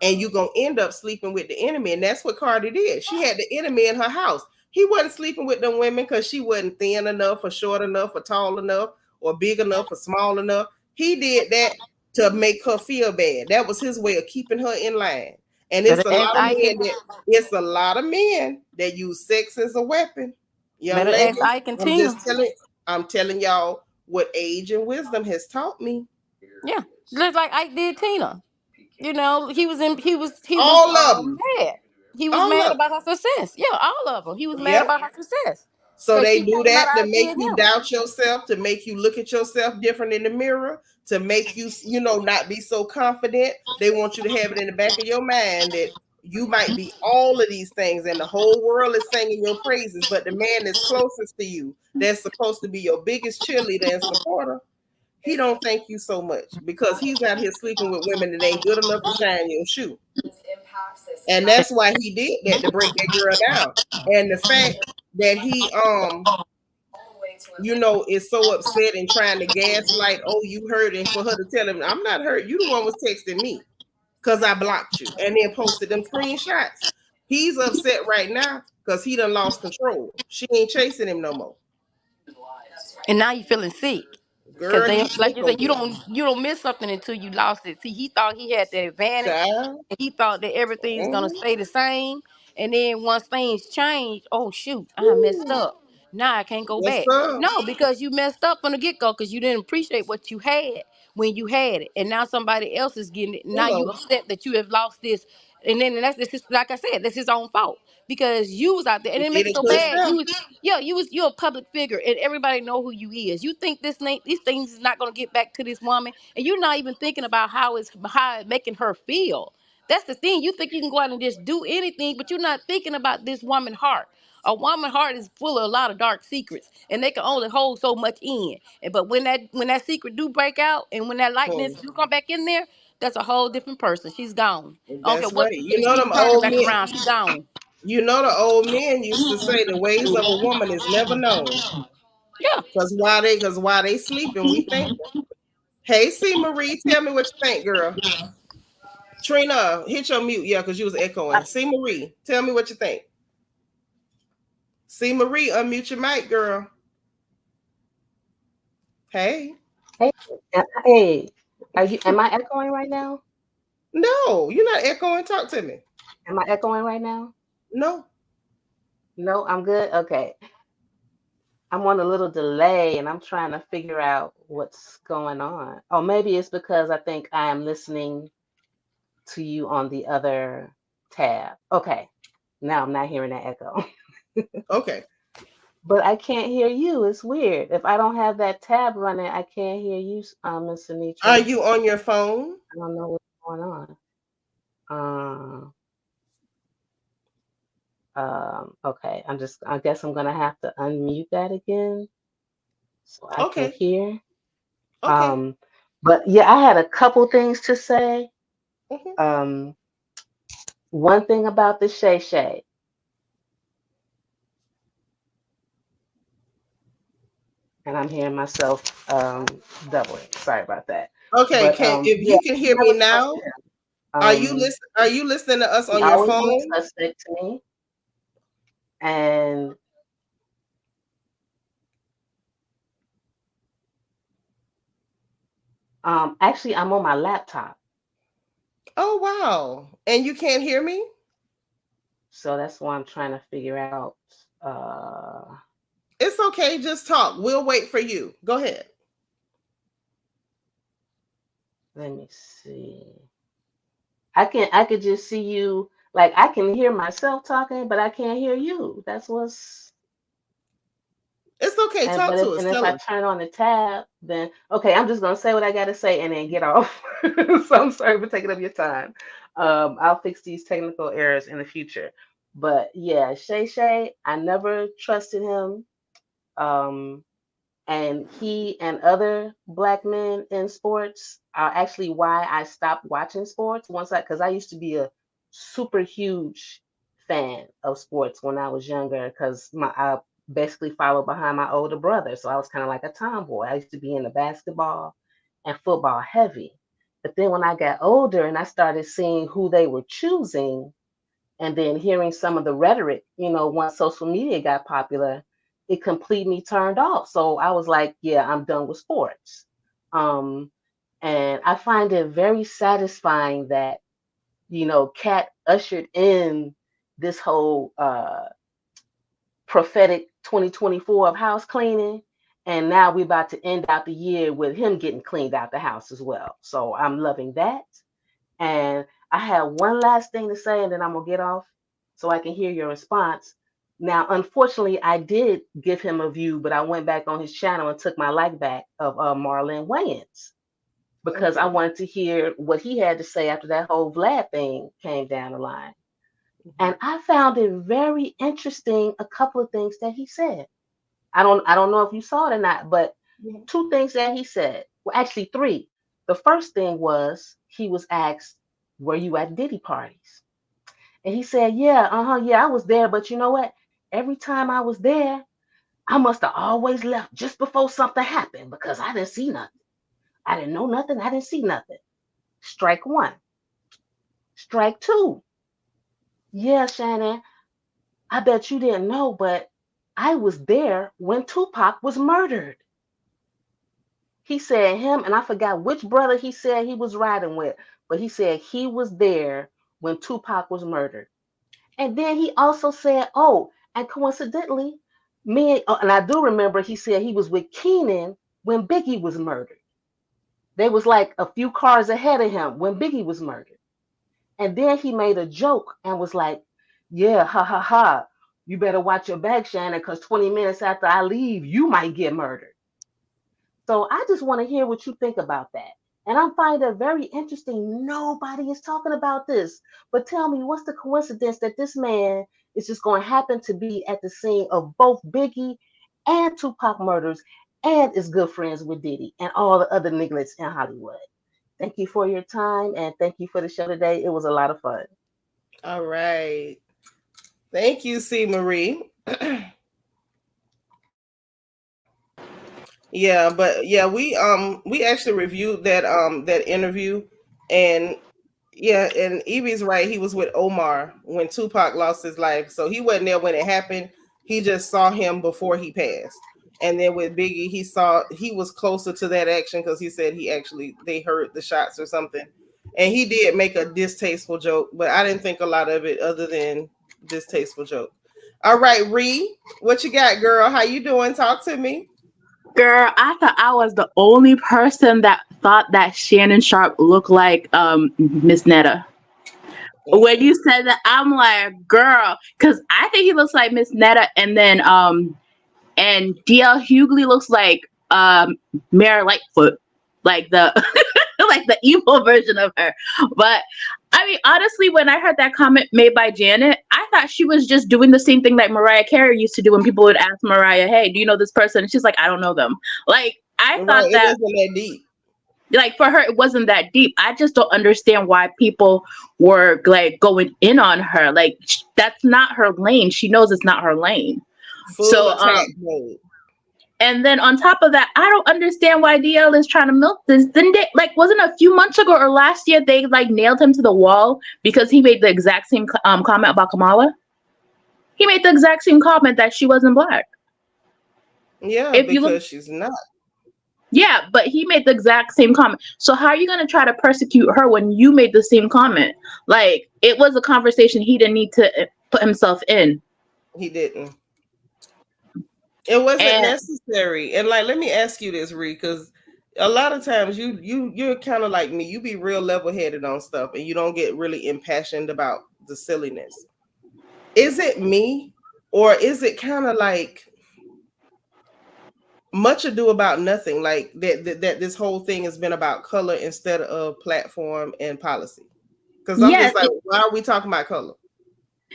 And you're going to end up sleeping with the enemy. And that's what Cardi did. She had the enemy in her house. He wasn't sleeping with them women because she wasn't thin enough or short enough or tall enough or big enough or small enough. He did that to make her feel bad. That was his way of keeping her in line. And it's a lot of men that use sex as a weapon. Young ladies, I'm telling y'all what age and wisdom has taught me. Yeah. Just like Ike did Tina. You know, he was mad. He was mad about her success. Yeah, all of them. He was mad about her success. So they do that to make you doubt yourself, to make you look at yourself different in the mirror, to make you, not be so confident. They want you to have it in the back of your mind that you might be all of these things and the whole world is singing your praises, but the man that's closest to you, that's supposed to be your biggest cheerleader and supporter, he don't thank you so much because he's out here sleeping with women that ain't good enough to shine your shoe. And that's why he did that, to break that girl down. And the fact that he is so upset and trying to gaslight, oh, you hurt, and for her to tell him, I'm not hurt, you the one was texting me because I blocked you, and then posted them screenshots. He's upset right now because he done lost control. She ain't chasing him no more. And now you feeling sick. Girl, Like you said, you don't miss something until you lost it. See, he thought he had the advantage. And he thought that everything's gonna stay the same. And then once things change, oh shoot, I messed up. Now I can't go back. No, because you messed up from the get-go because you didn't appreciate what you had when you had it. And now somebody else is getting it. Now you upset that you have lost this. And then this is, like I said, that's his own fault. Because you was out there and it makes it so bad. You're a public figure and everybody know who you is. You think these things is not gonna get back to this woman, and you're not even thinking about how it's making her feel. That's the thing. You think you can go out and just do anything, but you're not thinking about this woman's heart. A woman's heart is full of a lot of dark secrets, and they can only hold so much in. But when that secret do break out, and when that lightness do come back in there, that's a whole different person. She's gone. That's right. You know them old men. Around. She's gone. You know the old men used to say the ways of a woman is never known. Yeah. Because while they sleeping, we think. Hey, C. Marie, tell me what you think, girl. Trina, hit your mute, because you was echoing. C. Marie, tell me what you think. C. Marie, unmute your mic, girl. Hey. Hey. Am I echoing right now? No, you're not echoing. Talk to me. Am I echoing right now? No. No, I'm good. Okay. I'm on a little delay and I'm trying to figure out what's going on. Oh, maybe it's because I think I am listening to you on the other tab. Okay. Now I'm not hearing that echo. Okay. But I can't hear you. It's weird. If I don't have that tab running, I can't hear you, Miss Seanitra. Are you on your phone? I don't know what's going on. Okay. I guess I'm gonna have to unmute that again so I can hear. Okay. But yeah, I had a couple things to say. Mm-hmm. One thing about the Shay Shay. And I'm hearing myself doubling. Sorry about that. Okay, But, if you can hear me now, are you listening to us on your phone? Always been suspect to me. And actually I'm on my laptop. Oh wow. And you can't hear me? So that's why I'm trying to figure out It's okay, just talk. We'll wait for you. Go ahead. Let me see. I could just see you, like I can hear myself talking, but I can't hear you. That's what's. It's okay. Talk to us. And if I turn on the tab, then okay, I'm just gonna say what I gotta say and then get off. So I'm sorry for taking up your time. I'll fix these technical errors in the future. But yeah, Shay Shay, I never trusted him. And he and other black men in sports are actually why I stopped watching sports because I used to be a super huge fan of sports when I was younger because I basically followed behind my older brother. So I was kind of like a tomboy. I used to be into basketball and football heavy. But then when I got older and I started seeing who they were choosing and then hearing some of the rhetoric, once social media got popular, it completely turned off. So I was like, yeah, I'm done with sports. And I find it very satisfying that, Kat ushered in this whole prophetic 2024 of house cleaning. And now we're about to end out the year with him getting cleaned out the house as well. So I'm loving that. And I have one last thing to say, and then I'm going to get off so I can hear your response. Now, unfortunately, I did give him a view, but I went back on his channel and took my like back of Marlon Wayans because I wanted to hear what he had to say after that whole Vlad thing came down the line. And I found it very interesting, a couple of things that he said. I don't know if you saw it or not, but two things that he said. Well, actually three. The first thing was he was asked, were you at Diddy parties? And he said, yeah, I was there. But you know what? Every time I was there, I must have always left just before something happened because I didn't see nothing. I didn't know nothing. I didn't see nothing. Strike one. Strike two. Yeah, Shannon, I bet you didn't know, but I was there when Tupac was murdered. He said him, and I forgot which brother he said he was riding with, but he said he was there when Tupac was murdered. And then he also said, oh, and coincidentally, and I do remember he said he was with Keenan when Biggie was murdered. They was like a few cars ahead of him when Biggie was murdered. And then he made a joke and was like, yeah, ha, ha, ha. You better watch your back, Shannon, because 20 minutes after I leave, you might get murdered. So I just want to hear what you think about that. And I find it very interesting. Nobody is talking about this. But tell me, what's the coincidence that this man is just going to happen to be at the scene of both Biggie and Tupac murders and is good friends with Diddy and all the other nigglets in Hollywood? Thank you for your time and thank you for the show today. It was a lot of fun. All right. Thank you, C. Marie. Yeah, but yeah, we actually reviewed that interview, and yeah, and Evie's right. He was with Omar when Tupac lost his life, so he wasn't there when it happened. He just saw him before he passed, and then with Biggie, he was closer to that action because he said they heard the shots or something, And he did make a distasteful joke, but I didn't think a lot of it other than distasteful joke. All right, Ree, what you got, girl? How you doing? Talk to me. Girl, I thought I was the only person that thought that Shannon Sharp looked like Miss Netta. When you said that, I'm like, girl, because I think he looks like Miss Netta, and then and D L Hughley looks like Mayor Lightfoot, like the like the evil version of her. But I mean, honestly, when I heard that comment made by Janet, I thought she was just doing the same thing like Mariah Carey used to do when people would ask Mariah, "Hey, do you know this person?" And she's like, "I don't know them." Like I thought that it wasn't that deep. Like for her, it wasn't that deep. I just don't understand why people were like going in on her. Like that's not her lane. She knows it's not her lane. Full attack mode. And then on top of that, I don't understand why DL is trying to milk this. Didn't they, like, wasn't a few months ago or last year they like nailed him to the wall because he made the exact same comment about Kamala? He made the exact same comment that she wasn't black. Yeah, because she's not. Yeah, but he made the exact same comment. So how are you going to try to persecute her when you made the same comment? Like, it was a conversation he didn't need to put himself in. He didn't. It wasn't necessary. And like, let me ask you this, Ree, because a lot of times you're kind of like me. You be real level-headed on stuff and you don't get really impassioned about the silliness. Is it me, or is it kind of like much ado about nothing? Like that this whole thing has been about color instead of platform and policy? Because I'm just like, why are we talking about color?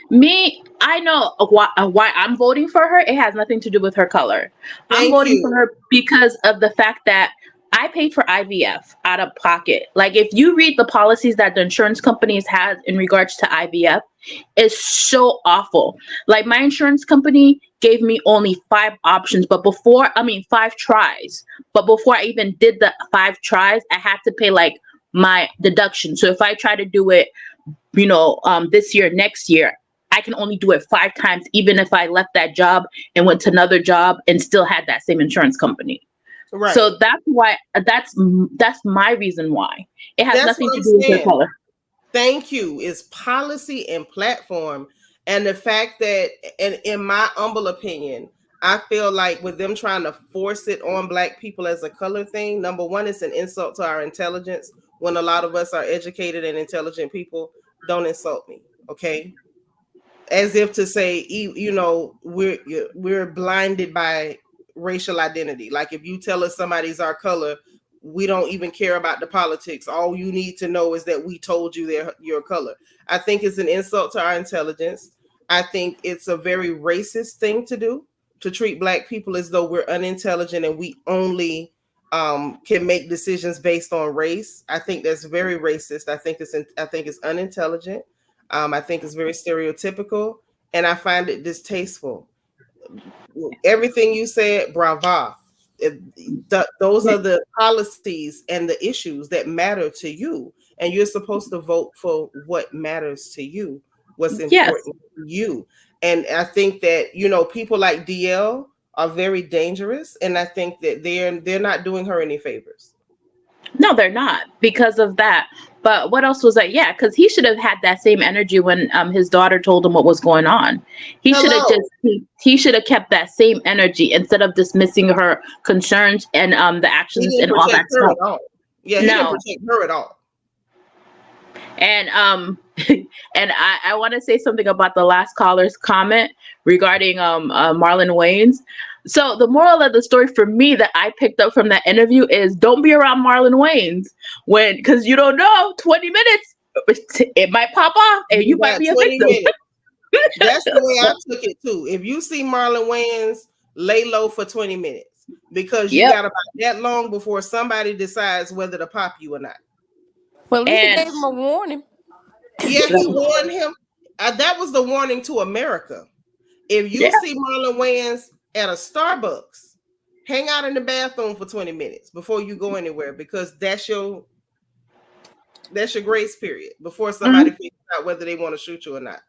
Me, I know why I'm voting for her. It has nothing to do with her color. I'm voting for her because of the fact that I paid for IVF out of pocket. Like, if you read the policies that the insurance companies have in regards to IVF, it's so awful. Like, my insurance company gave me only 5 options, but 5 tries. But before I even did the 5 tries, I had to pay like my deduction. So if I try to do it, this year, next year, I can only do it 5 times, even if I left that job and went to another job and still had that same insurance company. Right. So that's why that's my reason why. It has nothing to do with the color. Thank you. It's policy and platform. And the fact that, and in my humble opinion, I feel like with them trying to force it on Black people as a color thing, number one, it's an insult to our intelligence. When a lot of us are educated and intelligent people, don't insult me, okay? As if to say, we're blinded by racial identity. Like, if you tell us somebody's our color, we don't even care about the politics. All you need to know is that we told you your color. I think it's an insult to our intelligence. I think it's a very racist thing to do, to treat Black people as though we're unintelligent and we only can make decisions based on race. I think that's very racist. I think it's unintelligent. I think it's very stereotypical, and I find it distasteful. Everything you said, brava. Those are the policies and the issues that matter to you, and you're supposed to vote for what matters to you, what's important to you. And I think that people like DL are very dangerous, and I think that they're not doing her any favors. No, they're not, because of that. But what else was that? Yeah, because he should have had that same energy when his daughter told him what was going on. He should have kept that same energy instead of dismissing her concerns and the actions and all that stuff. Yeah, he didn't protect her at all. And and I want to say something about the last caller's comment regarding Marlon Wayans. So the moral of the story for me that I picked up from that interview is don't be around Marlon Wayans because you don't know, 20 minutes it might pop off and you might be a victim. That's the way I took it too. If you see Marlon Wayans, lay low for 20 minutes because you got about that long before somebody decides whether to pop you or not. Well, at least he gave him a warning. Yeah, he warned him. That was the warning to America. If you see Marlon Wayans at a Starbucks, hang out in the bathroom for 20 minutes before you go anywhere, because that's your grace period before somebody figures out whether they want to shoot you or not.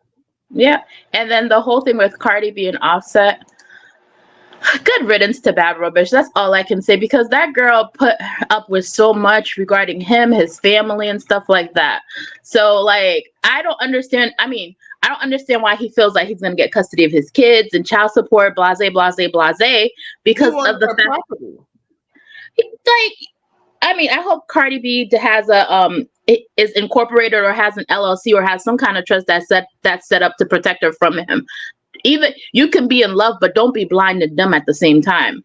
Yeah. And then the whole thing with Cardi B and Offset, Good riddance to bad rubbish. That's all I can say, because that girl put up with so much regarding him, his family, and stuff like that. So, like, I don't understand. I mean, I don't understand why he feels like he's going to get custody of his kids and child support, blase, blase, blase, because of the fact. Property. Like, I mean, I hope Cardi B has is incorporated or has an LLC or has some kind of trust that's set up to protect her from him. Even you can be in love, but don't be blind and dumb at the same time.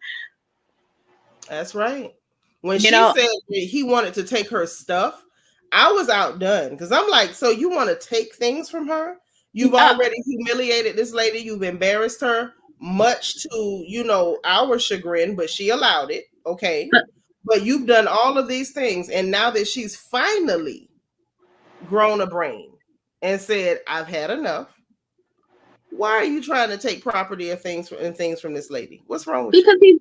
That's right. When she said that he wanted to take her stuff, I was outdone, because I'm like, so you want to take things from her? You've already humiliated this lady. You've embarrassed her, much to, our chagrin, but she allowed it. Okay. But you've done all of these things. And now that she's finally grown a brain and said, I've had enough. Why are you trying to take property and things from this lady? What's wrong with you? Because he's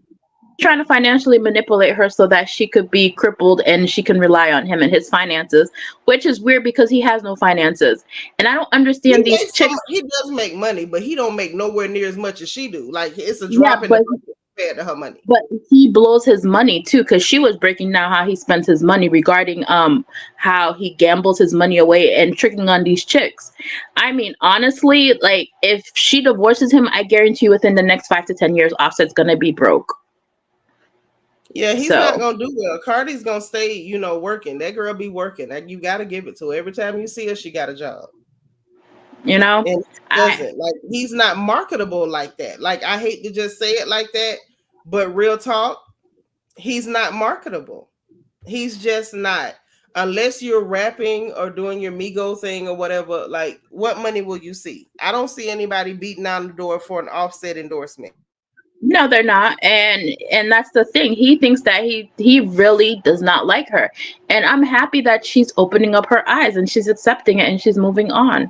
trying to financially manipulate her so that she could be crippled and she can rely on him and his finances, which is weird because he has no finances. And I don't understand these chicks. He does make money, but he don't make nowhere near as much as she do. Like, it's a drop in the bucket compared to her money. But he blows his money too, because she was breaking down how he spends his money regarding how he gambles his money away and tricking on these chicks. I mean, honestly, like, if she divorces him, I guarantee you within the next 5 to 10 years, Offset's gonna be broke. Yeah, he's not gonna do well. Cardi's gonna stay, working. That girl be working. Like, you gotta give it to her. Every time you see her, she got a job. And he doesn't. Like, he's not marketable like that. Like, I hate to just say it like that, but real talk, he's not marketable. He's just not. Unless you're rapping or doing your Migo thing or whatever, like, what money will you see? I don't see anybody beating on the door for an Offset endorsement. No, they're not. And that's the thing. He thinks that he really does not like her. And I'm happy that she's opening up her eyes and she's accepting it and she's moving on.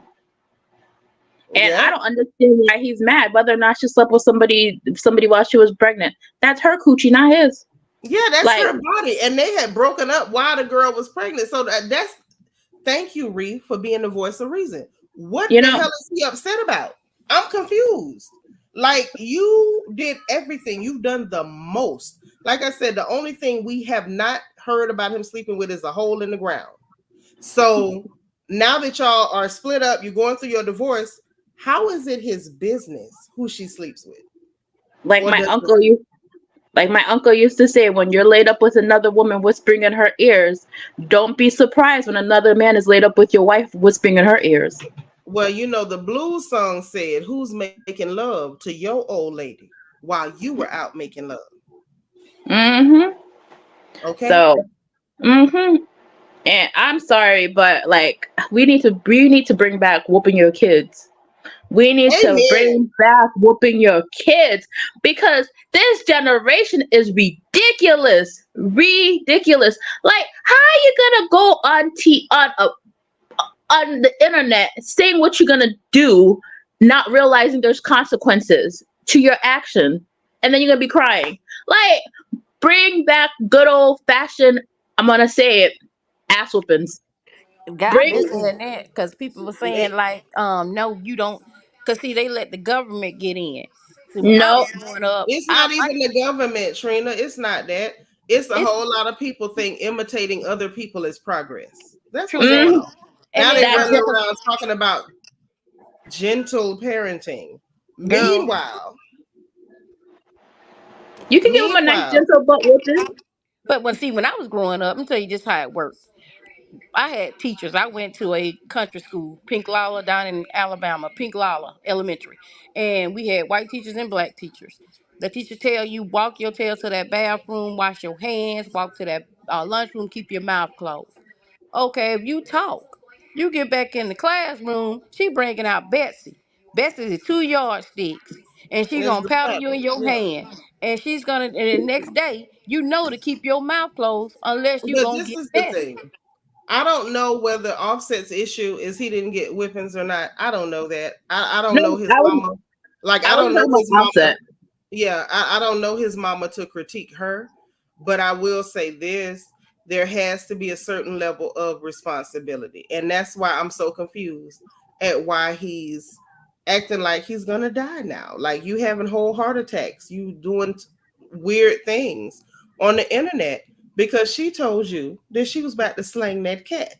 And I don't understand why he's mad, whether or not she slept with somebody while she was pregnant. That's her coochie, not his. Yeah, that's her body. And they had broken up while the girl was pregnant. So that's thank you, Ree, for being the voice of reason. What the hell is he upset about? I'm confused. Like, you did everything. You've done the most. Like I said, the only thing we have not heard about him sleeping with is a hole in the ground. So now that y'all are split up, you're going through your divorce. How is it his business who she sleeps with? Like my uncle used to say, when you're laid up with another woman whispering in her ears, don't be surprised when another man is laid up with your wife whispering in her ears. Well, the blues song said, who's making love to your old lady while you were out making love? Mm-hmm. Okay. So, and I'm sorry, but like, we need to bring back whooping your kids. We need to bring back whooping your kids, because this generation is ridiculous. Ridiculous. Like, how are you gonna go on the internet saying what you're gonna do, not realizing there's consequences to your action, and then you're gonna be crying? Like, bring back good old fashioned, I'm gonna say it, ass whoopings. God, been saying that because people were saying like, no, you don't, because see, they let the government get in. See, when I was growing up, it's not even the government, Trina. It's not that. It's a whole lot of people think imitating other people is progress. That's what's going on. Now they're running around talking about gentle parenting. Meanwhile, you can give them a nice gentle butt whooping. But when I was growing up, I'm tell you just how it works. I had teachers. I went to a country school, Pink Lala, down in Alabama, Pink Lala Elementary, and we had white teachers and black teachers. The teacher tell you, walk your tail to that bathroom, wash your hands, walk to that lunchroom, keep your mouth closed. Okay, if you talk, you get back in the classroom, she bringing out Betsy. Betsy is 2 yardsticks, and she's gonna powder you in your hand. And she's gonna, and the next day, to keep your mouth closed unless you gonna get Betsy. I don't know whether Offset's issue is he didn't get whippings or not. I don't know that. I don't know his mama. Like, I don't know his mama. Yeah, I don't know his mama to critique her, but I will say this: there has to be a certain level of responsibility, and that's why I'm so confused at why he's acting like he's gonna die now. Like you having whole heart attacks, you doing weird things on the internet because she told you that she was about to sling that cat.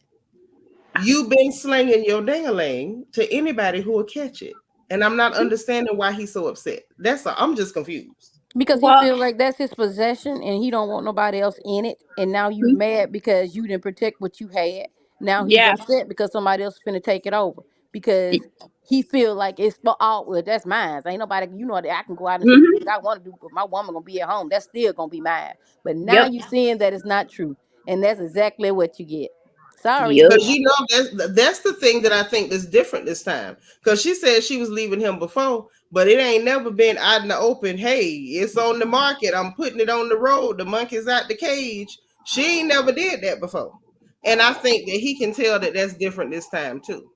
You've been slinging your ding-a-ling to anybody who will catch it. And I'm not understanding why he's so upset. I'm just confused. Because he feels like that's his possession and he don't want nobody else in it. And now you mad because you didn't protect what you had. Now he's upset because somebody else is finna take it over. Because he feel like it's for all, well, that's mine. Ain't nobody, you know, that I can go out and do what I want to do, but my woman gonna be at home. That's still gonna be mine. But now you seeing that it's not true. And that's exactly what you get. Sorry. Because you know that's the thing that I think is different this time. Because she said she was leaving him before, but it ain't never been out in the open. Hey, it's on the market. I'm putting it on the road. The monkey's out the cage. She ain't never did that before. And I think that he can tell that that's different this time too.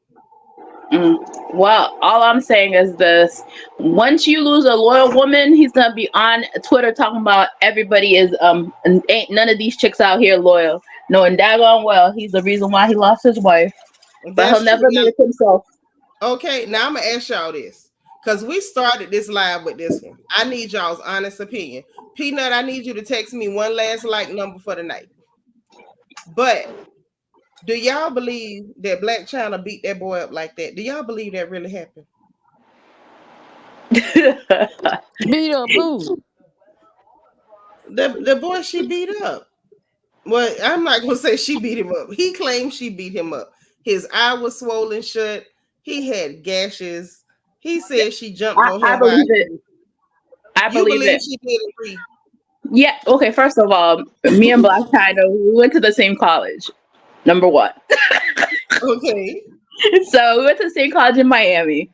Well, all I'm saying is this: once you lose a loyal woman, he's gonna be on Twitter talking about everybody is ain't none of these chicks out here loyal. Knowing daggone well he's the reason why he lost his wife, but he'll never admit it himself. Okay, now I'm gonna ask y'all this because we started this live with this one. I need y'all's honest opinion. Peanut, I need you to text me one last like number for the night. But do y'all believe that Black China beat that boy up like that? Do y'all believe that really happened? Beat up who? The boy she beat up. Well, I'm not gonna say she beat him up. He claims she beat him up. His eye was swollen shut. He had gashes. He said she jumped on him. I believe it. I believe it. She did agree. Yeah. Okay. First of all, me and Black China, we went to the same college. Number one. Okay. So we went to the same college in Miami.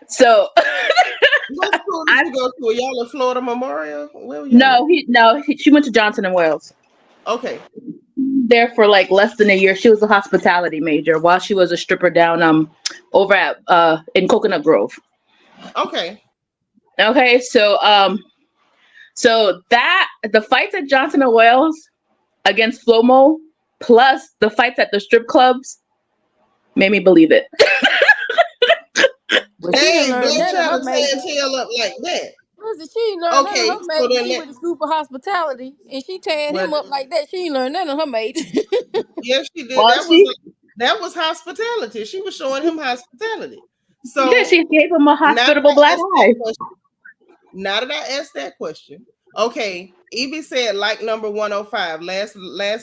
So what school did you go to? Y'all in Florida Memorial? She went to Johnson and Wales. Okay. There for like less than a year. She was a hospitality major while she was a stripper down over at in Coconut Grove. Okay. Okay, so that the fights at Johnson and Wales against Flomo plus the fights at the strip clubs made me believe it. Hey, Black China saying tail up like that. She ain't learned none of her mates. She went to school for hospitality, and she tearing him up like that. She ain't learned none of her mates. Yes, she did. Well, that was hospitality. She was showing him hospitality. So yeah, she gave him a hospitable black eye. Now that I asked that question, okay, Evie said like number 105. Last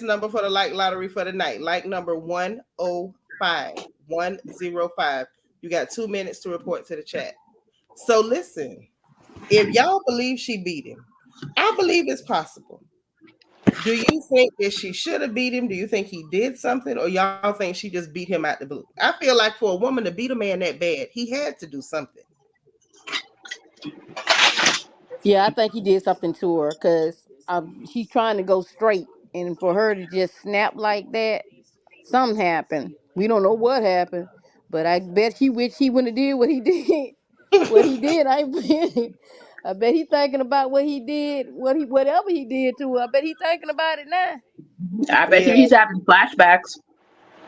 number for the like lottery for the night. Like number 105. 105. You got 2 minutes to report to the chat. So listen. If y'all believe she beat him, I believe it's possible. Do you think that she should have beat him? Do you think he did something? Or y'all think she just beat him out the blue? I feel like for a woman to beat a man that bad, he had to do something. Yeah, I think he did something to her because she's trying to go straight. And for her to just snap like that, something happened. We don't know what happened. But I bet he wish he wouldn't have did what he did. What he did, I bet he thinking about what he did, whatever he did to her. I bet he thinking about it now. I bet he's having flashbacks.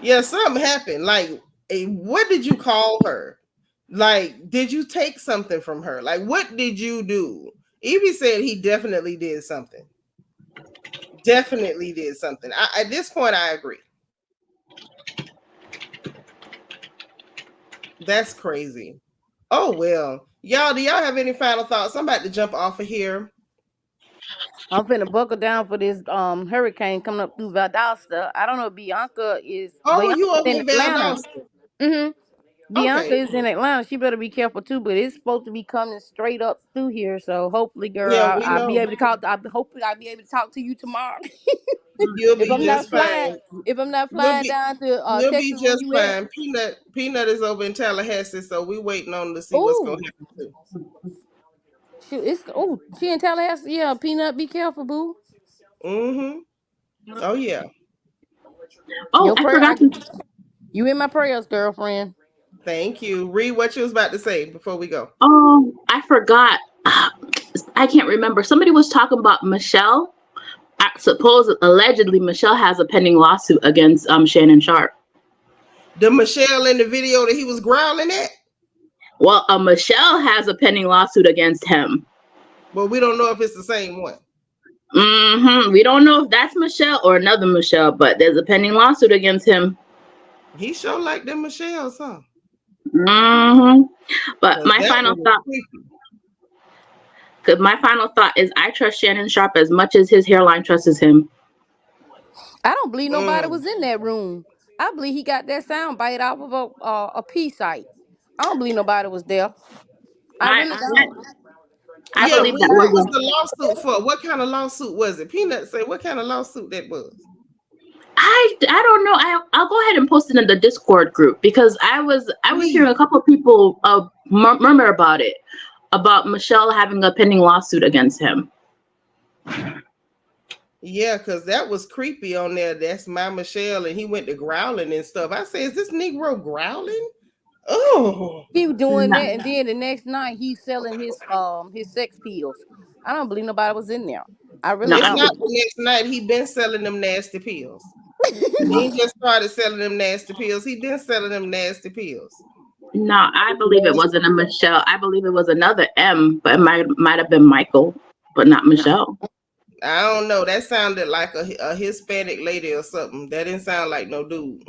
Yeah, something happened. Like, what did you call her? Like, did you take something from her? Like, what did you do? Evie said he definitely did something. Definitely did something. At this point, I agree. That's crazy. Oh, well. Y'all, do y'all have any final thoughts? I'm about to jump off of here. I'm finna buckle down for this hurricane coming up through Valdosta. I don't know if Bianca is. Oh, you over in Valdosta? Mm-hmm. Bianca is in Atlanta. She better be careful too. But it's supposed to be coming straight up through here. So hopefully, girl, I'll be able to call. Hopefully, I'll be able to talk to you tomorrow. You'll be just fine. If I'm not flying down to you'll Texas, be just fine. Peanut is over in Tallahassee, so we waiting on to see what's going to happen too. She in Tallahassee. Yeah, Peanut, be careful, boo. Mm-hmm. Oh yeah. Oh, I forgot. You in my prayers, girlfriend. Thank you. Read what you was about to say before we go. I forgot. I can't remember. Somebody was talking about Michelle. I suppose allegedly Michelle has a pending lawsuit against Shannon Sharp. The Michelle in the video that he was growling at? Well, Michelle has a pending lawsuit against him. But we don't know if it's the same one. We don't know if that's Michelle or another Michelle, but there's a pending lawsuit against him. He sure like them Michelle's, huh? But my final thought is I trust Shannon Sharp as much as his hairline trusts him. I don't believe nobody was in that room. I believe he got that sound bite off of a P site. I don't believe nobody was there. I really don't. I believe that what was the lawsuit for? What kind of lawsuit was it? Peanut say what kind of lawsuit that was? I don't know. I'll go ahead and post it in the Discord group because I was hearing a couple of people murmur about it, about Michelle having a pending lawsuit against him. Yeah, because that was creepy on there. That's my Michelle, and he went to growling and stuff. I say, is this Negro growling? Oh, he was doing that, and then the next night he's selling his sex pills. I don't believe nobody was in there. I really don't. Not the next night. He been selling them nasty pills. He just started selling them nasty pills. He been selling them nasty pills. No, I believe it wasn't a Michelle. I believe it was another M, but it might have been Michael, but not Michelle. I don't know. That sounded like a Hispanic lady or something. That didn't sound like no dude.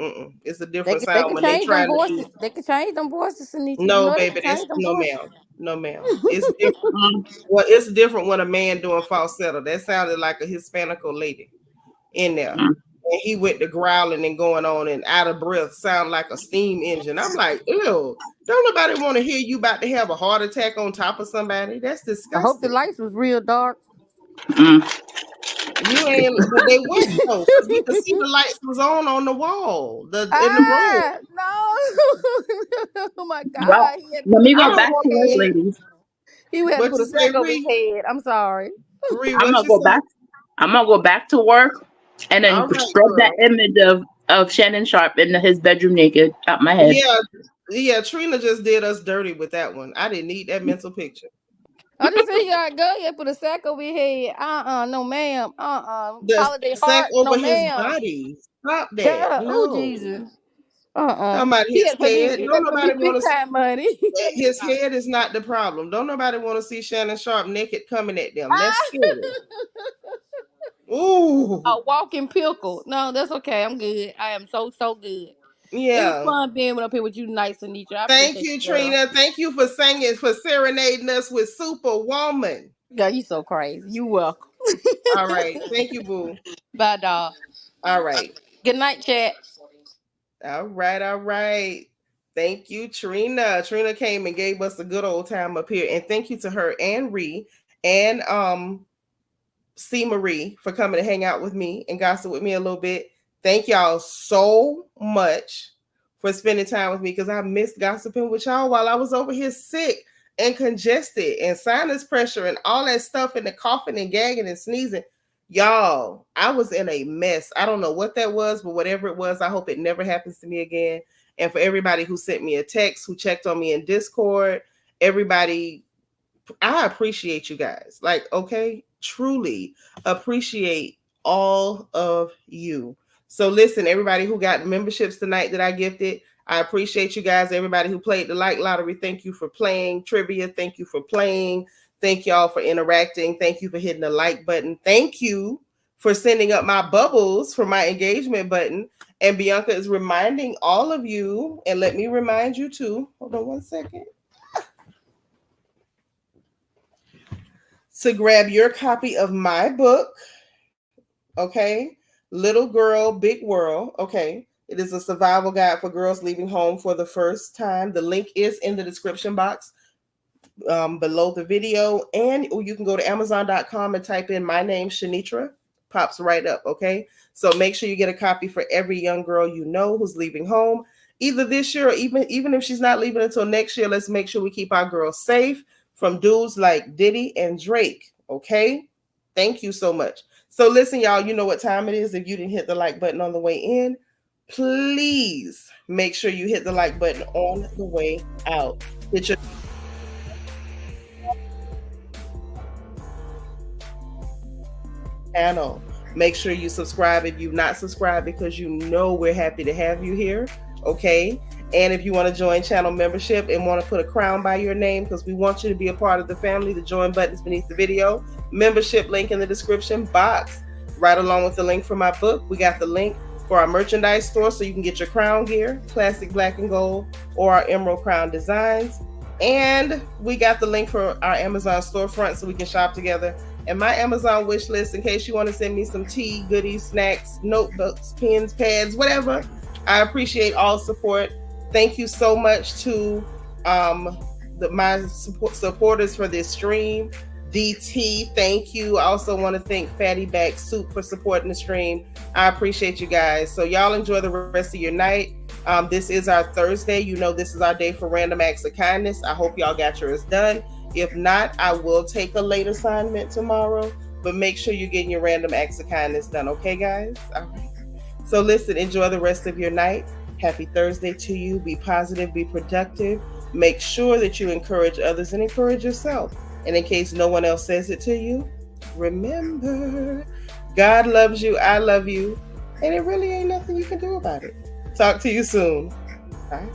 It's a different sound when they try to. They can change them voices, Seanitra. No, baby, that's no ma'am. No, ma'am. It's different. Well, it's different when a man doing falsetto. That sounded like a Hispanical lady in there. And he went to growling and going on and out of breath, sound like a steam engine. I'm like, ew, don't nobody want to hear you about to have a heart attack on top of somebody. That's disgusting. I hope the lights was real dark. You ain't, but they went though. You can see the lights was on the wall, in the room. No. Oh my God. Well, let me go back to work, ladies. He had to put a sack over his head. I'm sorry. I'm gonna go back to work and then scrub that image of Shannon Sharp in his bedroom naked out my head. Yeah. Trina just did us dirty with that one. I didn't need that mental picture. I just said you gotta go. You put a sack over your head. No, ma'am. The sack over his body. Stop that. Yeah. No. Oh, Jesus. Somebody his head. Don't nobody want to see money. His head is not the problem. Don't nobody want to see Shannon Sharp naked coming at them. That's scary. Ooh. A walking pickle. No, that's okay. I'm good. I am so good. Yeah. It was fun being up here with you, nice Seanitra. Thank you, Trina. Thank you for singing, for serenading us with Superwoman. Yeah, you so crazy. You welcome. All right. Thank you, boo. Bye, dog. All right. Good night, chat. All right. Thank you, Trina. Trina came and gave us a good old time up here. And thank you to her and Ree and C. Marie for coming to hang out with me and gossip with me a little bit. Thank y'all so much for spending time with me because I missed gossiping with y'all while I was over here sick and congested and sinus pressure and all that stuff and the coughing and gagging and sneezing. Y'all, I was in a mess. I don't know what that was, but whatever it was, I hope it never happens to me again. And for everybody who sent me a text, who checked on me in Discord, everybody, I appreciate you guys. Like, okay, truly appreciate all of you. So listen, everybody who got memberships tonight that I gifted, I appreciate you guys. Everybody who played the like lottery, thank you for playing trivia. Thank you for playing. Thank y'all for interacting. Thank you for hitting the like button. Thank you for sending up my bubbles for my engagement button. And Bianca is reminding all of you, and let me remind you too. Hold on one second. To grab your copy of my book. Okay. Little Girl, Big World. Okay. It is a survival guide for girls leaving home for the first time. The link is in the description box below the video. And you can go to Amazon.com and type in my name, Seanitra. Pops right up. Okay. So make sure you get a copy for every young girl you know who's leaving home, either this year or even if she's not leaving until next year. Let's make sure we keep our girls safe from dudes like Diddy and Drake. Okay. Thank you so much. So listen, y'all, you know what time it is. If you didn't hit the like button on the way in, please make sure you hit the like button on the way out. Hit your channel. Make sure you subscribe if you've not subscribed because you know we're happy to have you here. Okay. And if you want to join channel membership and want to put a crown by your name, because we want you to be a part of the family, the join button is beneath the video. Membership link in the description box. Right along with the link for my book, we got the link for our merchandise store so you can get your crown gear, classic black and gold, or our emerald crown designs. And we got the link for our Amazon storefront so we can shop together. And my Amazon wish list, in case you want to send me some tea, goodies, snacks, notebooks, pens, pads, whatever. I appreciate all support. Thank you so much to my supporters for this stream. DT, thank you. I also want to thank Fatty Back Soup for supporting the stream. I appreciate you guys. So y'all enjoy the rest of your night. This is our Thursday. You know, this is our day for random acts of kindness. I hope y'all got yours done. If not, I will take a late assignment tomorrow, but make sure you're getting your random acts of kindness done. Okay, guys? All right. So listen, enjoy the rest of your night. Happy Thursday to you. Be positive, be productive. Make sure that you encourage others and encourage yourself. And in case no one else says it to you, remember, God loves you, I love you, and it really ain't nothing you can do about it. Talk to you soon. Bye.